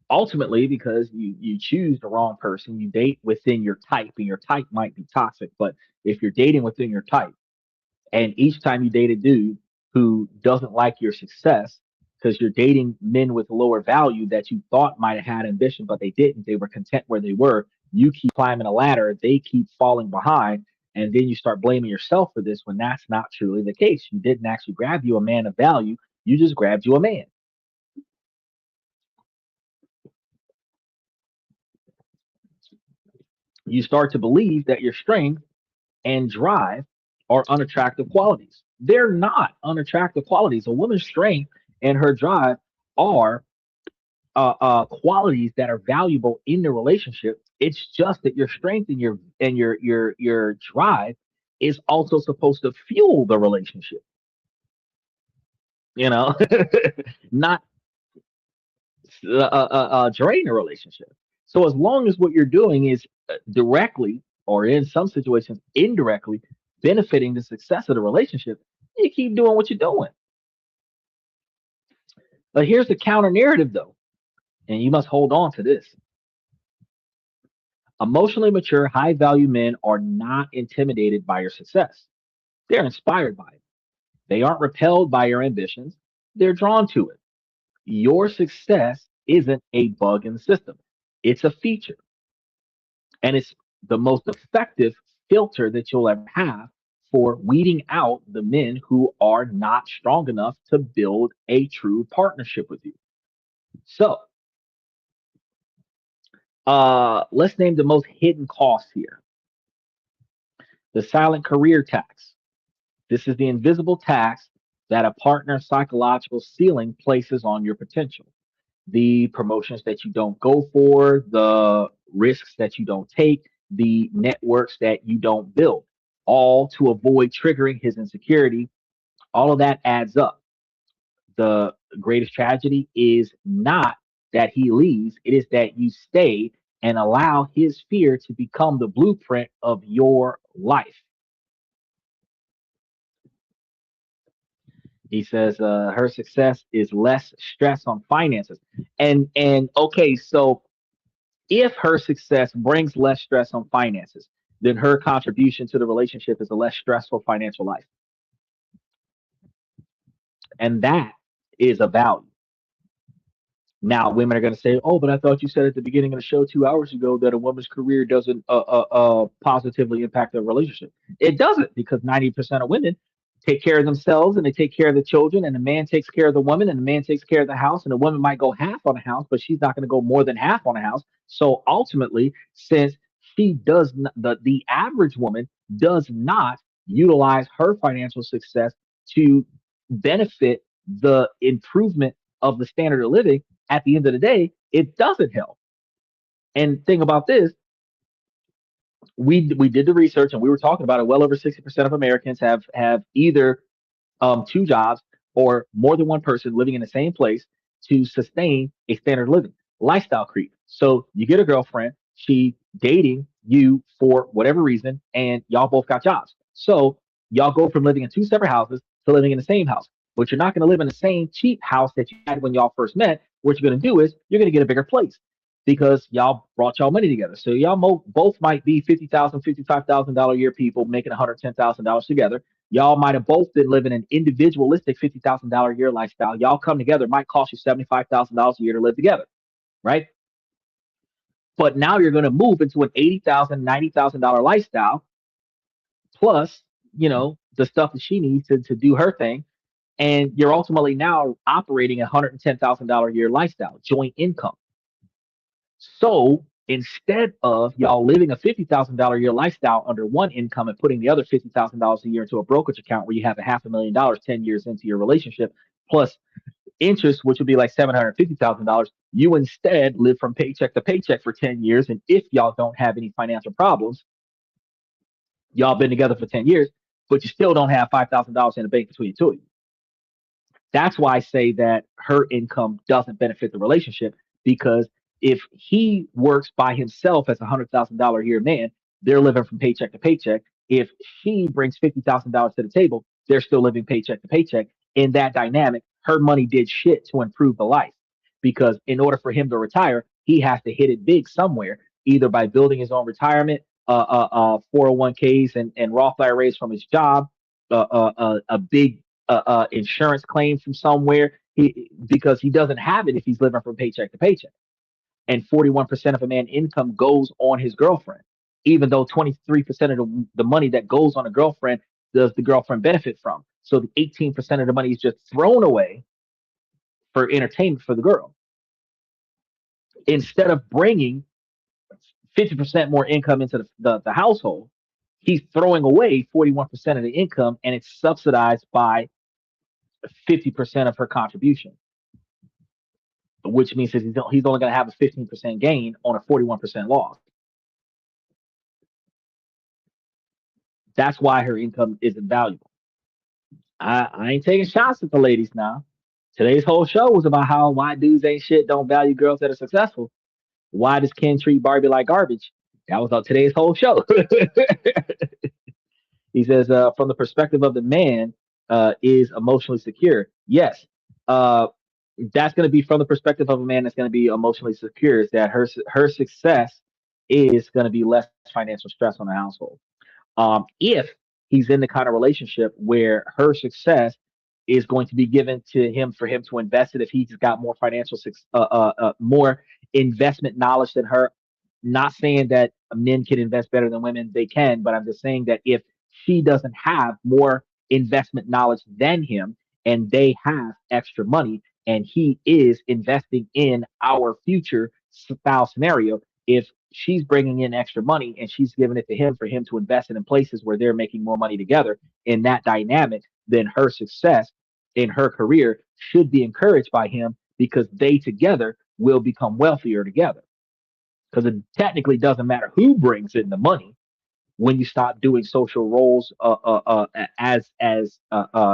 Ultimately, because you choose the wrong person, you date within your type, and your type might be toxic, but if you're dating within your type, and each time you date a dude who doesn't like your success, because you're dating men with lower value that you thought might have had ambition, but they didn't. They were content where they were. You keep climbing a ladder, they keep falling behind. And then you start blaming yourself for this when that's not truly the case. You didn't actually grab you a man of value. You just grabbed you a man. You start to believe that your strength and drive are unattractive qualities. They're not unattractive qualities. A woman's strength and her drive are qualities that are valuable in the relationship. It's just that your strength and your drive is also supposed to fuel the relationship. You know, not drain a relationship. So as long as what you're doing is directly or in some situations indirectly benefiting the success of the relationship, you keep doing what you're doing. But here's the counter narrative though, and you must hold on to this. Emotionally mature, high value men are not intimidated by your success. They're inspired by it. They aren't repelled by your ambitions. They're drawn to it. Your success isn't a bug in the system. It's a feature. And it's the most effective filter that you'll ever have for weeding out the men who are not strong enough to build a true partnership with you. So, let's name the most hidden costs here. The silent career tax. This is the invisible tax that a partner's psychological ceiling places on your potential. The promotions that you don't go for, the risks that you don't take, the networks that you don't build, all to avoid triggering his insecurity. All of that adds up. The greatest tragedy is not that he leaves, it is that you stay and allow his fear to become the blueprint of your life. He says her success is less stress on finances. And okay, so If her success brings less stress on finances, then her contribution to the relationship is a less stressful financial life. And that is a value. Now, women are going to say, "Oh, but I thought you said at the beginning of the show 2 hours ago that a woman's career doesn't positively impact their relationship." It doesn't, because 90% of women take care of themselves and they take care of the children, and the man takes care of the woman, and the man takes care of the house, and the woman might go half on the house, but she's not going to go more than half on the house. So ultimately, since she does not, the average woman does not utilize her financial success to benefit the improvement of the standard of living, at the end of the day, it doesn't help. And thing about this, we did the research and we were talking about it. Well over 60% of Americans have either two jobs or more than one person living in the same place to sustain a standard of living. Lifestyle creep. So you get a girlfriend, she dating you for whatever reason, and y'all both got jobs. So y'all go from living in two separate houses to living in the same house. But you're not going to live in the same cheap house that you had when y'all first met. What you're going to do is you're going to get a bigger place because y'all brought y'all money together. So y'all both might be $50,000, $55,000 a year people making $110,000 together. Y'all might have both been living an individualistic $50,000 a year lifestyle. Y'all come together, it might cost you $75,000 a year to live together, right? But now you're going to move into an $80,000, $90,000 lifestyle, plus, the stuff that she needs to do her thing. And you're ultimately now operating a $110,000 a year lifestyle, joint income. So instead of y'all living a $50,000 a year lifestyle under one income and putting the other $50,000 a year into a brokerage account where you have a $500,000 10 years into your relationship, plus interest, which would be like $750,000, you instead live from paycheck to paycheck for 10 years. And if y'all don't have any financial problems, y'all been together for 10 years, but you still don't have $5,000 in the bank between the two of you. That's why I say that her income doesn't benefit the relationship, because if he works by himself as $100,000 a year man, they're living from paycheck to paycheck. If she brings $50,000 to the table, they're still living paycheck to paycheck. In that dynamic, her money did shit to improve the life, because in order for him to retire, he has to hit it big somewhere, either by building his own retirement, 401ks and Roth IRAs from his job, a big insurance claim from somewhere, because he doesn't have it if he's living from paycheck to paycheck. And 41% of a man's income goes on his girlfriend, even though 23% of the money that goes on a girlfriend does the girlfriend benefit from. So the 18% of the money is just thrown away for entertainment for the girl. Instead of bringing 50% more income into the household, he's throwing away 41% of the income, and it's subsidized by 50% of her contribution, which means that he's only going to have a 15% gain on a 41% loss. That's why her income isn't valuable. I ain't taking shots at the ladies now. Today's whole show was about how why dudes ain't shit, don't value girls that are successful. Why does Ken treat Barbie like garbage? That was on today's whole show. He says, from the perspective of the man, is emotionally secure. Yes, uh, that's going to be from the perspective of a man that's going to be emotionally secure. Is that her success is going to be less financial stress on the household. If he's in the kind of relationship where her success is going to be given to him for him to invest it, if he's got more more investment knowledge than her. Not saying that men can invest better than women, they can, but I'm just saying that if she doesn't have more investment knowledge than him, and they have extra money, and he is investing in our future style scenario, if she's bringing in extra money and she's giving it to him for him to invest it in places where they're making more money together in that dynamic, then her success in her career should be encouraged by him, because they together will become wealthier together. Because it technically doesn't matter who brings in the money when you stop doing social roles, as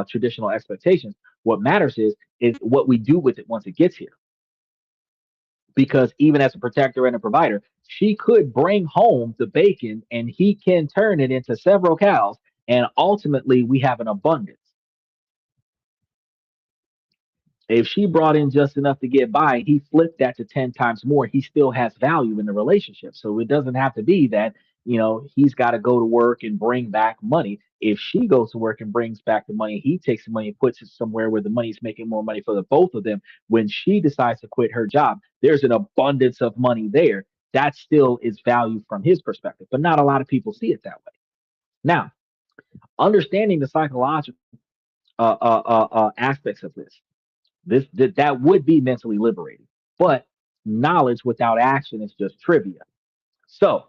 traditional expectations. What matters is what we do with it once it gets here. Because even as a protector and a provider, she could bring home the bacon and he can turn it into several cows, and ultimately we have an abundance. If she brought in just enough to get by, he flipped that to 10 times more. He still has value in the relationship. So it doesn't have to be that, he's got to go to work and bring back money. If she goes to work and brings back the money, he takes the money and puts it somewhere where the money's making more money for the both of them. When she decides to quit her job, there's an abundance of money there. That still is value from his perspective, but not a lot of people see it that way. Now, understanding the psychological aspects of that would be mentally liberating. But knowledge without action is just trivia. So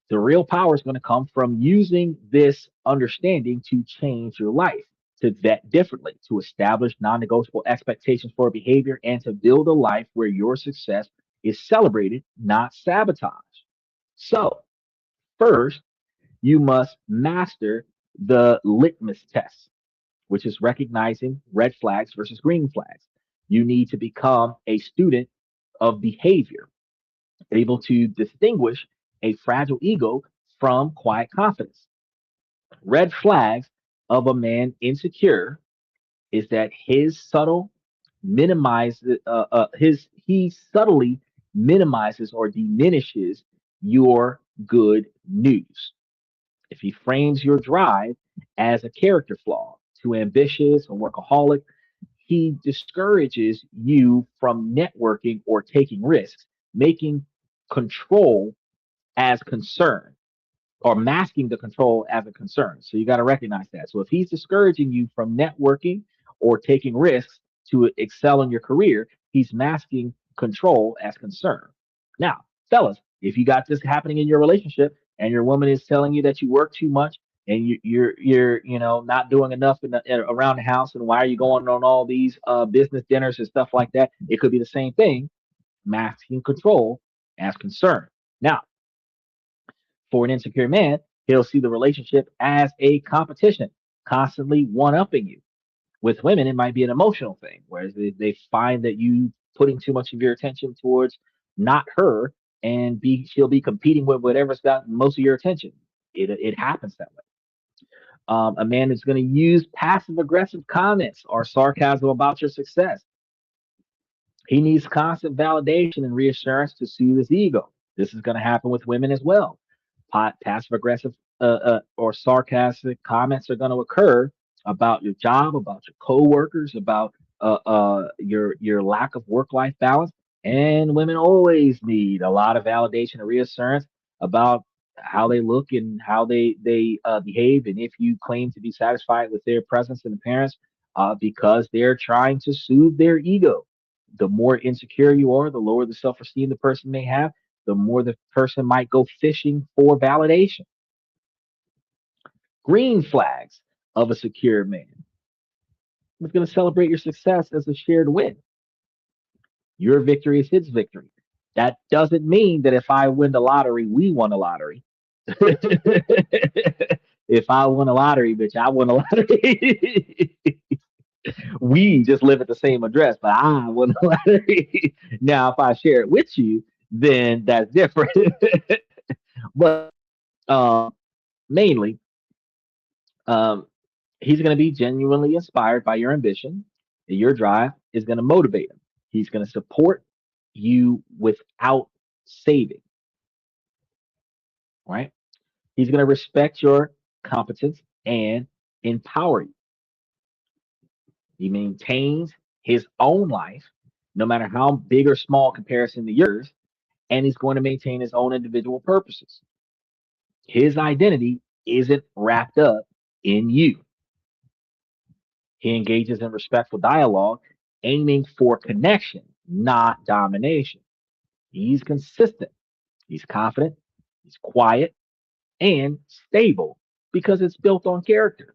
the real power is going to come from using this understanding to change your life, to vet differently, to establish non-negotiable expectations for behavior, and to build a life where your success is celebrated, not sabotaged. So first, you must master the litmus test, which is recognizing red flags versus green flags. You need to become a student of behavior, able to distinguish a fragile ego from quiet confidence. Red flags of a man insecure is that he subtly minimizes or diminishes your good news. If he frames your drive as a character flaw, too ambitious or workaholic, he discourages you from networking or taking risks, making control as concern or masking the control as a concern. So you got to recognize that. So if he's discouraging you from networking or taking risks to excel in your career, he's masking control as concern. Now, fellas, if you got this happening in your relationship and your woman is telling you that you work too much and you're not doing enough around the house, and why are you going on all these business dinners and stuff like that? It could be the same thing, masking control as concern. Now, for an insecure man, he'll see the relationship as a competition, constantly one upping you. With women, it might be an emotional thing, whereas they find that you putting too much of your attention towards not her, and she'll be competing with whatever's got most of your attention. It happens that way. A man is going to use passive aggressive comments or sarcasm about your success. He needs constant validation and reassurance to soothe his ego. This is going to happen with women as well. Passive aggressive or sarcastic comments are going to occur about your job, about your coworkers, about your lack of work life balance. And women always need a lot of validation and reassurance about how they look and how they behave, and if you claim to be satisfied with their presence and appearance, because they're trying to soothe their ego. The more insecure you are, the lower the self esteem the person may have, the more the person might go fishing for validation. Green flags of a secure man. It's going to celebrate your success as a shared win. Your victory is his victory. That doesn't mean that if I win the lottery, we won the lottery. If I won a lottery, bitch, I won a lottery. We just live at the same address, but I won the lottery. Now, if I share it with you, then that's different. But mainly, um, he's going to be genuinely inspired by your ambition. Your drive is going to motivate him. He's going to support you without saving, right? He's going to respect your competence and empower you. He maintains his own life, no matter how big or small comparison to yours, and he's going to maintain his own individual purposes. His identity isn't wrapped up in you. He engages in respectful dialogue, aiming for connection, not domination. He's consistent, he's confident, he's quiet, and stable because it's built on character.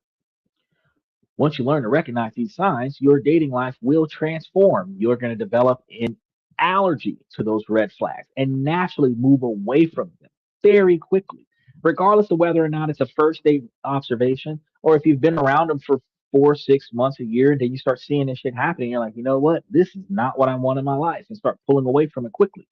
Once you learn to recognize these signs, your dating life will transform. You're going to develop an allergy to those red flags and naturally move away from them very quickly, regardless of whether or not it's a first date observation or if you've been around them for 4, 6 months, a year, and then you start seeing this shit happening. You're like, you know what? This is not what I want in my life, and start pulling away from it quickly.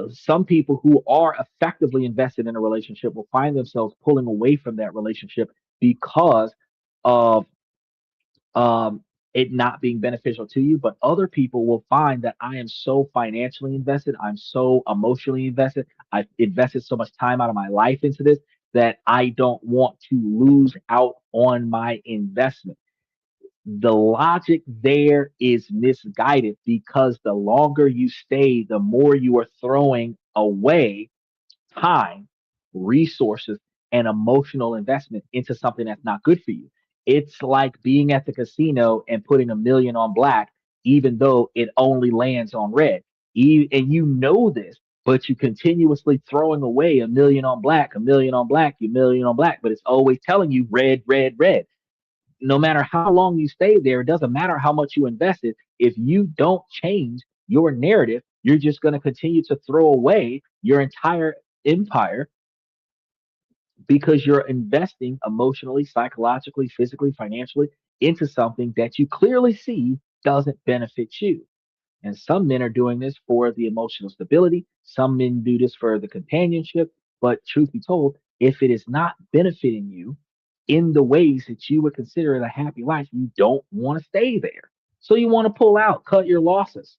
Some people who are effectively invested in a relationship will find themselves pulling away from that relationship because of it not being beneficial to you, but other people will find that I am so financially invested, I'm so emotionally invested, I've invested so much time out of my life into this that I don't want to lose out on my investment. The logic there is misguided because the longer you stay, the more you are throwing away time, resources, and emotional investment into something that's not good for you. It's like being at the casino and putting a million on black, even though it only lands on red. And you know this, but you continuously throwing away a million on black, a million on black, a million on black, but it's always telling you red, red, red. No matter how long you stay there, it doesn't matter how much you invested. If you don't change your narrative, you're just going to continue to throw away your entire empire because you're investing emotionally, psychologically, physically, financially into something that you clearly see doesn't benefit you. And some men are doing this for the emotional stability. Some men do this for the companionship. But truth be told, if it is not benefiting you in the ways that you would consider it a happy life, you don't want to stay there. So you want to pull out, cut your losses,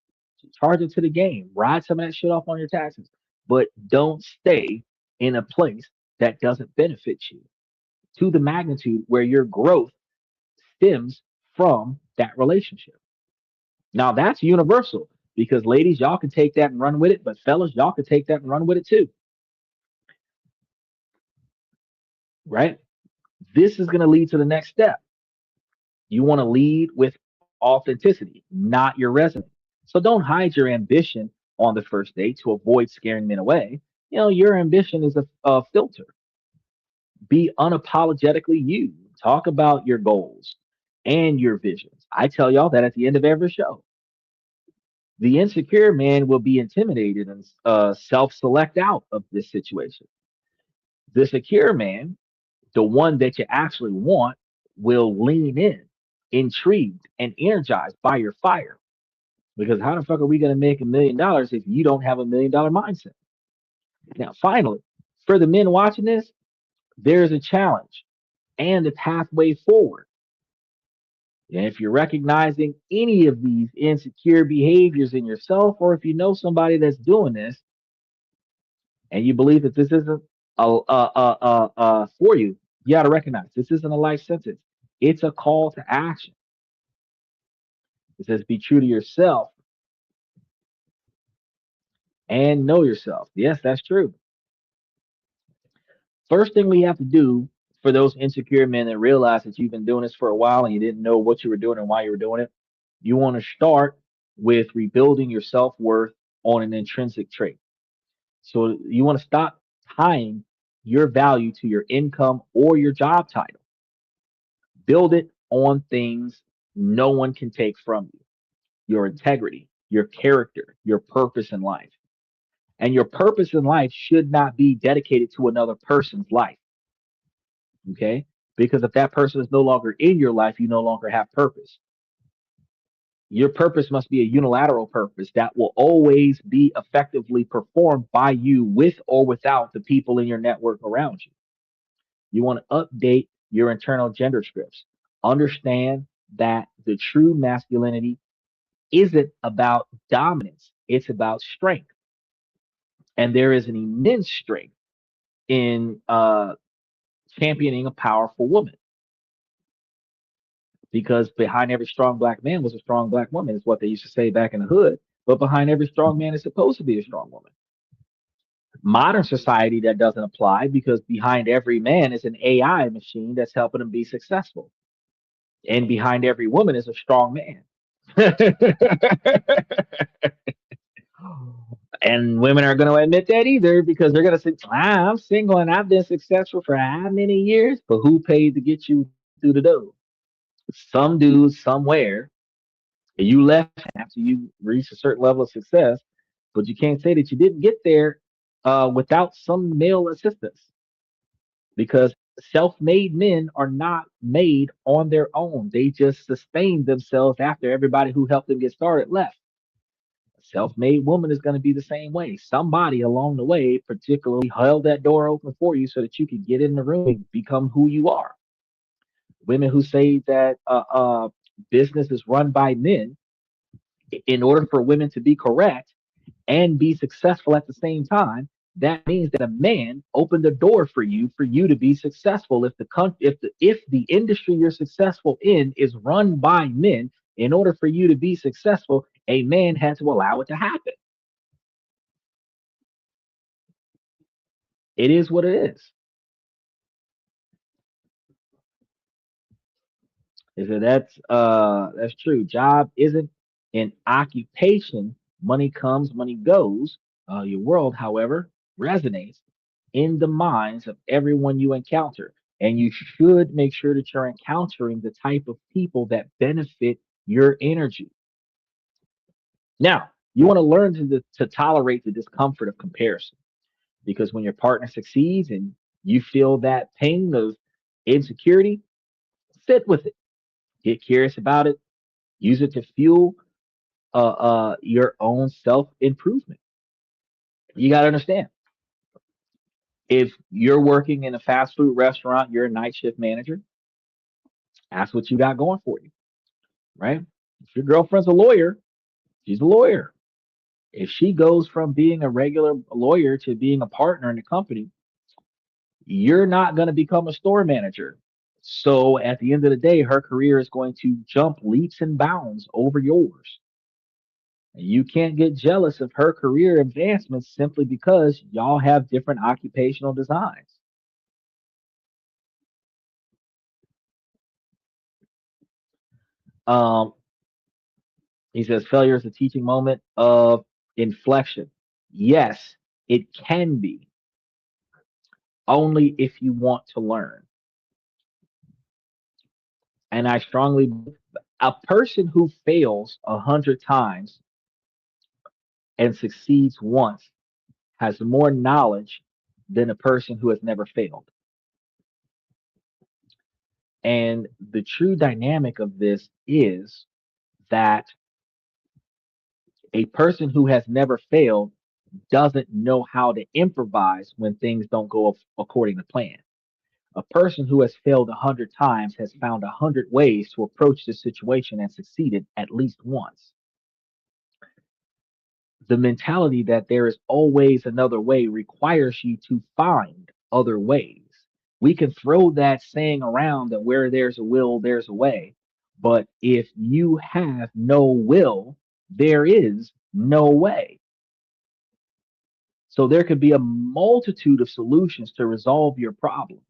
charge it to the game, ride some of that shit off on your taxes, but don't stay in a place that doesn't benefit you to the magnitude where your growth stems from that relationship. Now that's universal because ladies, y'all can take that and run with it, but fellas, y'all can take that and run with it too, right? This is going to lead to the next step. You want to lead with authenticity, not your resume. So don't hide your ambition on the first date to avoid scaring men away. You know, your ambition is a filter. Be unapologetically you. Talk about your goals and your visions. I tell y'all that at the end of every show. The insecure man will be intimidated and self select out of this situation. The secure man, the one that you actually want, will lean in, intrigued and energized by your fire. Because how the fuck are we going to make $1 million if you don't have $1 million mindset? Now, finally, for the men watching this, there's a challenge and a pathway forward. And if you're recognizing any of these insecure behaviors in yourself, or if you know somebody that's doing this, and you believe that this isn't for you, you got to recognize this isn't a life sentence. It's a call to action. It says, be true to yourself and know yourself. Yes, that's true. First thing we have to do for those insecure men that realize that you've been doing this for a while and you didn't know what you were doing and why you were doing it, you want to start with rebuilding your self worth on an intrinsic trait. So you want to stop tying your value to your income or your job title. Build it on things no one can take from you: your integrity, your character, your purpose in life. And your purpose in life should not be dedicated to another person's life. Okay. Because if that person is no longer in your life, you no longer have purpose. Your purpose must be a unilateral purpose that will always be effectively performed by you with or without the people in your network around you. You want to update your internal gender scripts. Understand that the true masculinity isn't about dominance, it's about strength. And there is an immense strength in championing a powerful woman because behind every strong black man was a strong black woman, is what they used to say back in the hood. But behind every strong man is supposed to be a strong woman. Modern society, that doesn't apply because behind every man is an AI machine that's helping him be successful. And behind every woman is a strong man. And women are going to admit that either because they're going to say, I'm single and I've been successful for how many years? But who paid to get you through the door? Some dude somewhere, and you left after you reached a certain level of success, but you can't say that you didn't get there without some male assistance because self-made men are not made on their own. They just sustain themselves after everybody who helped them get started left. A self-made woman is going to be the same way. Somebody along the way particularly held that door open for you so that you could get in the room and become who you are. Women who say that business is run by men, in order for women to be correct and be successful at the same time, that means that a man opened the door for you to be successful. If the industry you're successful in is run by men, in order for you to be successful, a man had to allow it to happen. It is what it is. Is that that's true. Job isn't an occupation. Money comes, money goes. Your world, however, resonates in the minds of everyone you encounter. And you should make sure that you're encountering the type of people that benefit your energy. Now, you want to learn to tolerate the discomfort of comparison, because when your partner succeeds and you feel that pain of insecurity, sit with it. Get curious about it. Use it to fuel your own self improvement. You got to understand, if you're working in a fast food restaurant, you're a night shift manager, that's what you got going for you, right? If your girlfriend's a lawyer, she's a lawyer. If she goes from being a regular lawyer to being a partner in the company, you're not going to become a store manager. So at the end of the day, her career is going to jump leaps and bounds over yours. You can't get jealous of her career advancements simply because y'all have different occupational designs. Um, he says failure is a teaching moment of inflection. Yes, it can be, only if you want to learn. And I strongly believe a person who fails 100 times and succeeds once has more knowledge than a person who has never failed. And the true dynamic of this is that a person who has never failed doesn't know how to improvise when things don't go according to plan. A person who has failed 100 times has found 100 ways to approach the situation and succeeded at least once. The mentality that there is always another way requires you to find other ways. We can throw that saying around that where there's a will, there's a way. But if you have no will, there is no way. So there could be a multitude of solutions to resolve your problem.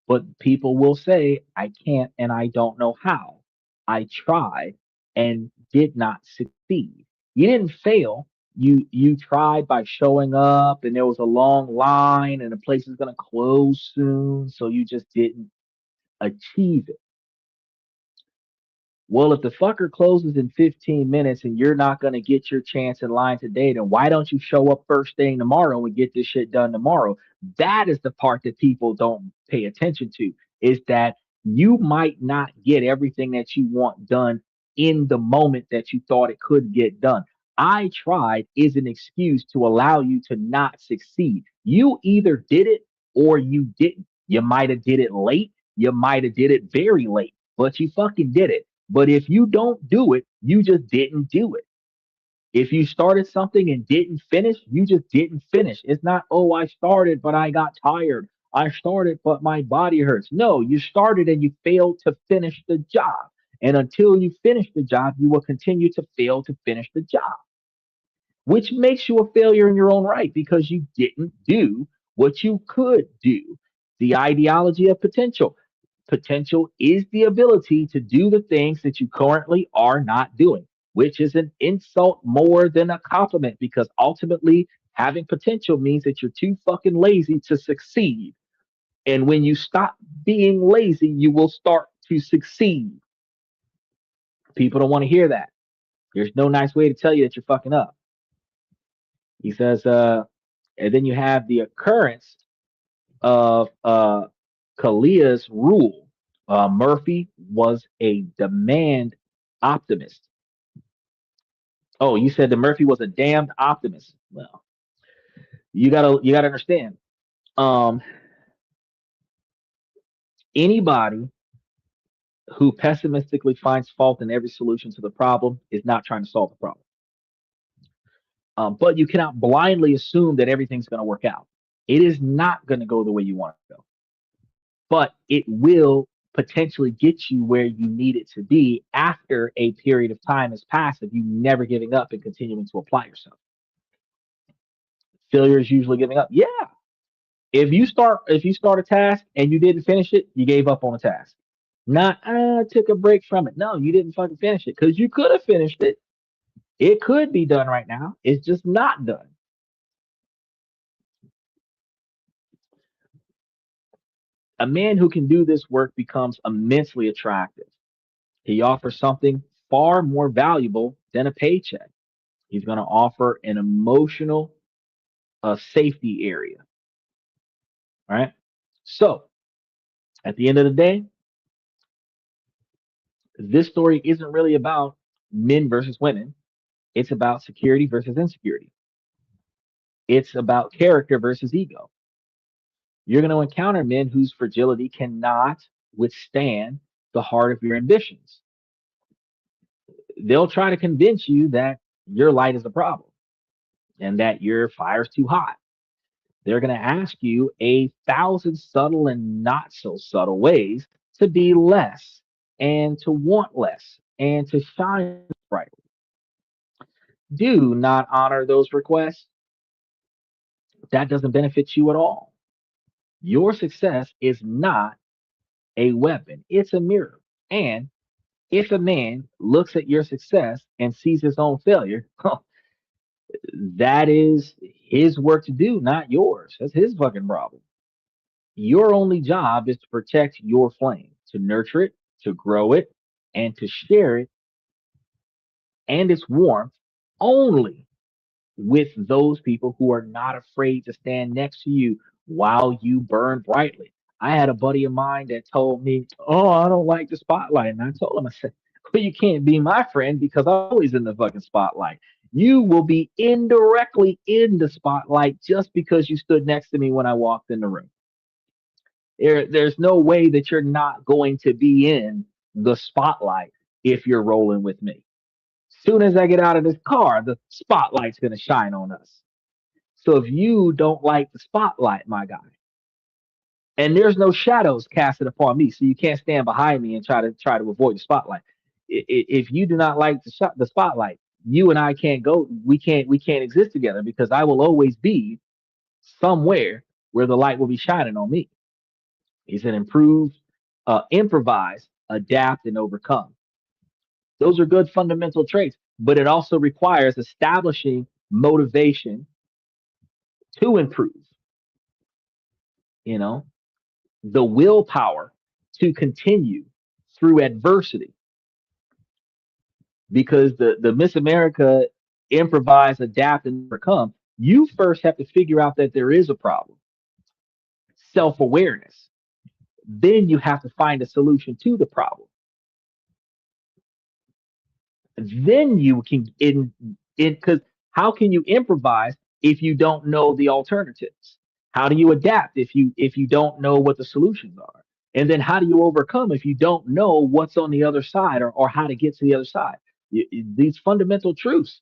But people will say, I can't and I don't know how. I tried and did not succeed. You didn't fail. You tried by showing up and there was a long line and the place is gonna close soon, so you just didn't achieve it. Well, if the fucker closes in 15 minutes and you're not going to get your chance in line today, then why don't you show up first thing tomorrow and get this shit done tomorrow? That is the part that people don't pay attention to, is that you might not get everything that you want done in the moment that you thought it could get done. I tried is an excuse to allow you to not succeed. You either did it or you didn't. You might have did it late. You might have did it very late, but you fucking did it. But if you don't do it, you just didn't do it. If you started something and didn't finish, you just didn't finish. It's not, oh, I started, but I got tired. I started, but my body hurts. No, you started and you failed to finish the job. And until you finish the job, you will continue to fail to finish the job, which makes you a failure in your own right because you didn't do what you could do. The ideology of potential. Potential is the ability to do the things that you currently are not doing, which is an insult more than a compliment because ultimately having potential means that you're too fucking lazy to succeed. And when you stop being lazy, you will start to succeed. People don't want to hear that. There's no nice way to tell you that you're fucking up. He says, and then you have the occurrence of Kalia's rule. Murphy was a demand optimist. Oh, you said that Murphy was a damned optimist. Well, you gotta understand. Um, anybody who pessimistically finds fault in every solution to the problem is not trying to solve the problem. But you cannot blindly assume that everything's going to work out. It is not going to go the way you want it to go, but it will potentially get you where you need it to be after a period of time has passed of you never giving up and continuing to apply yourself. Failure is usually giving up. Yeah. If you start a task and you didn't finish it, you gave up on the task. Not took a break from it. No, you didn't fucking finish it because you could have finished it. It could be done right now. It's just not done. A man who can do this work becomes immensely attractive. He offers something far more valuable than a paycheck. He's going to offer an emotional safety area. All right. So at the end of the day, this story isn't really about men versus women. It's about security versus insecurity. It's about character versus ego. You're going to encounter men whose fragility cannot withstand the heart of your ambitions. They'll try to convince you that your light is a problem and that your fire's too hot. They're going to ask you a thousand subtle and not so subtle ways to be less and to want less and to shine brightly. Do not honor those requests. That doesn't benefit you at all. Your success is not a weapon, it's a mirror. And if a man looks at your success and sees his own failure, that is his work to do, not yours. That's his fucking problem. Your only job is to protect your flame, to nurture it, to grow it, and to share it and its warmth only with those people who are not afraid to stand next to you while you burn brightly. I had a buddy of mine that told me, "Oh, I don't like the spotlight." And I told him, I said, "Well, you can't be my friend because I'm always in the fucking spotlight. You will be indirectly in the spotlight just because you stood next to me when I walked in the room. There's no way that you're not going to be in the spotlight if you're rolling with me. Soon as I get out of this car, the spotlight's going to shine on us. So if you don't like the spotlight, my guy, and there's no shadows casted upon me, so you can't stand behind me and try to avoid the spotlight. If you do not like the spotlight, you and I can't go. We can't exist together because I will always be somewhere where the light will be shining on me." He said, "Improve, improvise, adapt, and overcome. Those are good fundamental traits, but it also requires establishing motivation to improve, you know, the willpower to continue through adversity. Because the Miss America improvise, adapt, and overcome, you first have to figure out that there is a problem, self awareness. Then you have to find a solution to the problem. Then you can in because how can you improvise if you don't know the alternatives? How do you adapt if you don't know what the solutions are? And then how do you overcome if you don't know what's on the other side or how to get to the other side? These fundamental truths,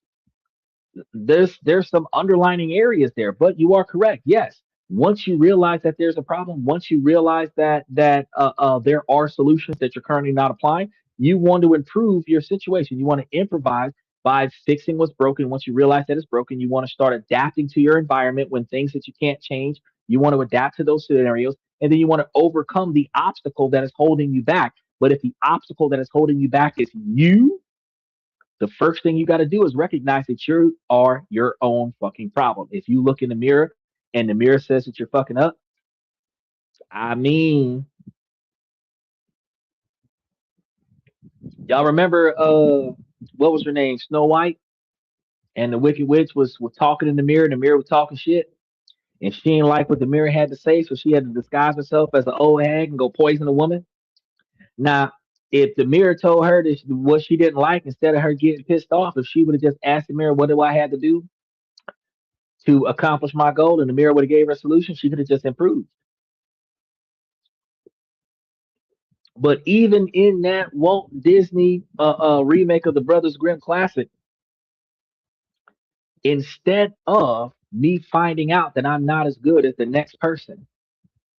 there's some underlining areas there, but you are correct. Yes, once you realize that there's a problem, once you realize that there are solutions that you're currently not applying, you want to improve your situation. You want to improvise by fixing what's broken. Once you realize that it's broken, you want to start adapting to your environment when things that you can't change. You want to adapt to those scenarios, and then you want to overcome the obstacle that is holding you back. But if the obstacle that is holding you back is you, the first thing you got to do is recognize that you are your own fucking problem. If you look in the mirror and the mirror says that you're fucking up, I mean, y'all remember what was her name? Snow White, and the Wicked Witch was talking in the mirror, and the mirror was talking shit, and she didn't like what the mirror had to say, so she had to disguise herself as an old hag and go poison a woman. Now, if the mirror told her that what she didn't like, instead of her getting pissed off, if she would have just asked the mirror, "What do I have to do to accomplish my goal?" and the mirror would have gave her a solution, she could have just improved. But even in that Walt Disney remake of the Brothers Grimm classic, instead of me finding out that I'm not as good as the next person,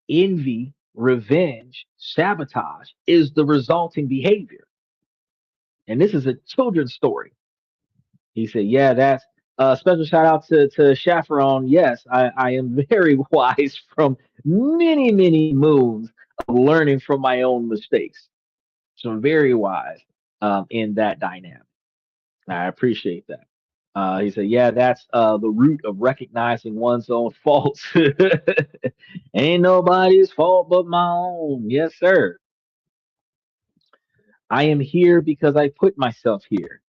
envy, revenge, sabotage is the resulting behavior. And this is a children's story. He said, "Yeah, that's special shout out to Chaperon. Yes, I am very wise from many, many moons of learning from my own mistakes. So I'm very wise in that dynamic. I appreciate that." He said, "Yeah, that's the root of recognizing one's own faults. Ain't nobody's fault but my own. Yes, sir. I am here because I put myself here.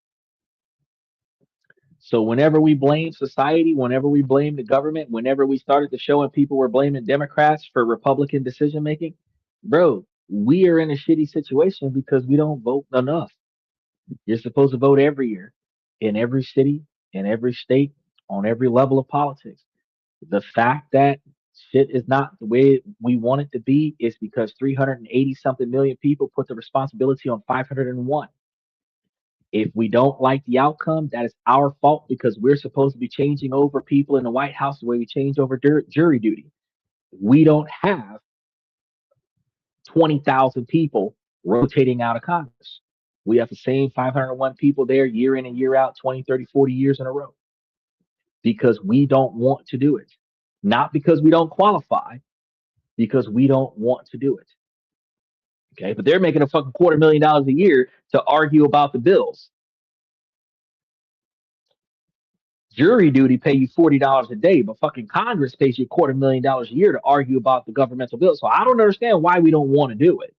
So whenever we blame society, whenever we blame the government, whenever we started the show and people were blaming Democrats for Republican decision making, bro, we are in a shitty situation because we don't vote enough. You're supposed to vote every year in every city, in every state, on every level of politics. The fact that shit is not the way we want it to be is because 380 something million people put the responsibility on 501. If we don't like the outcome, that is our fault because we're supposed to be changing over people in the White House the way we change over jury duty. We don't have 20,000 people rotating out of Congress. We have the same 501 people there year in and year out, 20, 30, 40 years in a row because we don't want to do it. Not because we don't qualify, because we don't want to do it. Okay. But they're making a fucking $250,000 a year to argue about the bills. Jury duty pay you $40 a day, but fucking Congress pays you $250,000 a year to argue about the governmental bill. So I don't understand why we don't want to do it,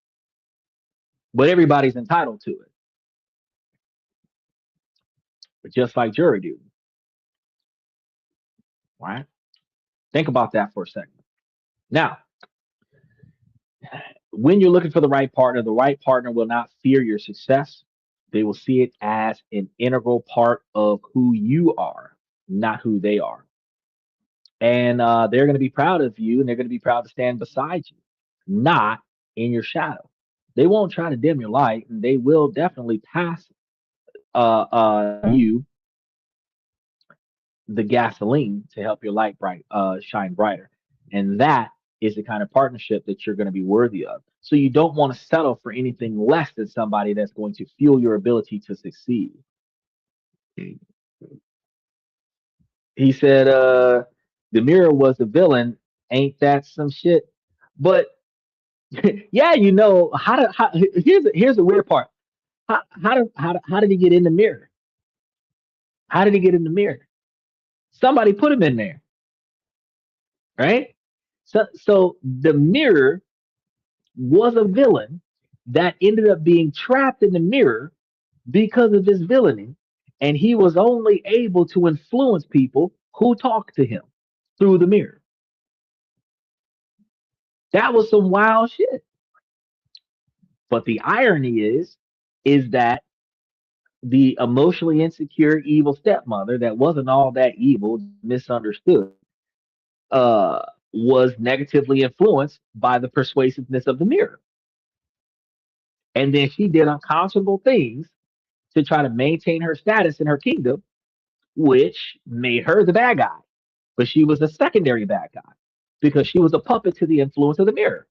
but everybody's entitled to it. But just like jury duty, right? Think about that for a second. Now, when you're looking for the right partner will not fear your success. They will see it as an integral part of who you are, not who they are. And they're going to be proud of you and they're going to be proud to stand beside you, not in your shadow. They won't try to dim your light and they will definitely pass you the gasoline to help your light shine brighter. And that is the kind of partnership that you're going to be worthy of. So you don't want to settle for anything less than somebody that's going to fuel your ability to succeed. He said, the mirror was the villain. Ain't that some shit? But yeah, here's the weird part. How did he get in the mirror? How did he get in the mirror? Somebody put him in there, right? So the mirror was a villain that ended up being trapped in the mirror because of his villainy, and he was only able to influence people who talked to him through the mirror. That was some wild shit. But the irony is that the emotionally insecure, evil stepmother that wasn't all that evil, misunderstood, uh, was negatively influenced by the persuasiveness of the mirror. And then she did unconscionable things to try to maintain her status in her kingdom, which made her the bad guy. But she was a secondary bad guy because she was a puppet to the influence of the mirror.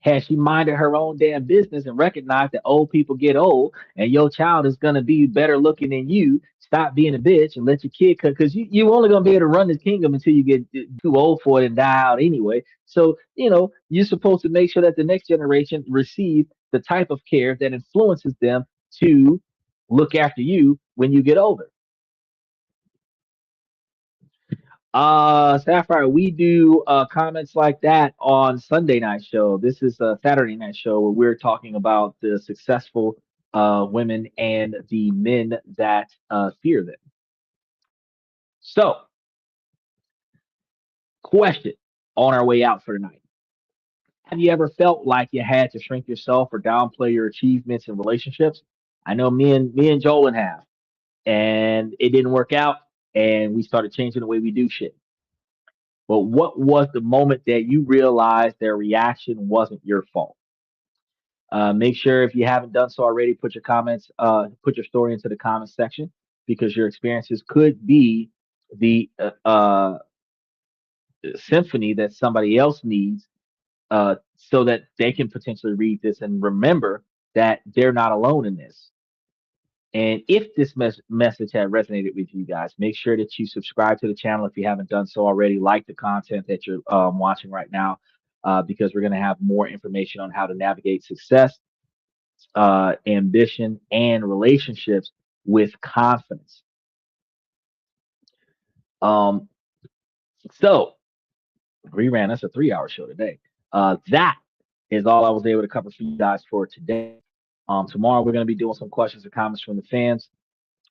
Had she minded her own damn business and recognized that old people get old and your child is going to be better looking than you, stop being a bitch and let your kid cut because you only going to be able to run this kingdom until you get too old for it and die out anyway. So, you're supposed to make sure that the next generation receive the type of care that influences them to look after you when you get older. Sapphire, we do comments like that on Sunday night show. This is a Saturday night show where we're talking about the successful women and the men that fear them. So, question on our way out for tonight. Have you ever felt like you had to shrink yourself or downplay your achievements in relationships? I know me and Joel have, and it didn't work out, and we started changing the way we do shit. But what was the moment that you realized their reaction wasn't your fault? Make sure if you haven't done so already, put your story into the comments section because your experiences could be the symphony that somebody else needs so that they can potentially read this and remember that they're not alone in this. And if this message had resonated with you guys, make sure that you subscribe to the channel if you haven't done so already. Like the content that you're watching right now, because we're going to have more information on how to navigate success, ambition, and relationships with confidence. Um, so we ran us a 3 hour show today. That is all I was able to cover for you guys for today. Tomorrow we're going to be doing some questions and comments from the fans.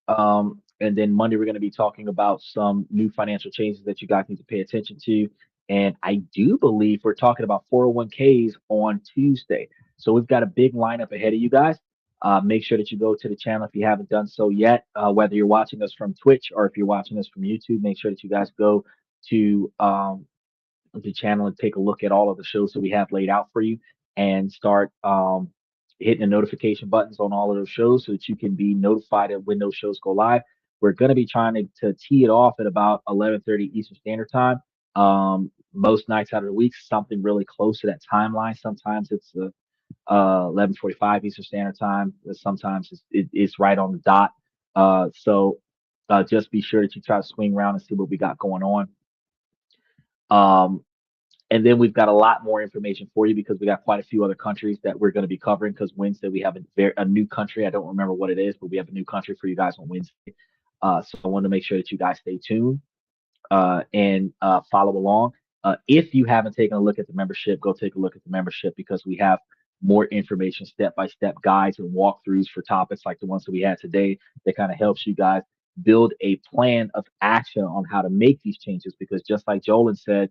And then Monday, we're going to be talking about some new financial changes that you guys need to pay attention to. And I do believe we're talking about 401ks on Tuesday. So we've got a big lineup ahead of you guys. Make sure that you go to the channel if you haven't done so yet. Whether you're watching us from Twitch or if you're watching us from YouTube, make sure that you guys go to the channel and take a look at all of the shows that we have laid out for you and start hitting the notification buttons on all of those shows so that you can be notified of when those shows go live. We're going to be trying to tee it off at about 11:30 Eastern Standard Time. Most nights out of the week, something really close to that timeline. Sometimes it's 11:45 Eastern Standard Time. Sometimes it's right on the dot. So just be sure that you try to swing around and see what we got going on. And then we've got a lot more information for you because we got quite a few other countries that we're going to be covering because Wednesday we have a new country. I don't remember what it is, but we have a new country for you guys on Wednesday. So I want to make sure that you guys stay tuned and follow along. If you haven't taken a look at the membership, go take a look at the membership because we have more information, step-by-step guides and walkthroughs for topics like the ones that we had today that kind of helps you guys build a plan of action on how to make these changes because just like Jolin said,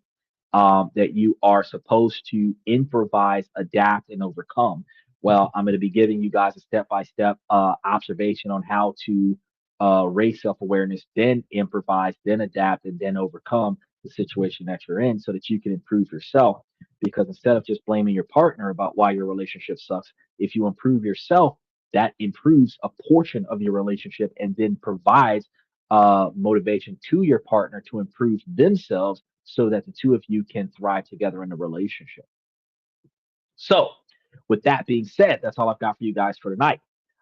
that you are supposed to improvise, adapt, and overcome. Well, I'm going to be giving you guys a step-by-step observation on how to raise self-awareness, then improvise, then adapt, and then overcome the situation that you're in so that you can improve yourself. Because instead of just blaming your partner about why your relationship sucks, if you improve yourself, that improves a portion of your relationship and then provides motivation to your partner to improve themselves so that the two of you can thrive together in a relationship. So, with that being said, that's all I've got for you guys for tonight.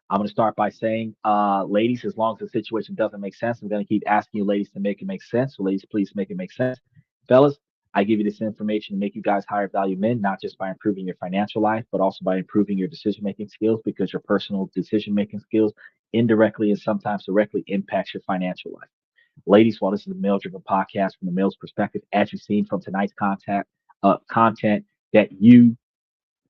I'm going to start by saying, ladies, as long as the situation doesn't make sense, I'm going to keep asking you ladies to make it make sense. So, ladies, please make it make sense. Fellas, I give you this information to make you guys higher value men, not just by improving your financial life, but also by improving your decision-making skills because your personal decision-making skills indirectly and sometimes directly impacts your financial life. Ladies, while this is a male-driven podcast from the male's perspective, as you've seen from tonight's content, that you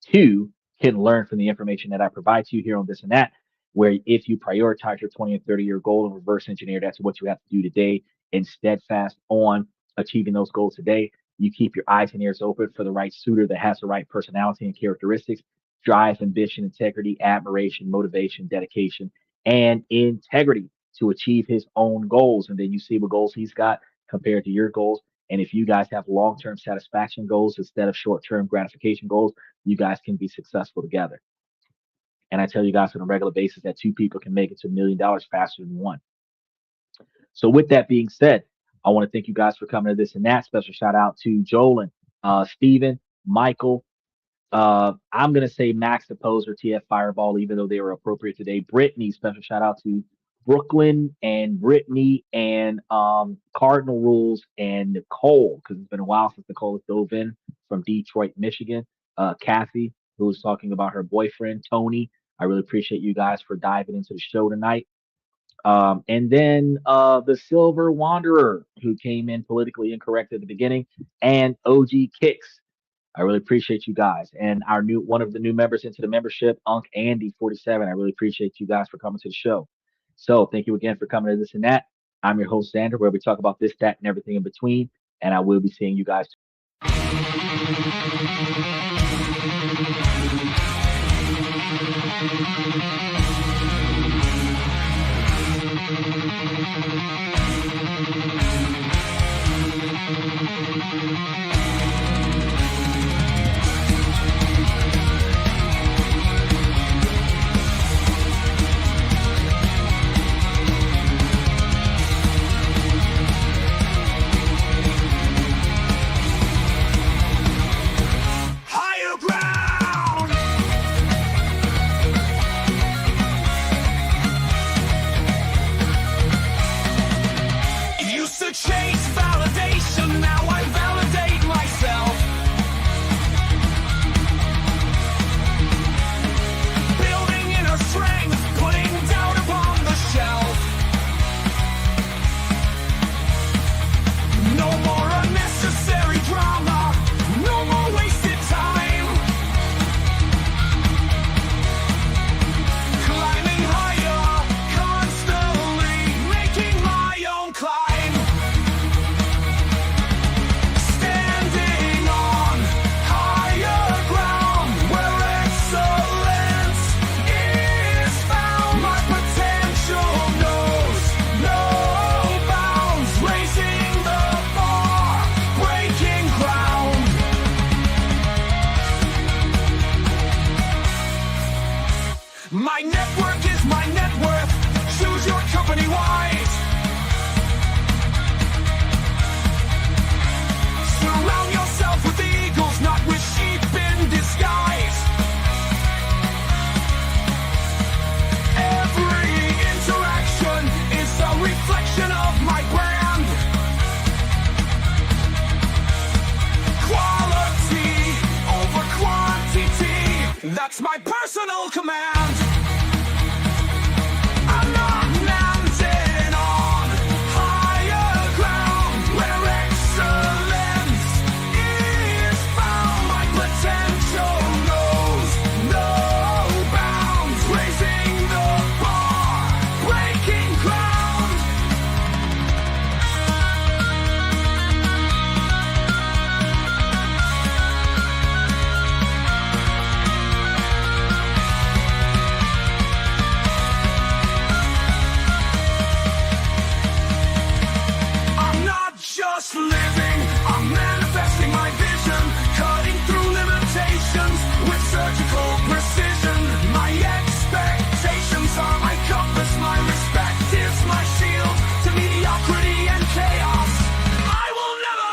too can learn from the information that I provide to you here on This and That, where if you prioritize your 20 and 30-year goal and reverse engineer, that's what you have to do today, and steadfast on achieving those goals today, you keep your eyes and ears open for the right suitor that has the right personality and characteristics, drive, ambition, integrity, admiration, motivation, dedication, and integrity to achieve his own goals. And then you see what goals he's got compared to your goals. And if you guys have long-term satisfaction goals instead of short-term gratification goals, you guys can be successful together. And I tell you guys on a regular basis that two people can make it to $1 million faster than one. So with that being said, I want to thank you guys for coming to This and That. Special shout out to Jolin, Steven, Michael. I'm going to say Max the Poser, TF Fireball, even though they were appropriate today. Brittany, special shout out to Brooklyn and Brittany and Cardinal Rules and Nicole, because it's been a while since Nicole has dove in from Detroit, Michigan. Kathy, who was talking about her boyfriend, Tony. I really appreciate you guys for diving into the show tonight. And then the Silver Wanderer, who came in politically incorrect at the beginning, and OG Kicks. I really appreciate you guys. And our one of the new members into the membership, Unc Andy 47. I really appreciate you guys for coming to the show. So thank you again for coming to This and That. I'm your host, Xander, where we talk about this, that, and everything in between. And I will be seeing you guys. That's my personal command. I'm not mounted on higher ground where excellence is found. My potential knows no bounds, raising the bar, breaking ground. I'm not just living, I'm manifesting my vision, cutting through limitations with surgical precision. My expectations are my compass, my respect is my shield to mediocrity and chaos. I will never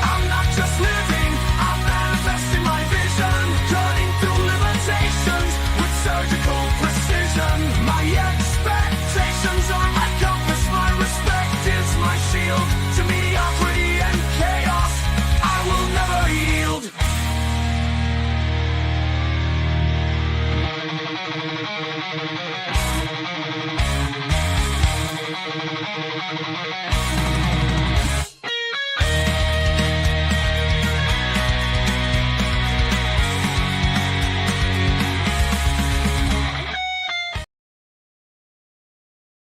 I'm not just living, I'm manifesting my vision, cutting through limitations with surgical precision. My expectations are my compass, my respect is my shield to mediocrity and chaos. I will never yield.